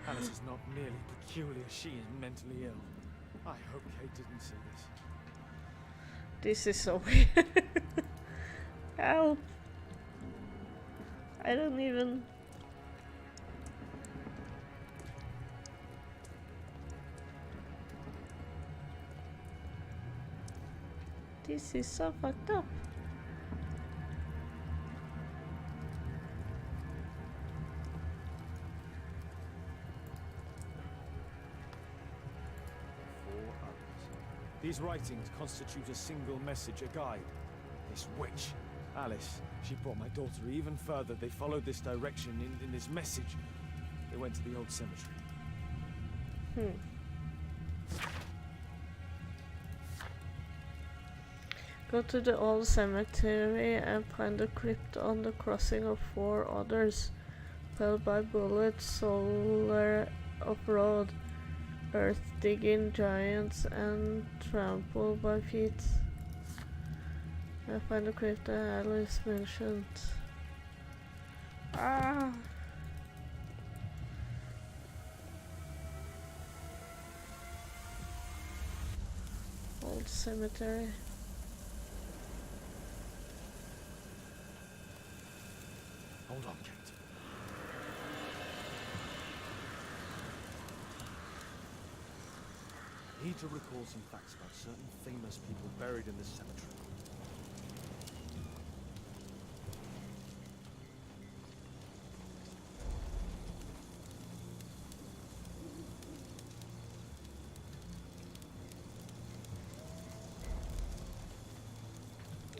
Alice is not merely peculiar, she is mentally ill. I hope Kate didn't see this. This is so weird. Help! I don't even... This is so fucked up. These writings constitute a single message, a guide. This witch, Alice, she brought my daughter even further. They followed this direction in this message. They went to the old cemetery. Go to the old cemetery and find the crypt on the crossing of 4 others. Felled by bullets, solar off-road, earth-digging giants, and trampled by feet. I find the crypt that Alice mentioned. Ah! Old cemetery. Hold on, Kate. I need to recall some facts about certain famous people buried in this cemetery.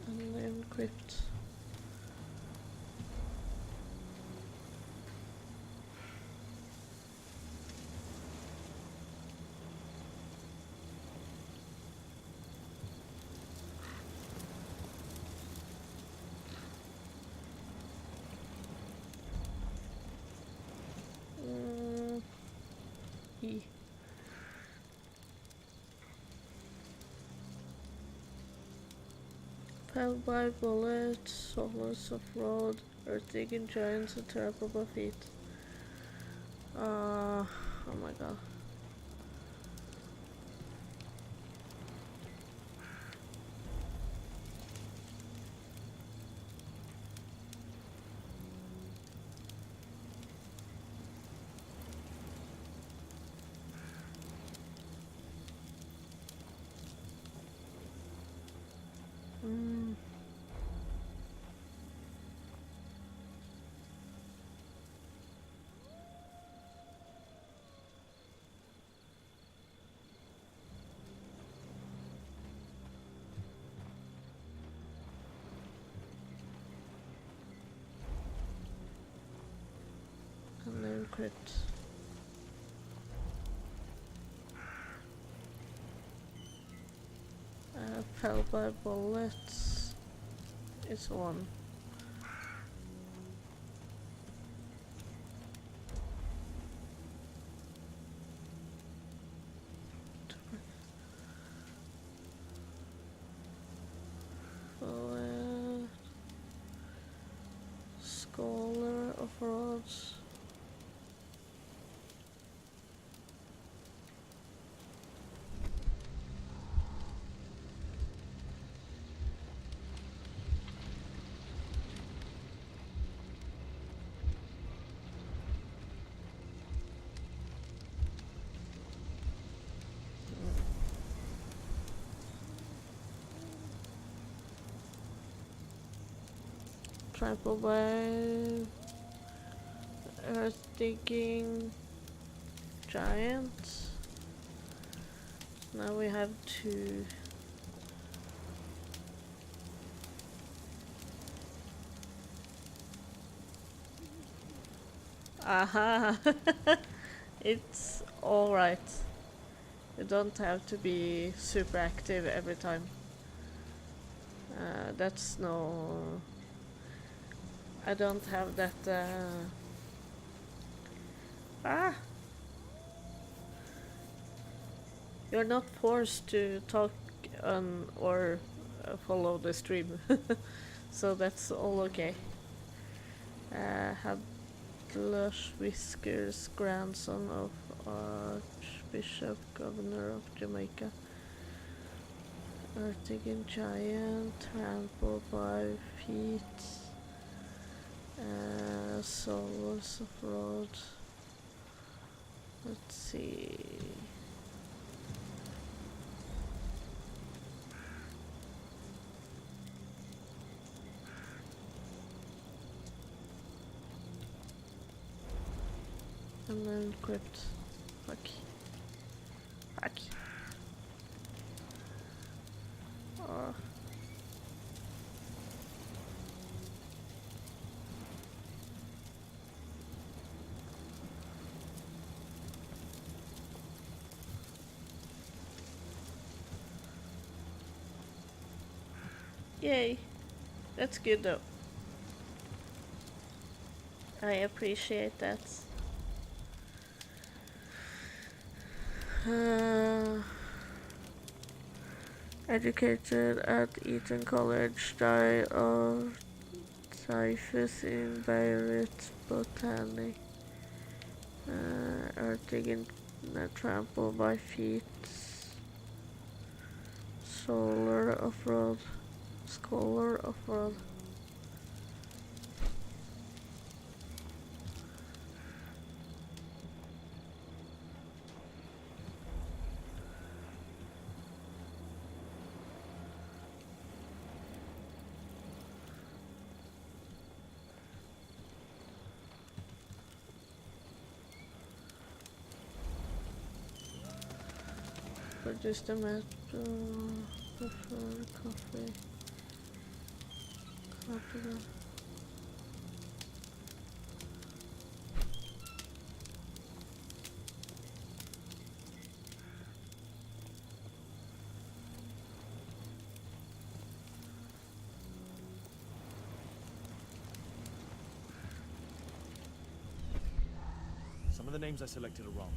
Unnamed crypt. Felled by bullets, soulless off-road, earth-digging giants, and trampled by feet. Oh my god. Unnamed crypt. Fell by bullets. It's one. Bullet. Scholar of roads. Trampled by earth-digging giants. Now we have 2. Aha! It's alright. You don't have to be super active every time. That's no... I don't have that... Ah! You're not forced to talk on or follow the stream. So that's all okay. Hadlush Whiskers, grandson of Archbishop, Governor of Jamaica. Artigan giant, trampled by feet. Souls of road. Let's see. And then equipped. Fuck. Fuck. Oh. Yay. That's good though. I appreciate that. Educated at Eton College, died of typhus in Beirut, Botany. Artigan trampled by feet. Scholar of road. Produced a map. Prefer coffee. Some of the names I selected are wrong.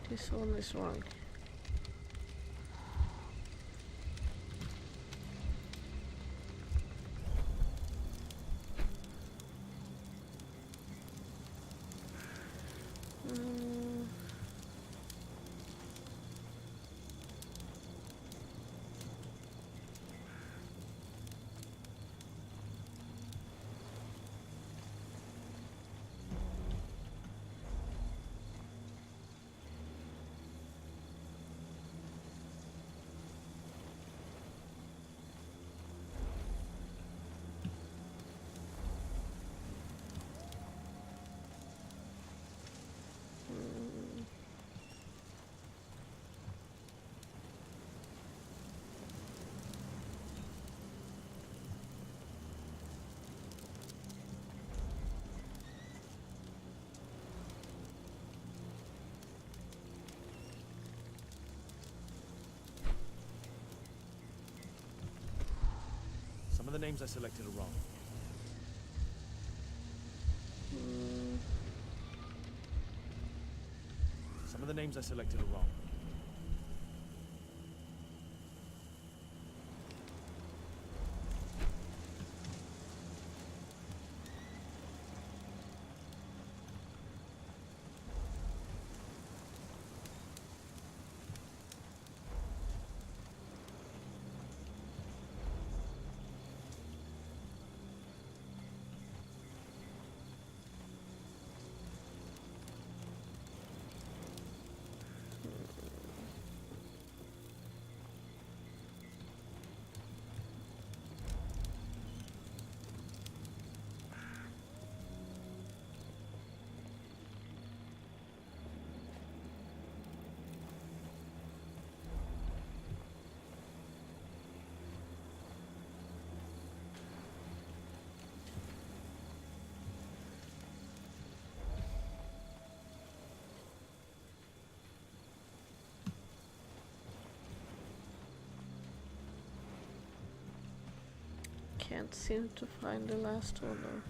This one is wrong. Some of the names I selected are wrong. Some of the names I selected are wrong. Can't seem to find the last one though.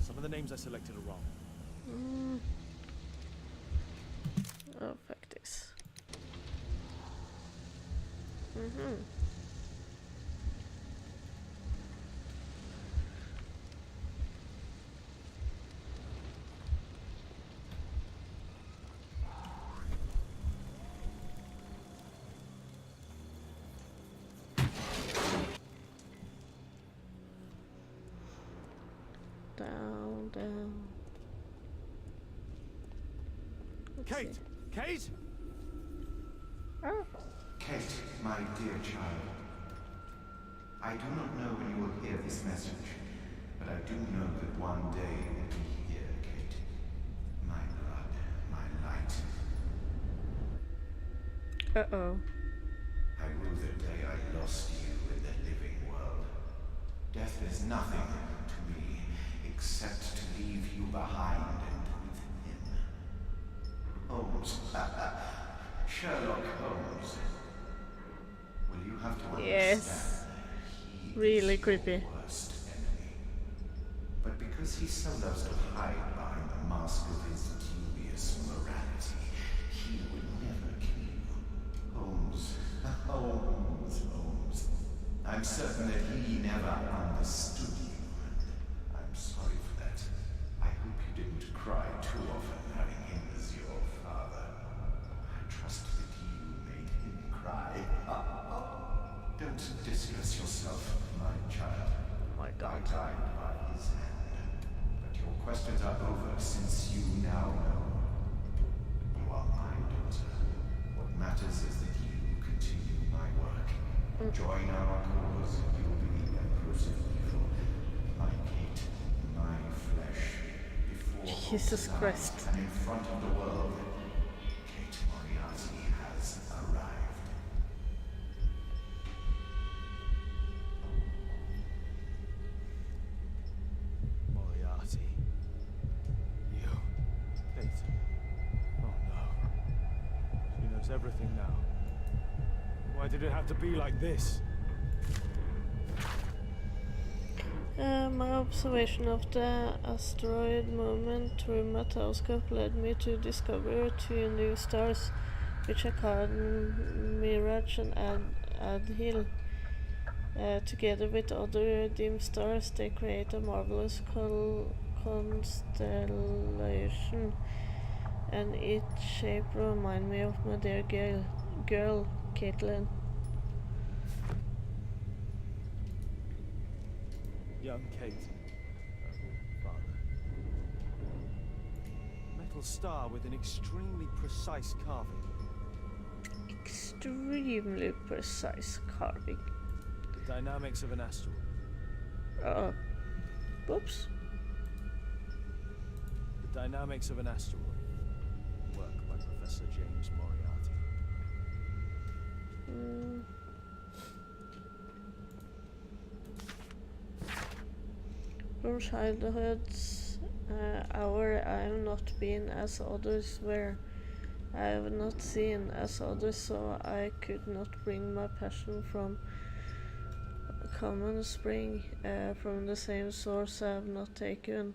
Some of the names I selected are wrong. Oh, fuck this. Down, down. Let's Kate! see. Kate! Oh. Kate, my dear child, I do not know when you will hear this message, but I do know that one day you will be here, Kate. My blood, my light. Uh-oh. I rue the day I lost you in the living world. Death is nothing to me, except to leave you behind and with him. Holmes. Sherlock Holmes. Will you have to understand Yes. that he Really is creepy. your worst enemy? But because he so loves to hide behind the mask of his dubious morality, he would never kill you. Holmes. Holmes. I'm certain that he never understood you, and I'm sorry for that. I hope you didn't cry too often having him as your father. I trust that you made him cry. Don't distress yourself, my child. My God. I died by his hand. But your questions are over since you now know. You are my daughter. What matters is that you continue my work. Join our cause, and you will be the Empress of Evil. My Kate, my flesh. Before Jesus Holmes Christ. and in front of the world, Kate Moriarty has arrived. Moriarty. You. Kate. Oh no. She knows everything now. Why did it have to be like this? My observation of the asteroid movement through my telescope led me to discover two new stars, which are called Mirage and Adhil. Together with other dim stars, they create a marvelous constellation, and its shape reminds me of my dear girl Caitlin. Young Kate. Father. Metal star with an extremely precise carving. Extremely precise carving. The dynamics of an asteroid. Whoops. The dynamics of an asteroid. Work by Professor James Moriarty. From childhood's hour, I have not been as others were. I have not seen as others, so I could not bring my passion from a common spring. From the same source I have not taken.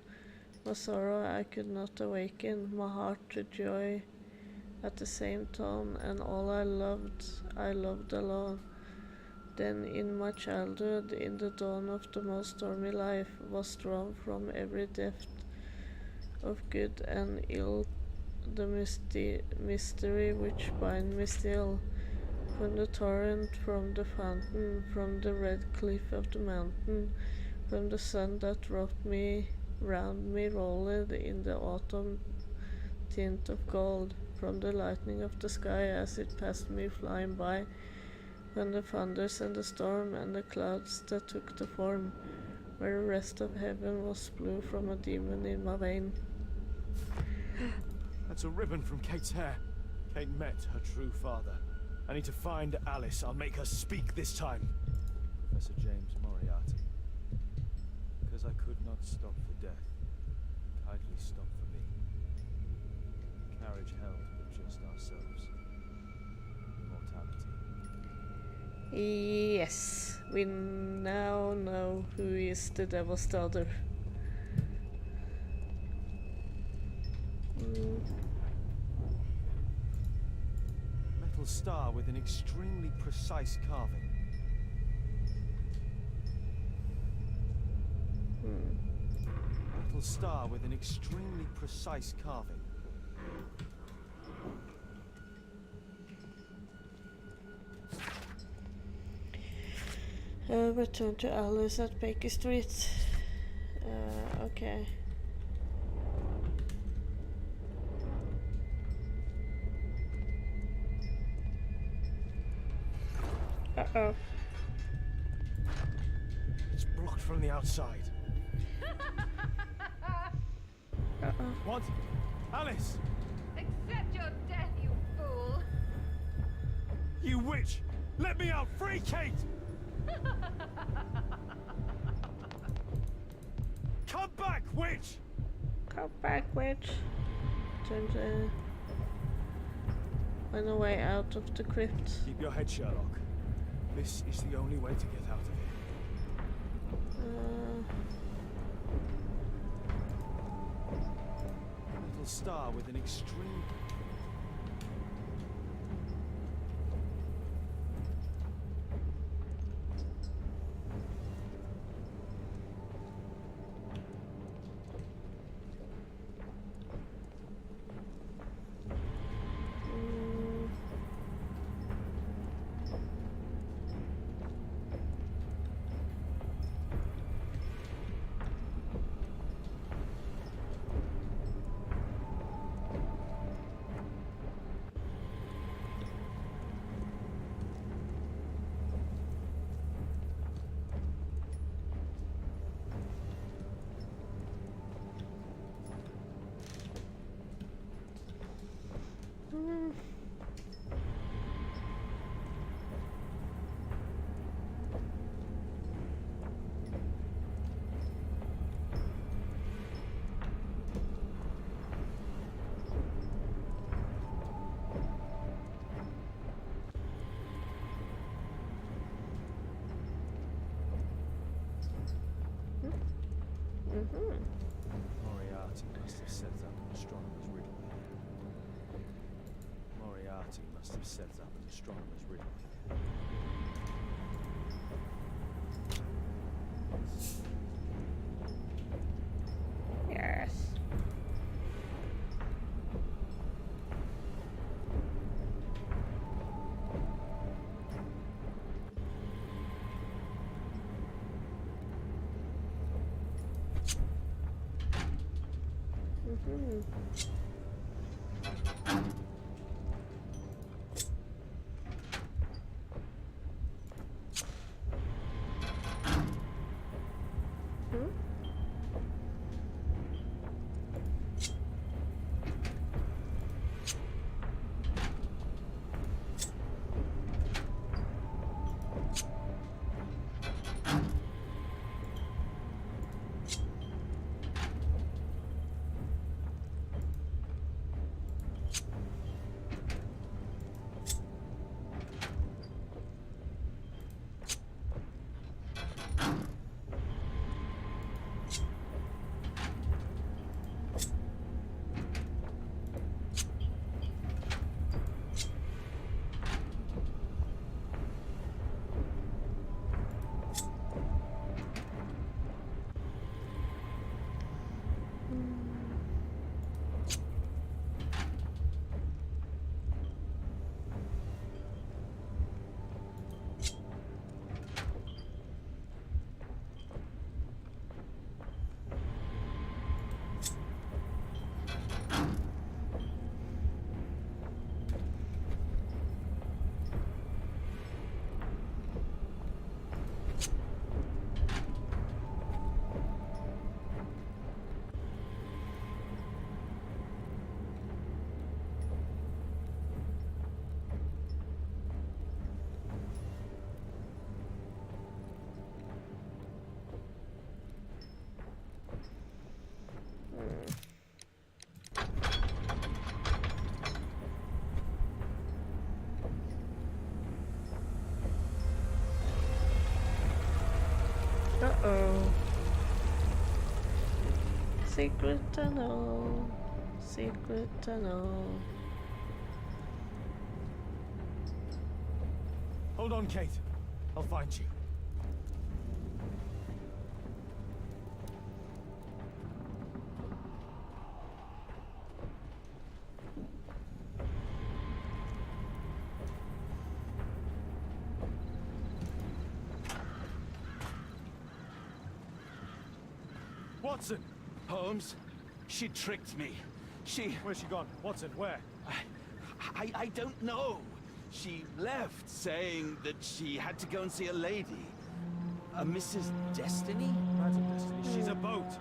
My sorrow I could not awaken, my heart to joy at the same time, and all I loved alone. Then in my childhood, in the dawn of the most stormy life, was drawn from every depth of good and ill the mystery which bind me still. From the torrent, from the fountain, from the red cliff of the mountain, from the sun that wrapped me round me rolled in the autumn tint of gold, from the lightning of the sky as it passed me flying by, when the thunders and the storm and the clouds that took the form, where the rest of heaven was blue from a demon in my vein. That's a ribbon from Kate's hair. Kate met her true father. I need to find Alice. I'll make her speak this time. Professor James Moriarty. Because I could not stop for death. Kindly stop for me. Carriage held, but just ourselves. Immortality. Yes, we now know who is the Devil's Daughter. Metal star with an extremely precise carving. Metal star with an extremely precise carving. Return to Alice at Baker Street. Okay. Uh-oh. It's blocked from the outside. Uh-oh. What? Alice! Accept your death, you fool! You witch! Let me out! Free Kate! Come back, witch! Come back, witch. Turn to find a way out of the crypt. Keep your head, Sherlock. This is the only way to get out of here. Metal star with an extreme... Moriarty must have set up an astronomer's riddle. Moriarty must have set up an astronomer's riddle. Yes. Secret tunnel. Secret tunnel. Hold on, Kate. I'll find you. Watson! Holmes, she tricked me. Where's she gone? Watson, where? I don't know. She left saying that she had to go and see a lady. A Mrs. Destiny? Madam Destiny, she's a boat.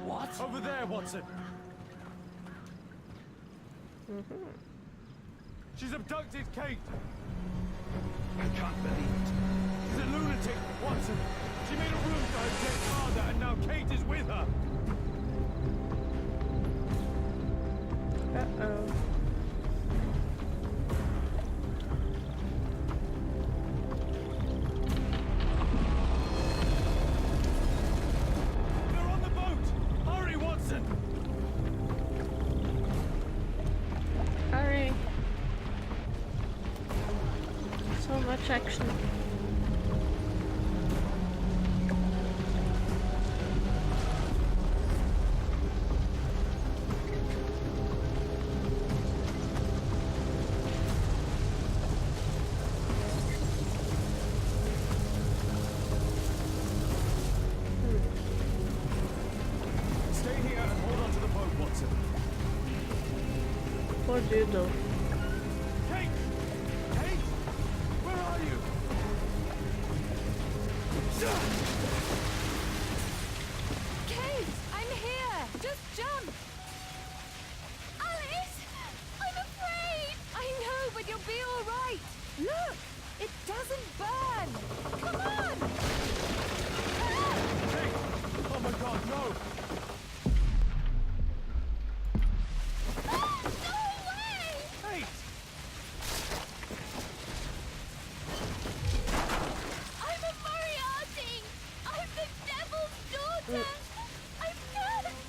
What? Over there, Watson. She's abducted Kate. I can't believe it. She's a lunatic, Watson. She made a room for her dead father, and now Kate is with her. Uh-oh. They're on the boat! Hurry, Watson! Hurry. So much action. Stay here and hold on to the boat, Watson. What do you do? Kate! Kate! Where are you? Kate, I'm here. Just jump. Alice! I'm afraid! I know, but you'll be all right. Look, it doesn't burn. Come on. Kate! Oh my God, no! No way! Kate! I'm a Moriarty! I'm the devil's daughter! I'm cursed!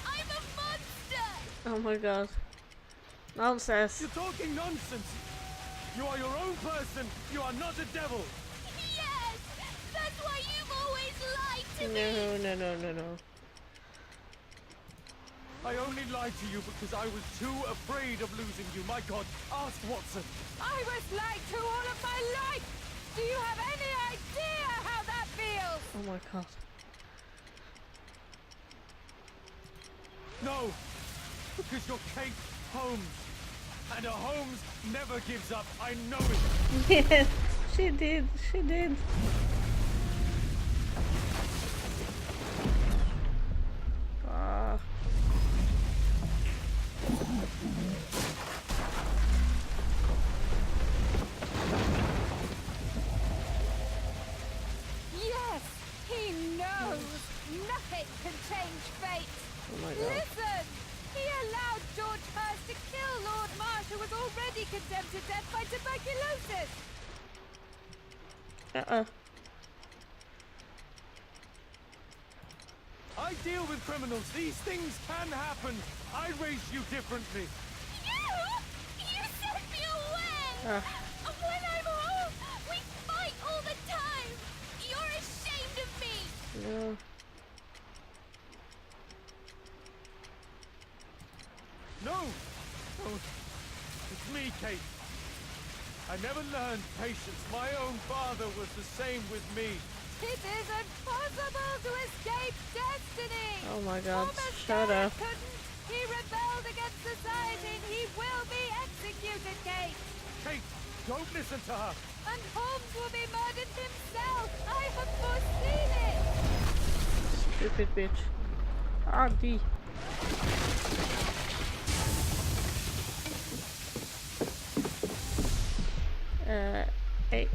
I'm a monster! Oh my god. Nonsense. You're talking nonsense! You are your own person! You are not a devil! Yes! That's why you've always lied to me! No. I only lied to you because I was too afraid of losing you. My God, ask Watson. I was lied to all of my life. Do you have any idea how that feels? Oh my god. No, because you're Kate Holmes. And a Holmes never gives up. I know it. Yes, she did. She did. Ah. Yes, he knows. Nothing can change fate. Oh my god. Listen! He allowed George Hurst to kill Lord Marsh, who was already condemned to death by tuberculosis. I deal with criminals. These things can happen. I raise you differently. You sent me away! When I'm home, we fight all the time! You're ashamed of me! No. No! Oh, it's me, Kate. I never learned patience. My own father was the same with me. It is impossible to escape destiny. Oh my god, Thomas shut Garrett up. couldn't. He rebelled against society and he will be executed, Kate. Kate, don't listen to her. And Holmes will be murdered himself. I have foreseen it. Stupid bitch. RD. Hey.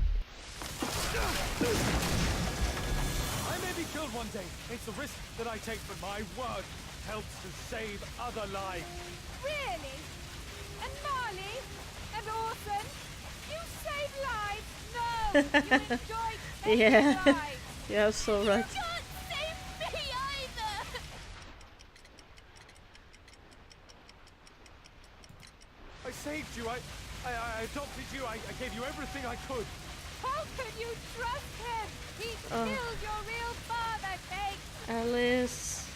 I may be killed one day. It's a risk that I take, but my work helps to save other lives. Really? And Marley? And Orson? You save lives? No! You enjoy taking Yeah. lives. Yeah, so right. You can't save me either! saved you. I adopted you. I gave you everything I could. How can you trust him? He killed your real father, Kate. Alice,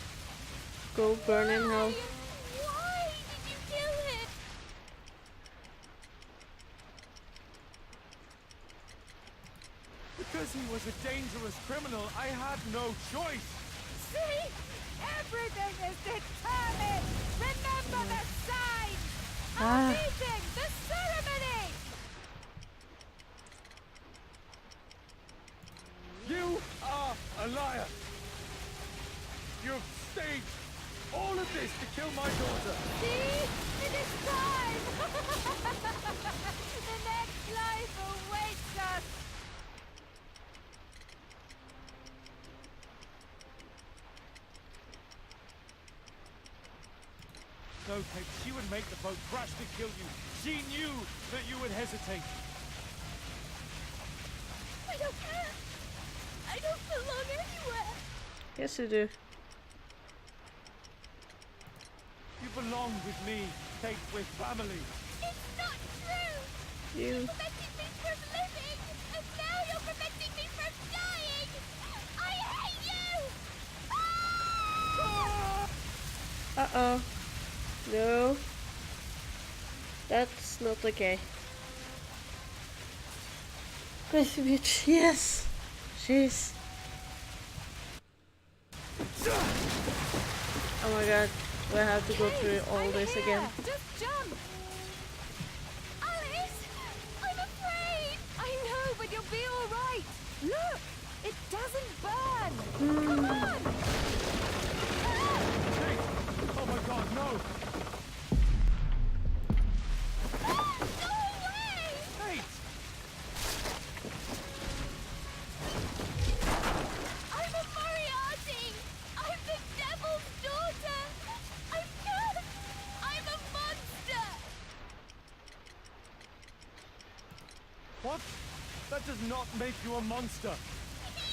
go burn in hell. Why did you kill him? Because he was a dangerous criminal, I had no choice. See? Everything is determined. Remember the signs. Our meeting, the ceremony. You are a liar. You've staged all of this to kill my daughter. See? It is time. The next life awaits us. No, Kate, she would make the boat crash to kill you. She knew that you would hesitate. I don't care. I don't belong anywhere. Yes, you do. You belong with me, Kate, with family. It's not true. You. Prevented me from living, and now you're preventing me from dying. I hate you. Uh-oh. No. That's not okay. Crazy bitch, yes! Jeez. Oh my god, we have to go through all this again. Just jump. Alice, I'm afraid. I know, but you'll be all right. Look, it doesn't burn. Come on. Kate! Oh my god, no! Go away. Kate! I'm a Moriarty. I'm the devil's daughter. I'm cursed. I'm a monster. What? That does not make you a monster.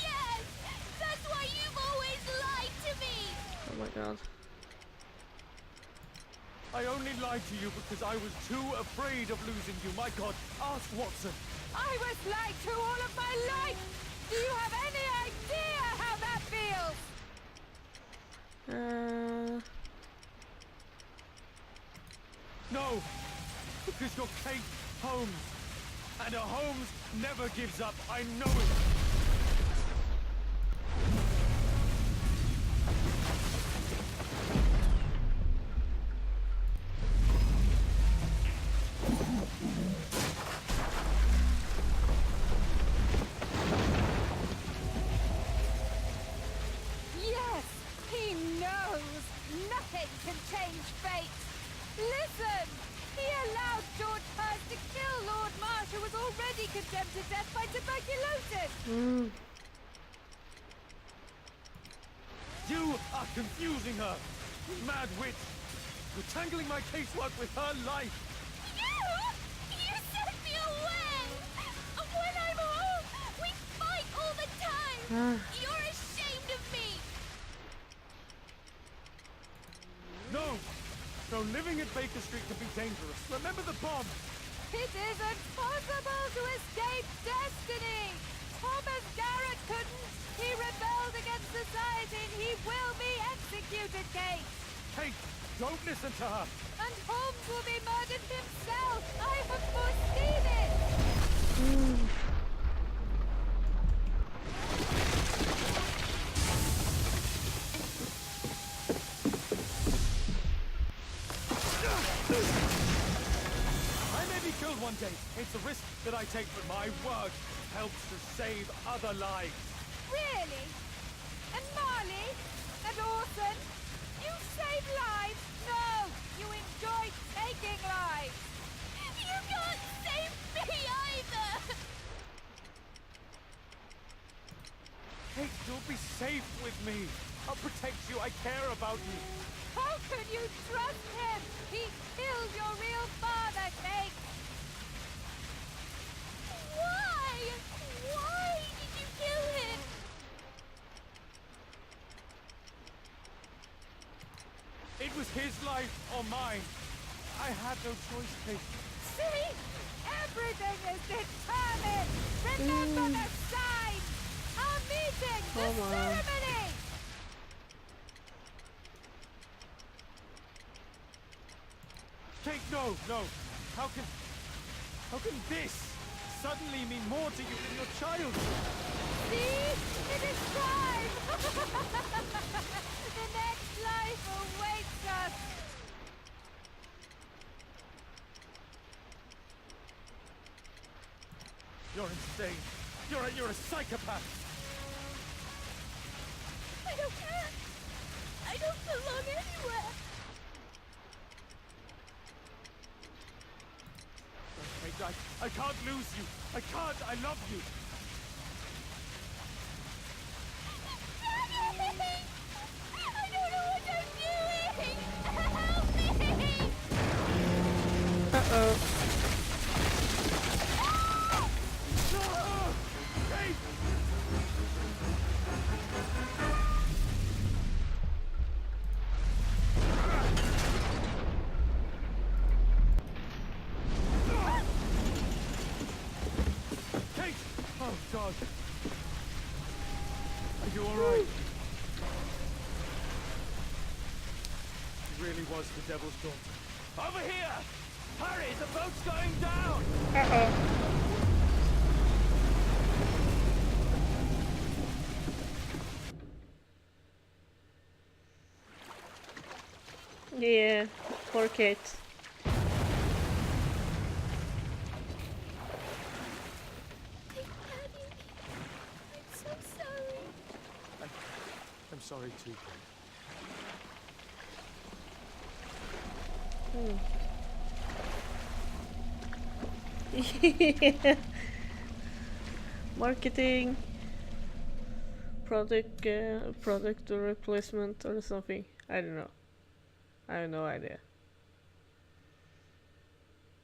Yes, that's why you've always lied to me. Oh my god. I only lied to you because I was too afraid of losing you. My god, ask Watson. I was lied to all of my life. Do you have any idea how that feels? No, because you're Kate Holmes. And a Holmes never gives up. I know it. Yes, he knows. Nothing can change fate. Listen, he allowed George Hurst to kill Lord Marsh, who was already condemned to death by tuberculosis. You are confusing her. You mad witch. You're tangling my casework with her life. You sent me away. When I'm home, we fight all the time. You're ashamed of me. No. No, living at Baker Street can be dangerous. Remember the bomb. It isn't possible to escape destiny. Thomas Garrett couldn't. He rebelled against society and he will be executed, Kate. Kate, don't listen to her. And Holmes will be murdered himself. I have foreseen it. I may be killed one day. It's a risk that I take, but my work helps to save other lives. Really? And Marley? And Orson? You save lives? No! You enjoy taking lives! You can't save me either. Kate, you'll be safe with me. I'll protect you. I care about you. How can you trust him? He killed your real father, Kate! Why? Why did you kill him? It was his life or mine. I had no choice, Kate. See? Everything is determined! Remember the sign! Our meeting! The Come on. ceremony! Kate, no, no. How can this suddenly mean more to you than your child? See? It is time! The next life awaits us! You're insane. You're a psychopath. I don't care! I don't belong anywhere! Kate, I can't lose you. I can't. I love you. Daddy! I don't know what I'm doing! Help me! Uh-oh. Kate! Oh, God. Are you all right? She really was the devil's daughter. Over here! Hurry, the boat's going down! Uh-oh. Yeah, poor Kate. I'm so sorry. I'm sorry too, Kate. Yeah. Marketing, product replacement or something. I don't know. I have no idea.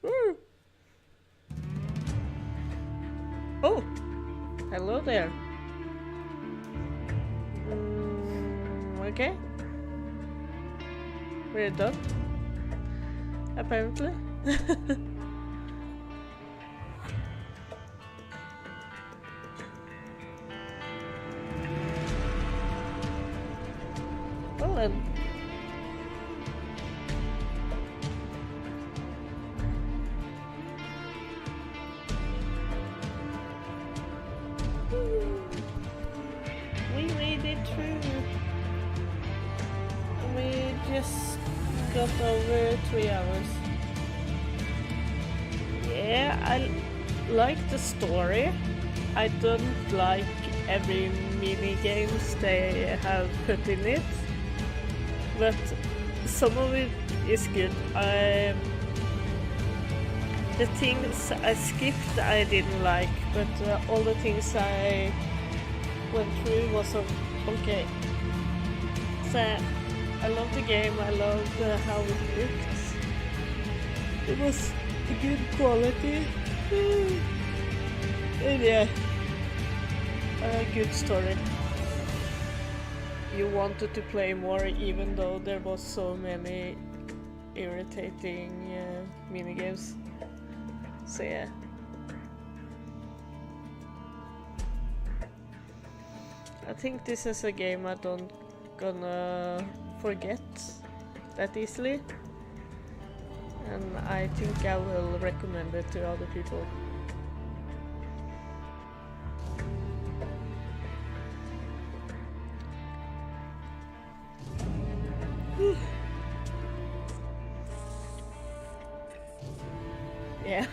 Woo! Oh, hello there. Okay, we're done. Apparently. Well then. We made it through. We just got over 3 hours. Yeah, I like the story. I don't like every mini games they have put in it, but some of it is good. The things I skipped I didn't like, but all the things I went through was okay. So I love the game, I love how it looked. It was a good quality. And yeah, a good story. You wanted to play more even though there was so many irritating minigames. So yeah. I think this is a game I don't gonna forget that easily, and I think I will recommend it to other people. Yeah,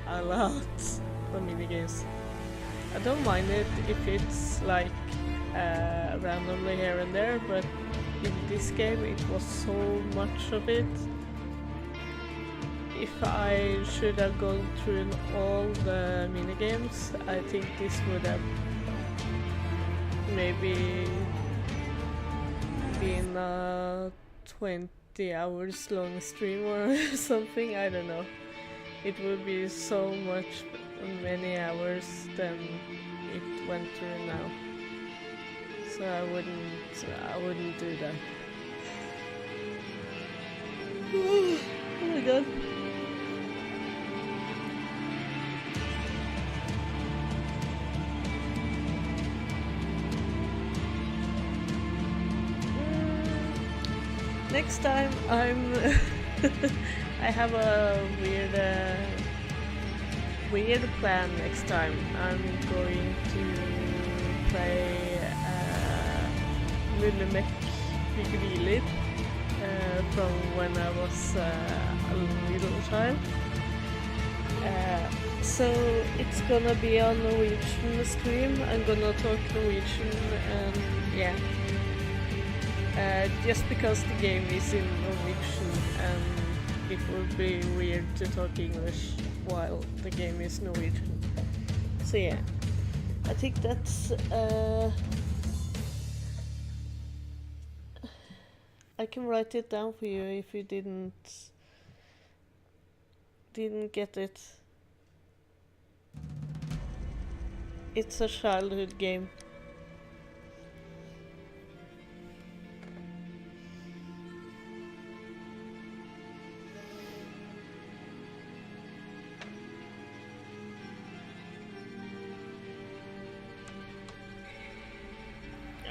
a lot of minigames. I don't mind it if it's like randomly here and there, but in this game it was so much of it. If I should have gone through all the minigames, I think this would have maybe been a 20 hours long stream or something, I don't know. It would be so much many hours than it went through now. So I wouldn't do that. Oh my god. Next time I'm I have a weird plan next time. I'm going to play Mullemek Byggebiler from when I was a little child. So it's gonna be a Norwegian stream. I'm gonna talk Norwegian and yeah. Just because the game is in Norwegian and it would be weird to talk English while the game is Norwegian. So yeah, I think that's I can write it down for you if you didn't get it. It's a childhood game.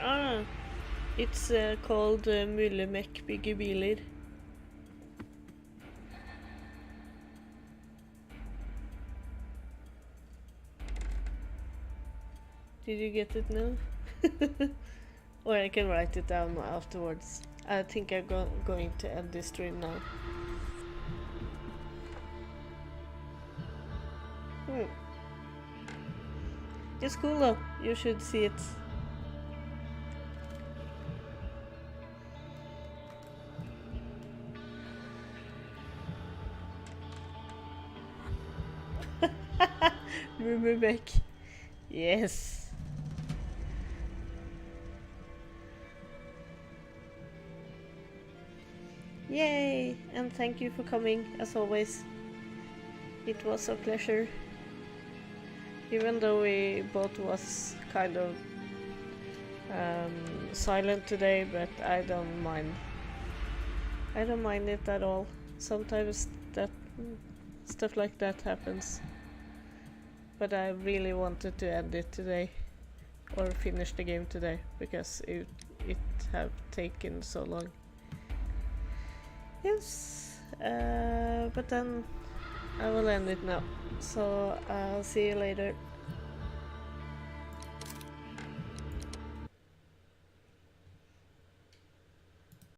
Ah, it's called Mullemek Byggebiler. Did you get it now? Or I can write it down afterwards. I think I'm going to end this stream now. It's cool though, you should see it. Remember back. Yes. Yay! And thank you for coming, as always. It was a pleasure. Even though we both was kind of silent today, but I don't mind. I don't mind it at all. Sometimes that stuff like that happens. But I really wanted to end it today, or finish the game today, because it have taken so long. Yes, but then I will end it now. So I'll see you later.